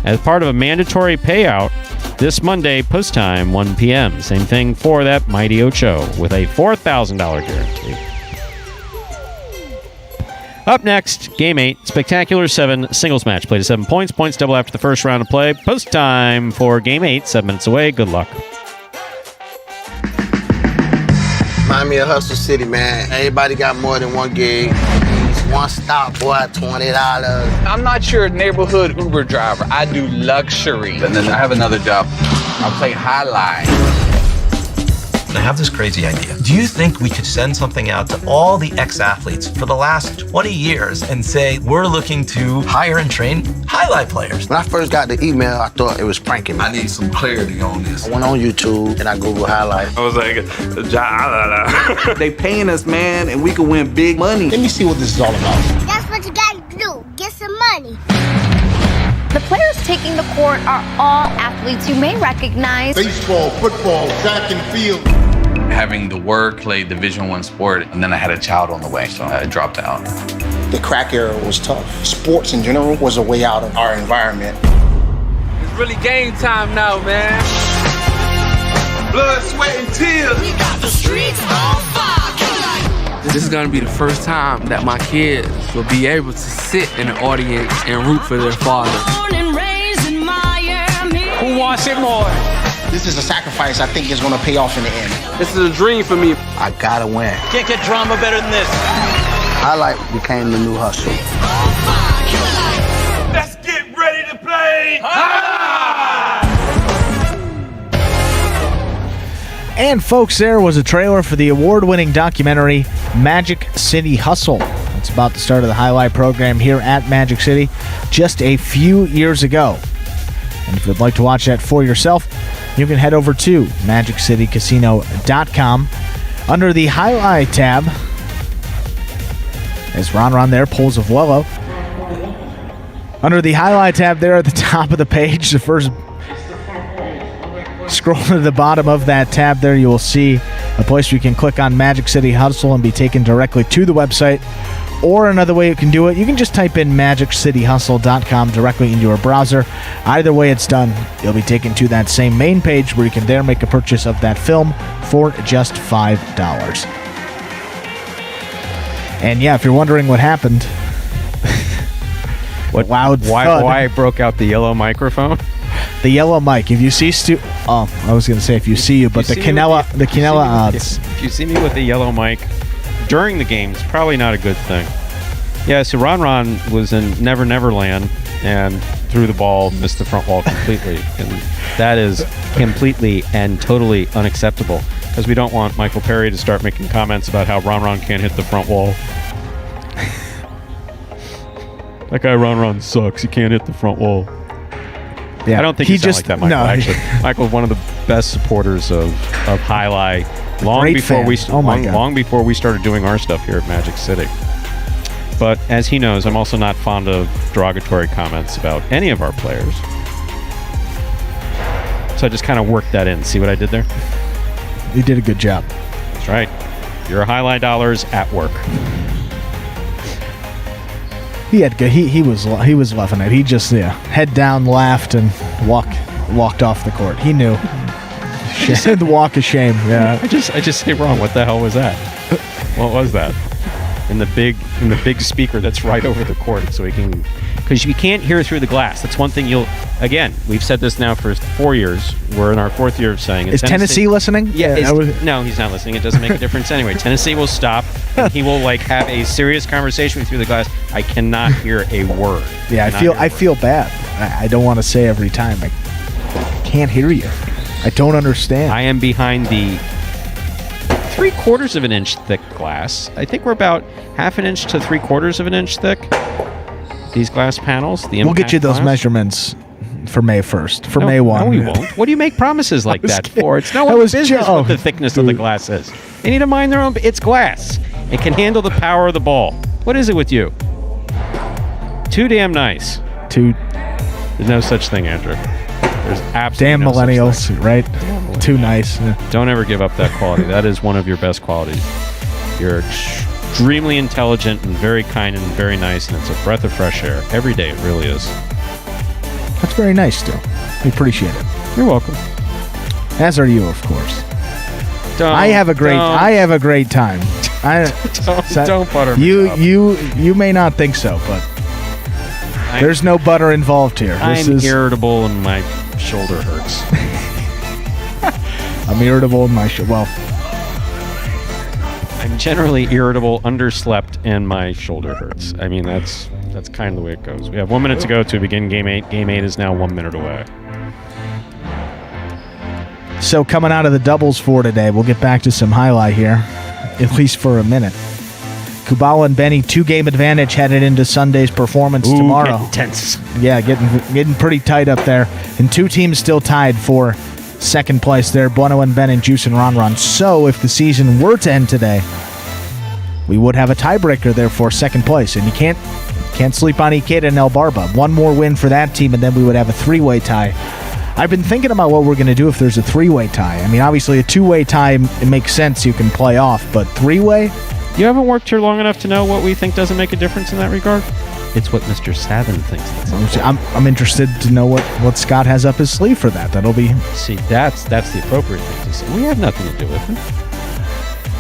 as part of a mandatory payout this Monday, post time, 1 p.m. Same thing for that Mighty Ocho with a $4,000 guarantee. Up next, Game 8, Spectacular 7 singles match. Played to 7 points. Points double after the first round of play. Post time for Game 8, 7 minutes away. Good luck. Remind me of Hustle City, man. Everybody got more than one gig. One stop, boy, $20. I'm not your neighborhood Uber driver. I do luxury. And then I have another job. I play Highlight. I have this crazy idea. Do you think we could send something out to all the ex-athletes for the last 20 years and say, we're looking to hire and train highlight players? When I first got the email, I thought it was pranking me. I need some clarity on this. I went on YouTube and I Googled highlight. I was like, Jai-Alai. They paying us, man, and we can win big money. Let me see what this is all about. That's what you gotta do. Get some money. The players taking the court are all athletes you may recognize. Baseball, football, track and field. Having to work, play Division I sport, and then I had a child on the way, so I dropped out. The crack era was tough. Sports in general was a way out of our environment. It's really game time now, man. Blood, sweat, and tears. We got the streets on fire. This is gonna be the first time that my kids will be able to sit in the audience and root for their father. Who wants it more? This is a sacrifice I think is going to pay off in the end. This is a dream for me. I gotta win. Can't get drama better than this. Highlight became the new hustle. Let's get ready to play. And folks, there was a trailer for the award-winning documentary Magic City Hustle. It's about the start of the highlight program here at Magic City just a few years ago. And if you'd like to watch that for yourself, you can head over to MagicCityCasino.com under the Highlight tab. As Ron there pulls a Vuelo. Under the highlight tab there at the top of the page, the first scroll to the bottom of that tab there, you will see a place where you can click on Magic City Hustle and be taken directly to the website. Or another way you can do it, you can just type in MagicCityHustle.com directly into your browser. Either way it's done, you'll be taken to that same main page where you can there make a purchase of that film for just $5. And yeah, if you're wondering what happened, why I broke out the yellow microphone? The yellow mic. If you see I was going to say if you see you, but the Canella odds. If you see me with the yellow mic during the games, probably not a good thing. Yeah, so Ron was in Never Never Land and threw the ball, missed the front wall completely. And that is completely and totally unacceptable because we don't want Michael Perry to start making comments about how Ron can't hit the front wall. That guy Ron sucks. He can't hit the front wall. Yeah, I don't think he just like that, Michael. No. Actually, Michael's one of the best supporters of Jai-Alai. Long before we started doing our stuff here at Magic City. But as he knows, I'm also not fond of derogatory comments about any of our players. So I just kind of worked that in. See what I did there? You did a good job. That's right. Your Jai-Alai dollars at work. He had good. He was loving it. He just head down, laughed, and walked off the court. He knew. The walk of shame. Yeah. I just say wrong. What the hell was that? What was that? In the big speaker that's right over the court, so we can, because you can't hear through the glass. That's one thing we've said this now for 4 years. We're in our 4th year of saying it. Is Tennessee listening? Yeah. No, he's not listening. It doesn't make a difference anyway. Tennessee will stop, and he will have a serious conversation with you through the glass. I cannot hear a word. Yeah, I feel bad. I don't want to say every time. I can't hear you. I don't understand. I am behind the 3/4 of an inch thick glass. I think we're about 1/2 inch to 3/4 of an inch thick. These glass panels. We'll get you those measurements for May 1st. For May 1. No, we won't. What do you make promises like that for? It's no one's business what the thickness of the glass is. They need to mind their own. It's glass. It can handle the power of the ball. What is it with you? Too damn nice. There's no such thing, Andrew. There's absolutely damn no millennials, right? Too nice. Yeah. Don't ever give up that quality. That is one of your best qualities. You're extremely intelligent and very kind and very nice, and it's a breath of fresh air every day. It really is. That's very nice, still. We appreciate it. You're welcome. As are you, of course. I have a great time. Don't butter me up. You may not think so, but there's no butter involved here. I'm irritable and my shoulder hurts. I'm irritable in my shoulder. Well, I'm generally irritable, underslept, and my shoulder hurts. I mean, that's kind of the way it goes. We have 1 minute to go to begin Game 8. Game 8 is now 1 minute away. So coming out of the doubles for today, we'll get back to some highlight here, at least for a minute. Kubala and Benny, 2-game advantage headed into Sunday's performance tomorrow. Getting tense. Yeah, getting pretty tight up there. And 2 teams still tied for second place there, Bueno and Ben and Juice and Ron. So if the season were to end today, we would have a tiebreaker there for second place. And you can't sleep on Ikeda and El Barba. One more win for that team, and then we would have a 3-way tie. I've been thinking about what we're going to do if there's a 3-way tie. I mean, obviously a 2-way tie, it makes sense. You can play off, but 3-way? You haven't worked here long enough to know what we think doesn't make a difference in that regard? It's what Mr. Savin thinks. I'm interested to know what Scott has up his sleeve for that. That'll be... See, that's the appropriate thing to say. We have nothing to do with it.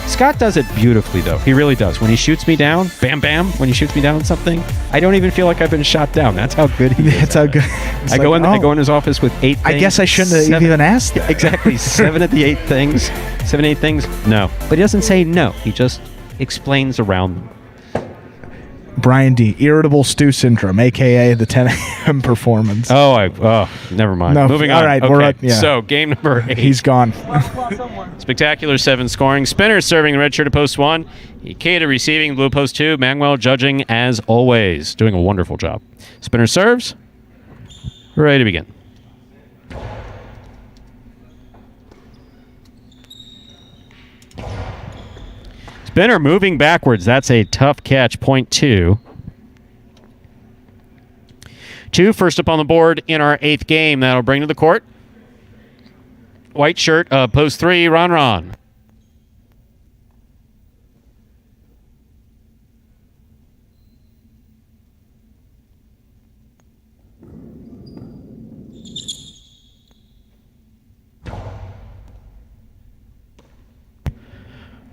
Scott does it beautifully, though. He really does. When he shoots me down, bam, bam, when he shoots me down on something, I don't even feel like I've been shot down. That's how good he is. That's how good. I go in his office with 8 things. I guess I shouldn't have even asked that. Exactly. 7 of the 8 things. 7, 8 things. No. But he doesn't say no. He just explains around them. Brian D. Irritable stew syndrome, a.k.a. the 10 a.m. performance. Never mind. No, Moving on. All right, okay. we're up. Yeah. So, game number 8. He's gone. Spectacular 7 scoring. Spinner serving the red shirt at post 1. Ikeda receiving blue post 2. Manuel judging as always. Doing a wonderful job. Spinner serves. We're ready to begin. Spinner moving backwards. That's a tough catch. Point 2. 2. First up on the board in our 8th game. That'll bring to the court. White shirt, post 3, Ron.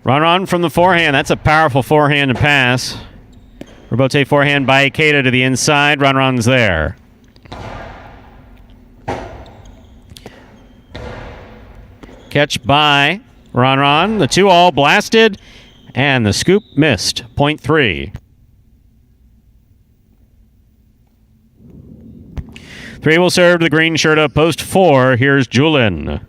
Ron from the forehand. That's a powerful forehand to pass. Rebote forehand by Ikeda to the inside. Ron's there. Catch by Ron. The 2-all blasted, and the scoop missed. Point 3. 3 will serve to the green shirt up post 4. Here's Julin.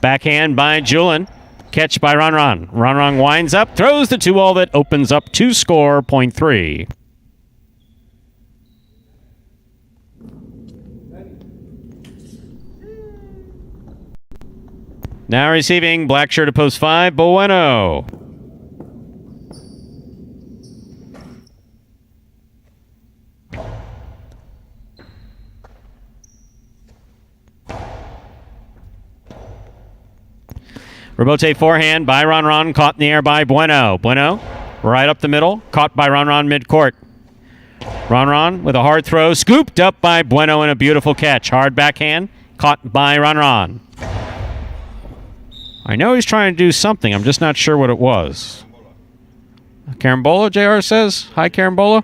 Backhand by Julin. Catch by Ron. Ron winds up, throws the 2-all that opens up to score. Point 3. Now receiving black shirt at post 5, Bueno. Rebote forehand by Ron, caught in the air by Bueno. Bueno, right up the middle, caught by Ron mid-court. Ron with a hard throw, scooped up by Bueno and a beautiful catch. Hard backhand, caught by Ron. I know he's trying to do something, I'm just not sure what it was. Carambola, JR says. Hi, Carambola.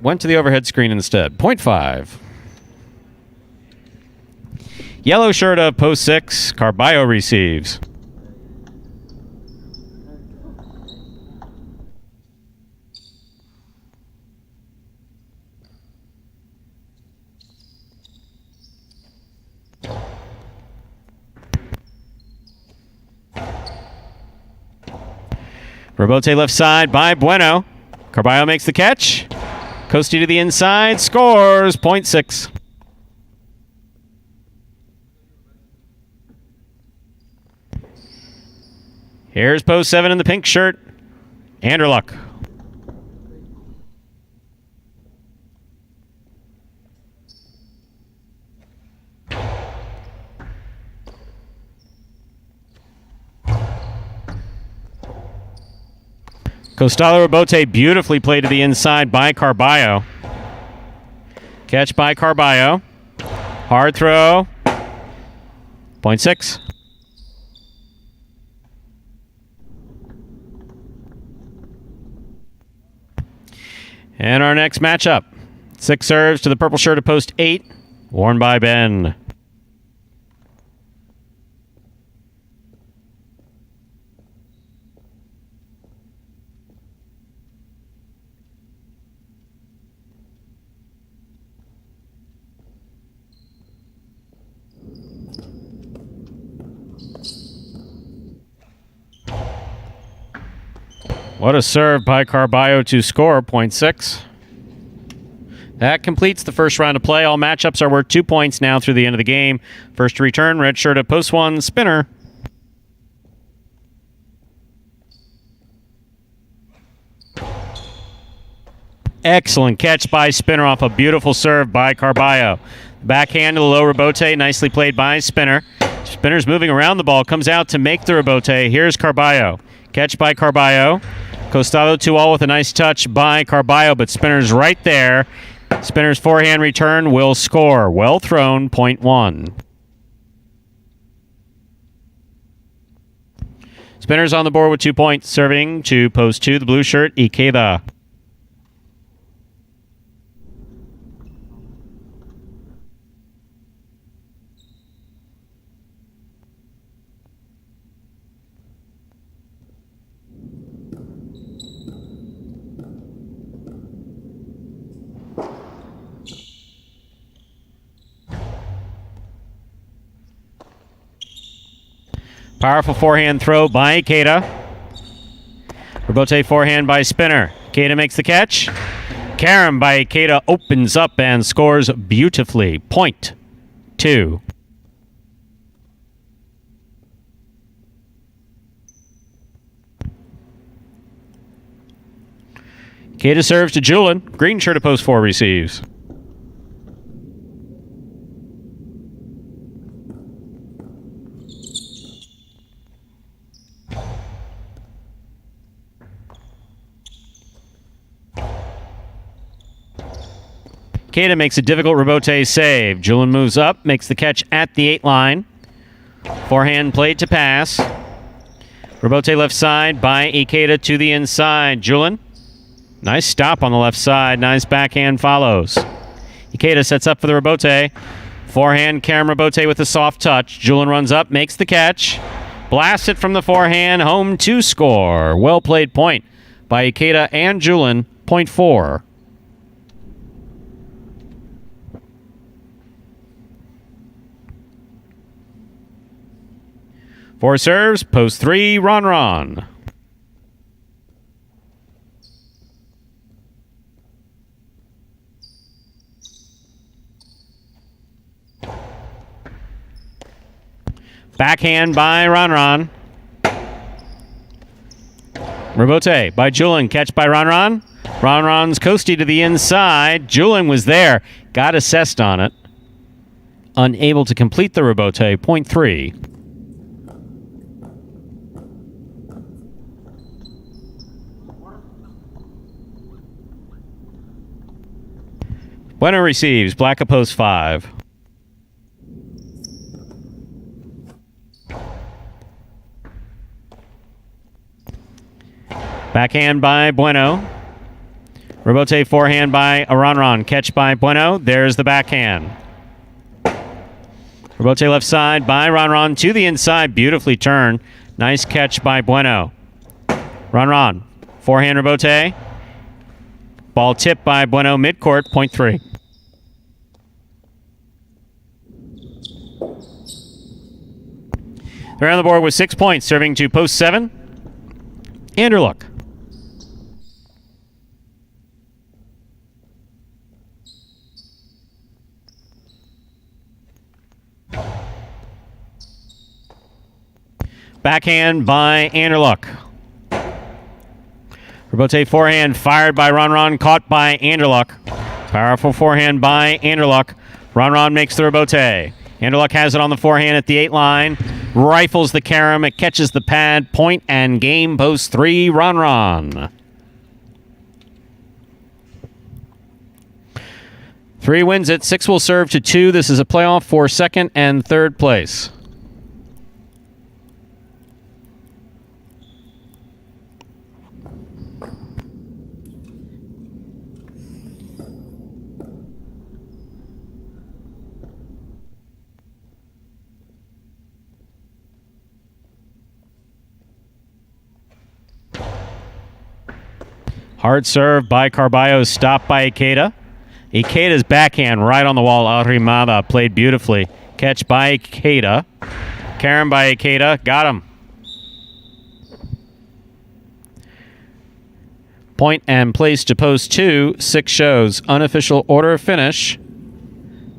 Went to the overhead screen instead. Point 5. Yellow shirt of post 6. Carballo receives. Rebote left side by Bueno. Carballo makes the catch. Costi to the inside. Scores. Point 6. Here's post 7 in the pink shirt. Anderluck. Costalo Rebote beautifully played to the inside by Carballo. Catch by Carballo. Hard throw. Point 6. And our next matchup. 6 serves to the purple shirt of post 8. Worn by Ben. What a serve by Carballo to score. Point 6. That completes the first round of play. All matchups are worth 2 points now through the end of the game. First to return, red shirt at post 1, Spinner. Excellent catch by Spinner off a beautiful serve by Carballo. Backhand to the low Rebote, nicely played by Spinner. Spinner's moving around the ball, comes out to make the Rebote. Here's Carballo. Catch by Carballo. Costalo 2-all with a nice touch by Carballo, but Spinner's right there. Spinner's forehand return will score. Well thrown, point 1. Spinner's on the board with 2 points, serving to post 2, the blue shirt, Ikeda. Powerful forehand throw by Ikeda. Rebote forehand by Spinner. Ikeda makes the catch. Carom by Ikeda opens up and scores beautifully. Point 2. Ikeda serves to Julian. Green shirt at post 4 receives. Ikeda makes a difficult rebote save. Julian moves up, makes the catch at the 8 line. Forehand played to pass. Rebote left side by Ikeda to the inside. Julian. Nice stop on the left side. Nice backhand follows. Ikeda sets up for the rebote. Forehand, Carom rebote with a soft touch. Julian runs up, makes the catch. Blasts it from the forehand. Home to score. Well played point by Ikeda and Julian. Point 4. Four serves, post 3, Ron. Backhand by Ron. Rebote by Julian. Catch by Ron. Ron's coastie to the inside. Julian was there. Got assessed on it. Unable to complete the rebote. Point 3. Bueno receives. Black at post 5. Backhand by Bueno. Rebote forehand by Ron. Catch by Bueno. There's the backhand. Rebote left side by Ron to the inside. Beautifully turned. Nice catch by Bueno. Ron. Forehand rebote. Ball tipped by Bueno midcourt. Point 3. They're on the board with 6 points, serving to post 7. Anderluck. Backhand by Anderluck. Rebote forehand fired by Ron, caught by Anderluck. Powerful forehand by Anderluck. Ron makes the rebote. Anderluck has it on the forehand at the 8 line. Rifles the carom. It catches the pad. Point and game. Post 3, Ron. 3 wins it. 6 will serve to 2. This is a playoff for second and third place. Hard serve by Carballo, stopped by Ikeda. Ikeda's backhand right on the wall. Arrimada played beautifully. Catch by Ikeda. Carom by Ikeda. Got him. Point and place to post 2. 6 shows. Unofficial order of finish.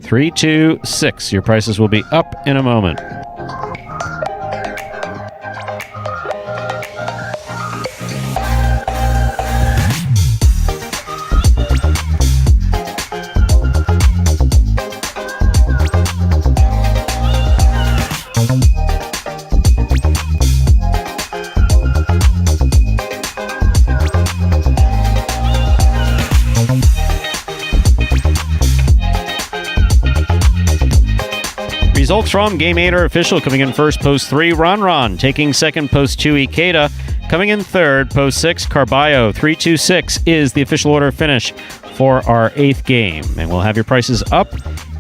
3-2-6. Your prices will be up in a moment. Results from Game 8 are official. Coming in first, post 3, Ron. Taking second, post 2, Ikeda. Coming in third, post 6, Carballo. 3-2-6 is the official order of finish for our 8th game. And we'll have your prices up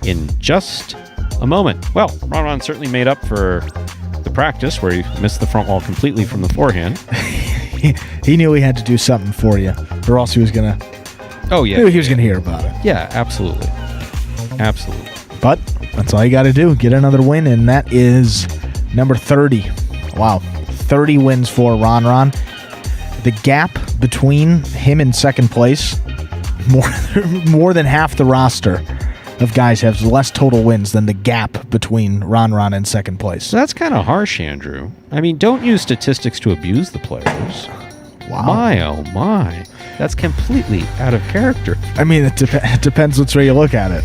in just a moment. Well, Ron certainly made up for the practice where he missed the front wall completely from the forehand. He knew he had to do something for you, or else he was going to... Oh, yeah. He was going to hear about it. Yeah, absolutely. Absolutely. But that's all you got to do. Get another win, and that is number 30. Wow. 30 wins for Ron. the gap between him and second place, more than half the roster of guys have less total wins than the gap between Ron and second place. So that's kind of harsh, Andrew. I mean, don't use statistics to abuse the players. Wow. My, oh my. That's completely out of character. I mean, it depends which way you look at it.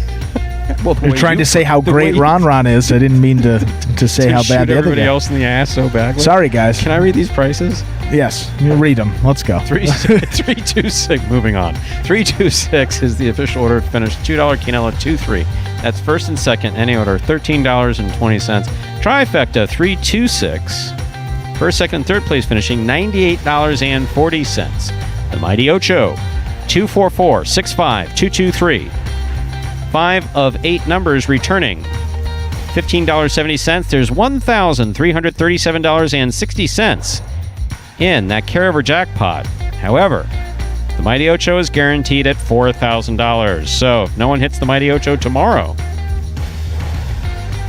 Well, You're trying to say how great Ron is. I didn't mean to say how bad the other everybody guy. else in the ass so badly. Sorry, guys. Can I read these prices? Yes, you read them. Let's go. 326. Moving on. 326 is the official order to finish. $2 quinella 2-3. That's first and second. Any order $13.20. Trifecta 326. First, second, and third place finishing $98.40. The Mighty Ocho 244 65 223. 5 of 8 numbers returning $15.70. There's $1,337.60 in that carryover jackpot. However, the Mighty Ocho is guaranteed at $4,000. So if no one hits the Mighty Ocho tomorrow,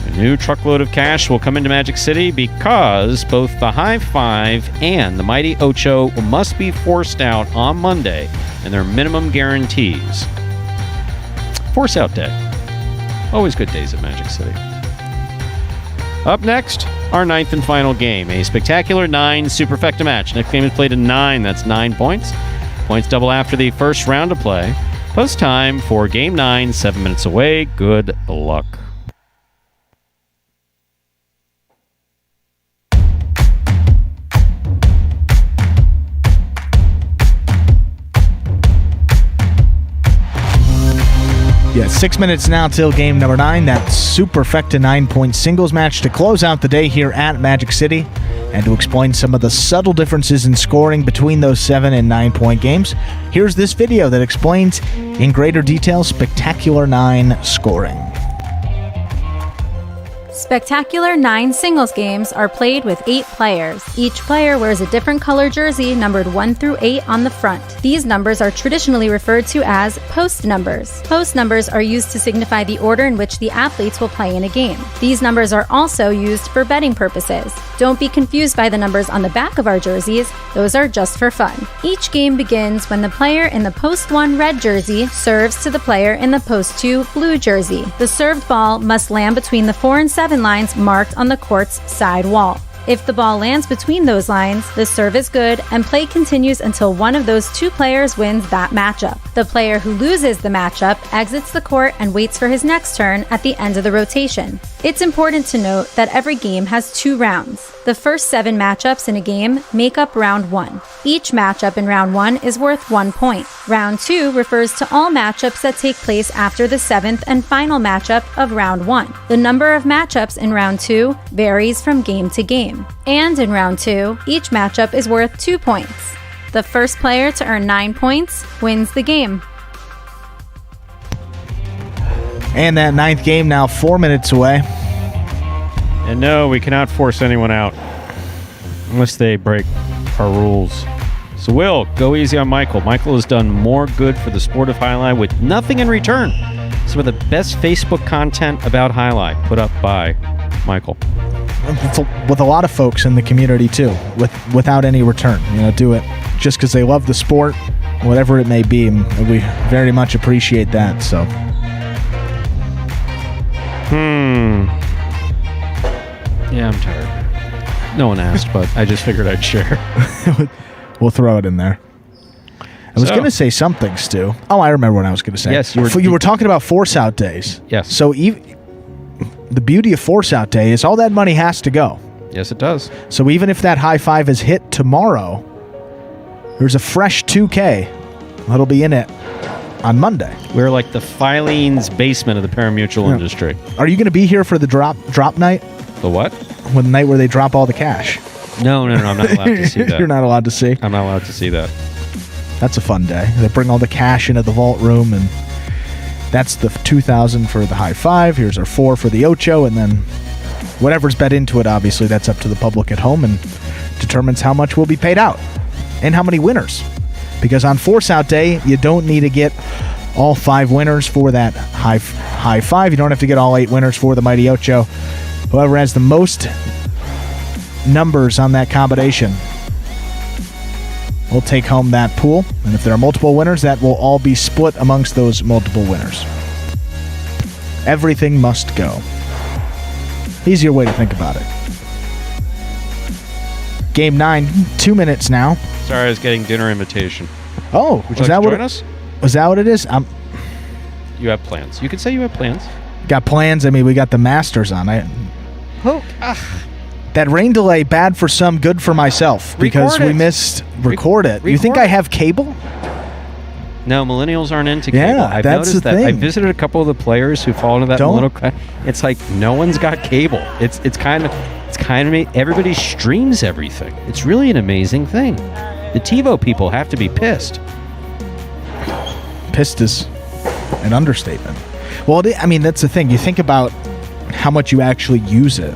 a new truckload of cash will come into Magic City because both the High Five and the Mighty Ocho must be forced out on Monday in their minimum guarantees. Force out day. Always good days at Magic City. Up next, our 9th and final game, a spectacular 9 superfecta match. Next game is played at 9. That's 9 points. Points double after the first round of play. Post time for game 9, 7 minutes away. Good luck. Yeah, 6 minutes now till game number 9. That superfecta 9-point singles match to close out the day here at Magic City. And to explain some of the subtle differences in scoring between those 7 and 9-point games, here's this video that explains in greater detail Spectacular 9 scoring. Spectacular 9 singles games are played with 8 players. Each player wears a different color jersey numbered 1 through 8 on the front. These numbers are traditionally referred to as post numbers. Post numbers are used to signify the order in which the athletes will play in a game. These numbers are also used for betting purposes. Don't be confused by the numbers on the back of our jerseys. Those are just for fun. Each game begins when the player in the post 1 red jersey serves to the player in the post 2 blue jersey. The served ball must land between the 4 and 7 lines marked on the court's side wall. If the ball lands between those lines, the serve is good and play continues until one of those 2 players wins that matchup. The player who loses the matchup exits the court and waits for his next turn at the end of the rotation. It's important to note that every game has 2 rounds. The first 7 matchups in a game make up round 1. Each matchup in round 1 is worth 1 point. Round 2 refers to all matchups that take place after the 7th and final matchup of round 1. The number of matchups in round 2 varies from game to game. And in round 2, each matchup is worth 2 points. The first player to earn 9 points wins the game. And that 9th game now 4 minutes away. And no, we cannot force anyone out unless they break our rules. So Will, go easy on Michael. Michael has done more good for the sport of Jai-Alai with nothing in return. Some of the best Facebook content about Jai-Alai put up by Michael. With a lot of folks in the community too, without any return. Do it just because they love the sport, whatever it may be. And we very much appreciate that. So. Yeah, I'm tired. No one asked, but I just figured I'd share. We'll throw it in there. I was going to say something, Stu. Oh, I remember what I was going to say. Yes, you were talking about force out days. Yes. So the beauty of force out day is all that money has to go. Yes, it does. So even if that high five is hit tomorrow, there's a fresh $2K that'll be in it on Monday. We're like the Filene's basement of the Parimutuel industry. Are you going to be here for the drop night? The what? When the night where they drop all the cash. No, I'm not allowed to see that. You're not allowed to see? I'm not allowed to see that. That's a fun day. They bring all the cash into the vault room, and that's the 2,000 for the high five. Here's our 4 for the Ocho, and then whatever's bet into it, obviously, that's up to the public at home and determines how much will be paid out and how many winners. Because on Force Out Day, you don't need to get all 5 winners for that high five. You don't have to get all 8 winners for the Mighty Ocho. Whoever has the most numbers on that combination will take home that pool. And if there are multiple winners, that will all be split amongst those multiple winners. Everything must go. Easier way to think about it. Game 9, 2 minutes now. Sorry, I was getting dinner invitation. Oh, would you like to join us? Was that what it is? You have plans. You could say you have plans. Got plans. I mean, we got the Masters on. That rain delay, bad for some, good for myself, because we missed record it. You think I have cable? No, millennials aren't into cable. Yeah, I've that's noticed the that. thing. I visited a couple of the players who fall into that millennial. It's like no one's got cable. It's kind of everybody streams everything. It's really an amazing thing. The TiVo people have to be pissed. Pissed is an understatement. Well, I mean, that's the thing. You think about how much you actually use it.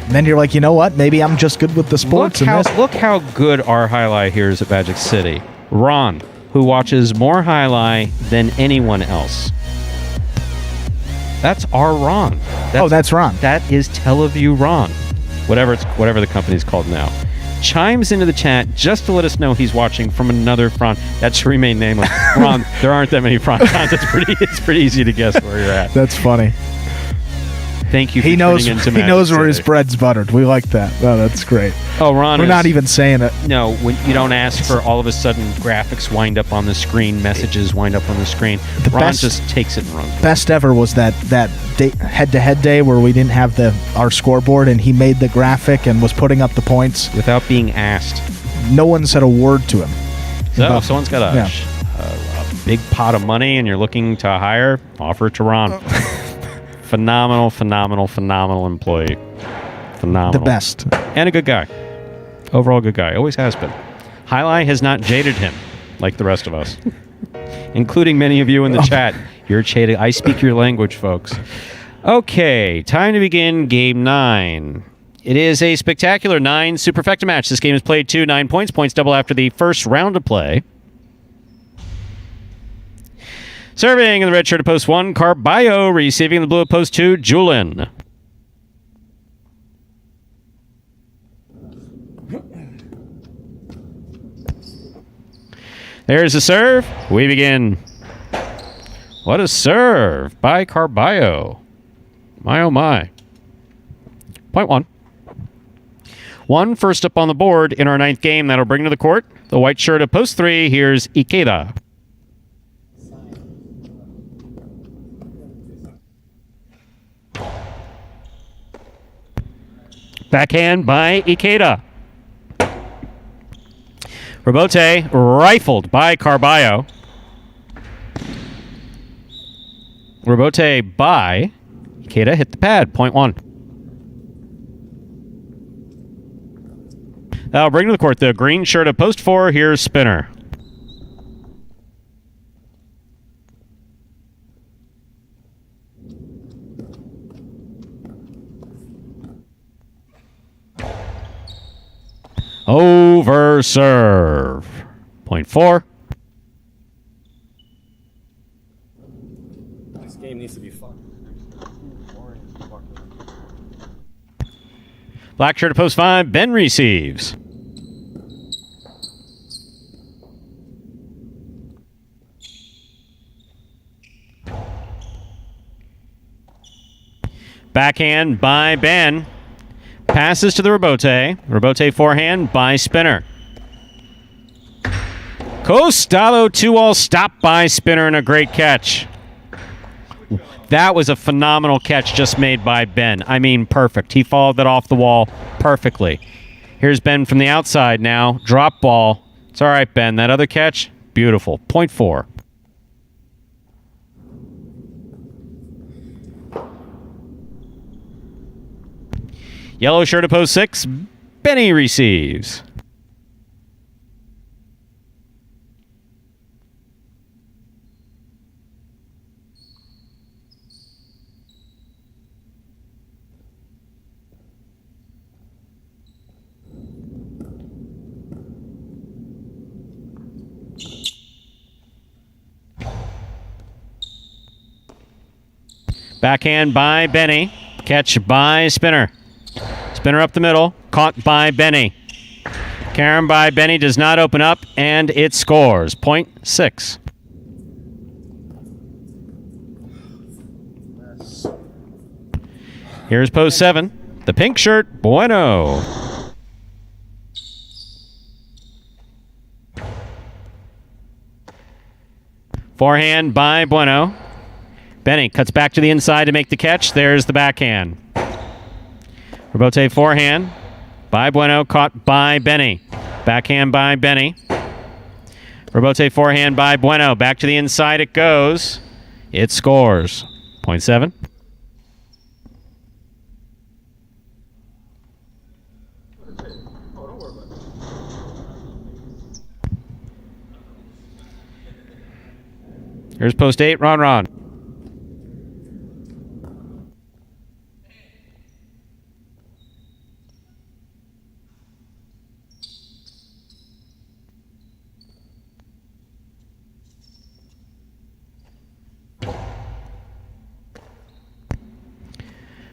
And then you're like, you know what? Maybe I'm just good with the sports. Look how good our highlight here is at Magic City. Ron, who watches more highlight than anyone else. That's our Ron. That's Ron. That is Teleview Ron. Whatever the company's called now. Chimes into the chat just to let us know he's watching from another front. That should remain nameless. Ron, there aren't that many front fronts. It's pretty easy to guess where you're at. That's funny. Thank you for he knows tuning into He Magic knows where City. his bread's buttered. We like that. Oh, that's great. Oh, Ron, we're not even saying it. No, when you don't ask for all of a sudden graphics wind up on the screen, messages wind up on the screen. Ron just takes it and runs with it. Best ever was that head-to-head day where we didn't have our scoreboard, and he made the graphic and was putting up the points without being asked. No one said a word to him. So if someone's got a big pot of money and you're looking to hire, offer it to Ron. Phenomenal employee. Phenomenal. The best. And a good guy. Overall good guy. Always has been. Highlight has not jaded him like the rest of us. Including many of you in the chat. You're jaded. I speak your language, folks. Okay, time to begin Game 9. It is a spectacular 9 superfecta match. This game is played 9 points. Points double after the first round of play. Serving in the red shirt at post 1, Carballo. Receiving in the blue at post 2, Julin. There's a serve. We begin. What a serve by Carballo. My, oh my. Point 1. 1 first up on the board in our 9th game. That'll bring to the court. The white shirt at post 3. Here's Ikeda. Backhand by Ikeda. Rebote rifled by Carballo. Rebote by Ikeda hit the pad. Point 1. That'll bring to the court the green shirt at post 4. Here's Spinner. Over serve. Point 4. This game needs to be fun. Black shirt at post 5. Ben receives. Backhand by Ben. Passes to the Rebote. Rebote forehand by Spinner. Costalo 2-all stop by Spinner and a great catch. That was a phenomenal catch just made by Ben. I mean, perfect. He followed that off the wall perfectly. Here's Ben from the outside now. Drop ball. It's all right, Ben. That other catch, beautiful. Point 4. Yellow shirt at post 6. Benny receives. Backhand by Benny. Catch by Spinner. Spinner up the middle. Caught by Benny. Karen by Benny does not open up, and it scores. 0.6. Here's post 7. The pink shirt, Bueno. Forehand by Bueno. Benny cuts back to the inside to make the catch. There's the backhand. Rebote forehand by Bueno, caught by Benny. Backhand by Benny. Rebote forehand by Bueno. Back to the inside it goes. It scores. 0.7. Here's post 8, Ron.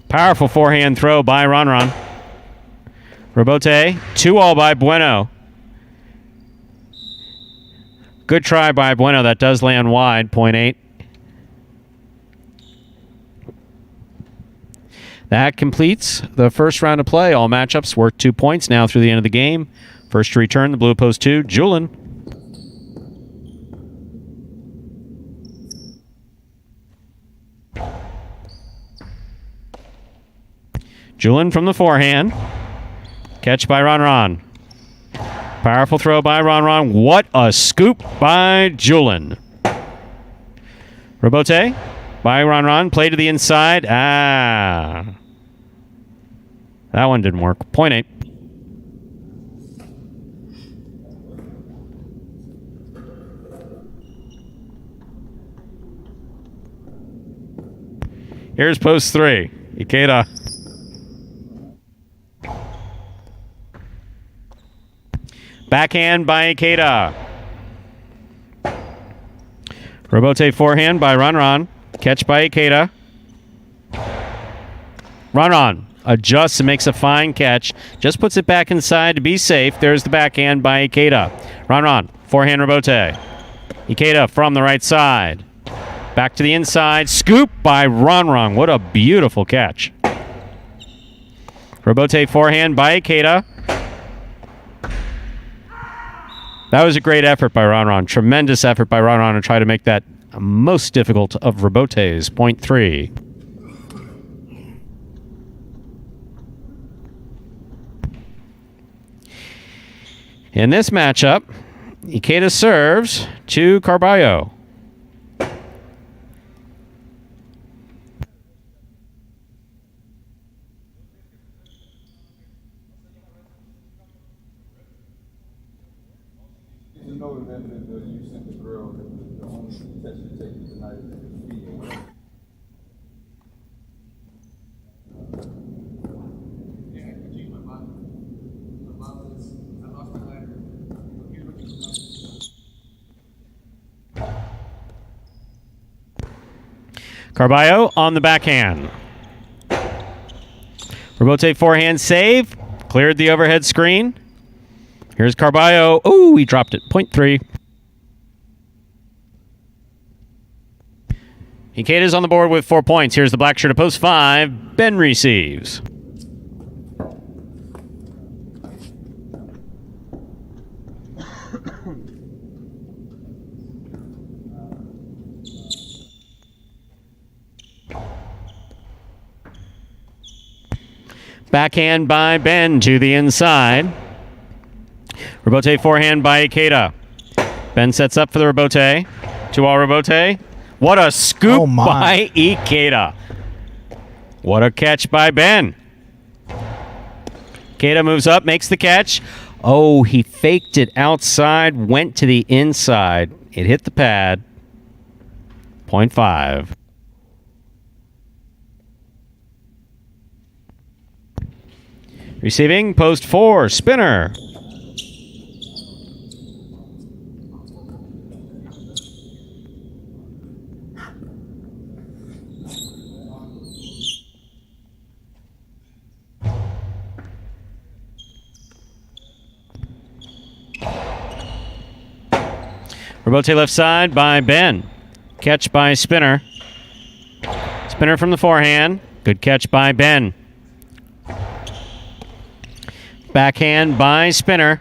Powerful forehand throw by Ron. Rebote, 2-all by Bueno. Good try by Bueno. That does land wide, 0.8. That completes the first round of play. All matchups worth 2 points now through the end of the game. First to return, the blue post 2, Julin. Julin from the forehand. Catch by Ron. Powerful throw by Ron. What a scoop by Julin. Rebote by Ron. Play to the inside. That one didn't work. 0.8. Here's post 3. Ikeda. Backhand by Ikeda. Rebote forehand by Ron. Catch by Ikeda. Ron adjusts and makes a fine catch. Just puts it back inside to be safe. There's the backhand by Ikeda. Ron. Forehand Rebote. Ikeda from the right side. Back to the inside. Scoop by Ron. What a beautiful catch. Rebote forehand by Ikeda. That was a great effort by Ron. Tremendous effort by Ron to try to make that most difficult of rebotes. 0.3. In this matchup, Ikeda serves to Carballo. Carballo on the backhand. Rebote forehand save. Cleared the overhead screen. Here's Carballo. Oh, he dropped it. 0.3. Ikeda's on the board with 4 points. Here's the black shirt at post 5. Ben receives. Backhand by Ben to the inside. Rebote forehand by Ikeda. Ben sets up for the Rebote. 2-all Rebote. What a scoop by Ikeda. What a catch by Ben. Ikeda moves up, makes the catch. Oh, he faked it outside, went to the inside. It hit the pad. 0.5. Receiving, post 4, spinner. Rebote left side by Ben. Catch by Spinner. Spinner from the forehand. Good catch by Ben. Backhand by Spinner.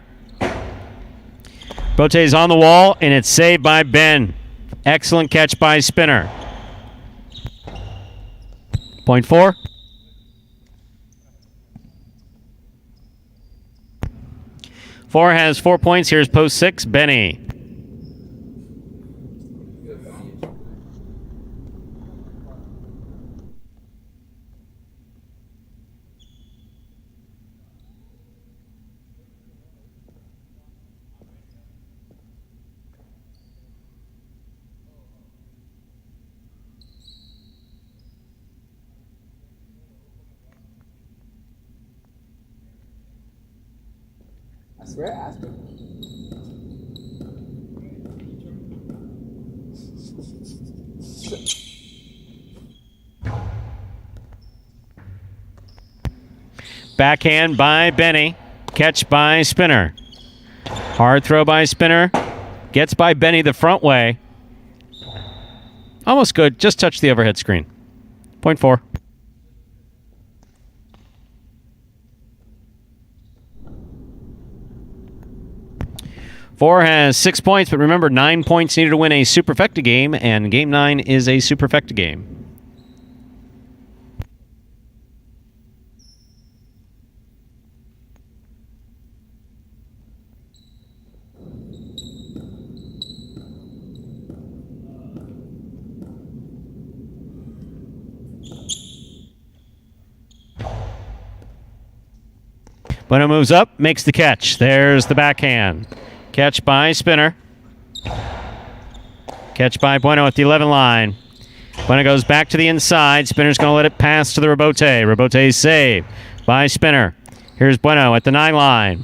Rebote's on the wall, and it's saved by Ben. Excellent catch by Spinner. Point 4. Four has 4 points. Here's post 6, Benny. I swear, ask him. Backhand by Benny. Catch by Spinner. Hard throw by Spinner. Gets by Benny the front way. Almost good. Just touched the overhead screen. Point 4. Four has 6 points, but remember, 9 points needed to win a superfecta game, and game 9 is a superfecta game. Bueno moves up, makes the catch. There's the backhand. Catch by Spinner. Catch by Bueno at the 11 line. Bueno goes back to the inside. Spinner's going to let it pass to the Rebote. Rebote's saved by Spinner. Here's Bueno at the 9 line.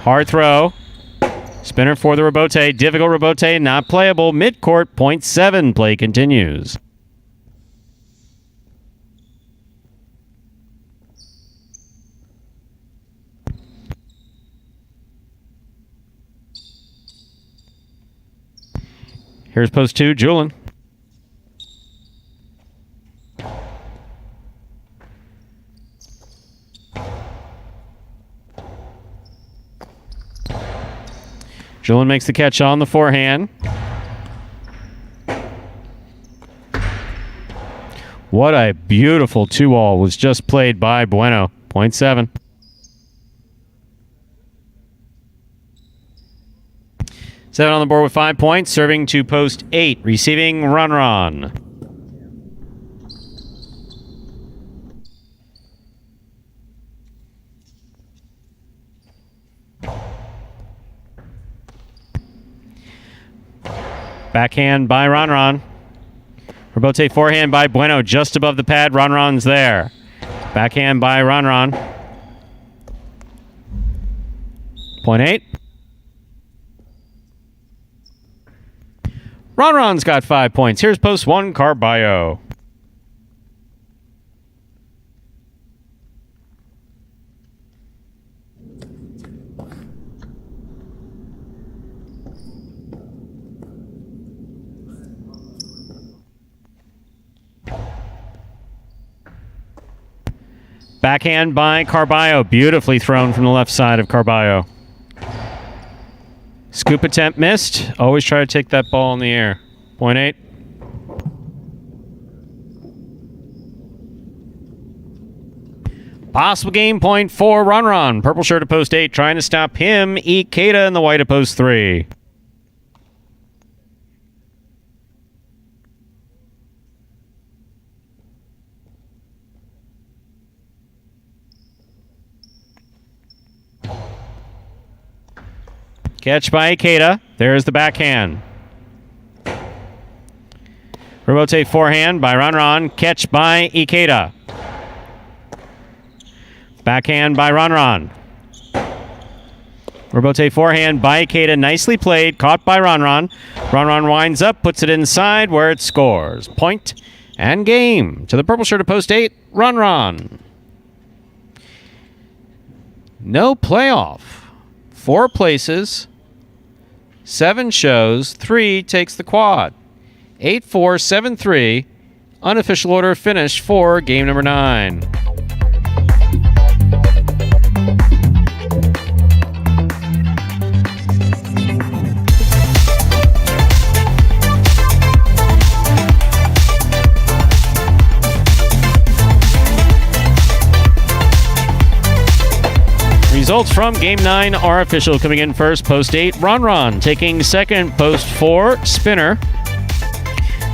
Hard throw. Spinner for the Rebote. Difficult Rebote, not playable. Midcourt, point 7. Play continues. Here's post 2, Julian. Julian makes the catch on the forehand. What a beautiful 2-all was just played by Bueno. Point 7. Seven on the board with 5 points, serving to post 8, receiving Ron. Backhand by Ron. Rebote forehand by Bueno, just above the pad. Ron's there. Backhand by Ron. Point 8. Ron's got 5 points. Here's post 1, Carballo. Backhand by Carballo. Beautifully thrown from the left side of Carballo. Scoop attempt missed. Always try to take that ball in the air. Point 8. Possible game, point 4, Ron. Purple shirt at post 8, trying to stop him. Ikeda in the white at post 3. Catch by Ikeda. There's the backhand. Rebote forehand by Ron. Catch by Ikeda. Backhand by Ron. Rebote forehand by Ikeda. Nicely played. Caught by Ron. Ron winds up, puts it inside where it scores. Point and game to the purple shirt at post 8, Ron. No playoff. 4 places. 7 shows, 3 takes the quad. 8-4, 7-3. Unofficial order of finish for game number 9. Results from Game 9 are official. Coming in first, post 8, Ron. Taking second, post 4, Spinner.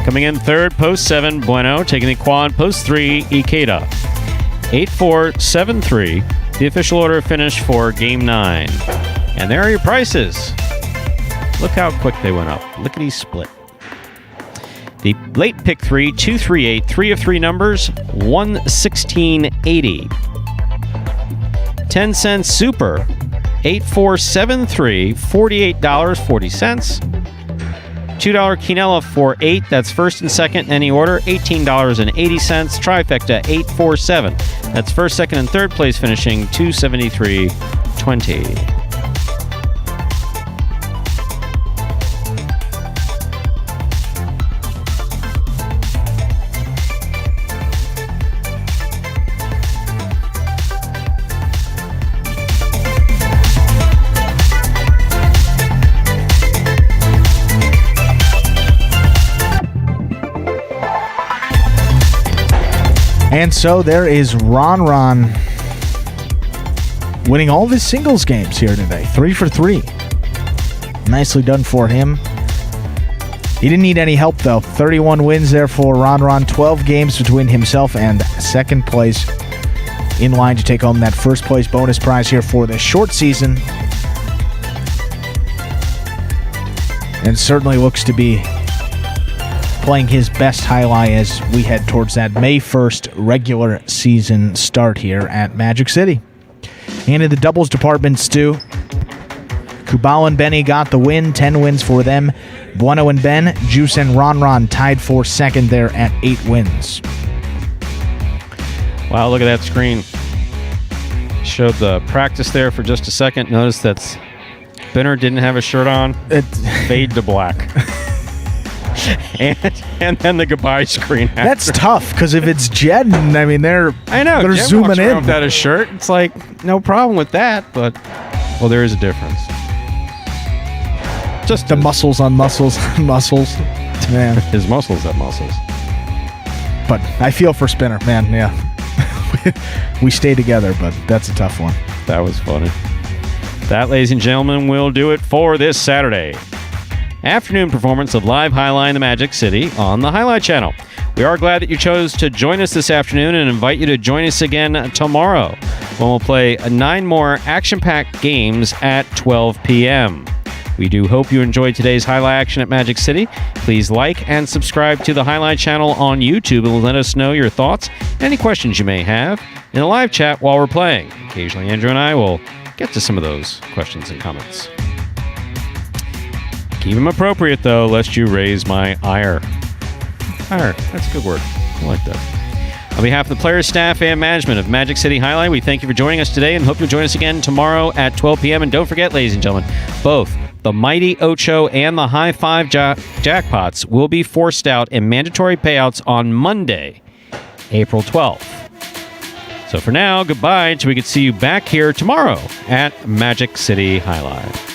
Coming in third, post 7, Bueno. Taking the quad, post 3, Ikeda. 8-4, 7-3. The official order of finish for Game 9. And there are your prices. Look how quick they went up. Lickety split. The late pick 3, 238, 3 of 3 numbers, 116.80. 10 cent super, 8473, $48.40. $2 quinella for 8, that's first and second in any order, $18.80. Trifecta 847, that's first, second, and third place finishing $273.20. And so there is Ron winning all of his singles games here today. 3 for 3. Nicely done for him. He didn't need any help, though. 31 wins there for Ron. 12 games between himself and second place. In line to take home that first place bonus prize here for the short season. And certainly looks to be playing his best highlight as we head towards that May 1st regular season start here at Magic City. And in the doubles department, Stu, Kubal and Benny got the win. 10 wins for them. Bueno and Ben, Juice and Ron tied for second there at 8 wins. Wow, look at that screen. Showed the practice there for just a second. Notice that Spinner didn't have a shirt on. Fade to black. and then the goodbye screen after. That's tough, because if it's Jed, I mean, they're Jed zooming walks around in without a shirt. It's like, no problem with that, but, well, there is a difference. Just the muscles on muscles on muscles. Man. His muscles have muscles. But I feel for Spinner, man, yeah. We stay together, but that's a tough one. That was funny. That, ladies and gentlemen, will do it for this Saturday afternoon performance of Live Highlight in the Magic City on the Highlight Channel. We are glad that you chose to join us this afternoon and invite you to join us again tomorrow when we'll play 9 more action-packed games at 12 p.m. We do hope you enjoyed today's highlight action at Magic City. Please like and subscribe to the Highlight Channel on YouTube and let us know your thoughts, any questions you may have in the live chat while we're playing. Occasionally, Andrew and I will get to some of those questions and comments. Keep them appropriate, though, lest you raise my ire. Ire, that's a good word. I like that. On behalf of the players, staff, and management of Magic City Highlight, we thank you for joining us today and hope you'll join us again tomorrow at 12 p.m. And don't forget, ladies and gentlemen, both the Mighty Ocho and the High Five jackpots will be forced out in mandatory payouts on Monday, April 12th. So for now, goodbye until we can see you back here tomorrow at Magic City Highlight.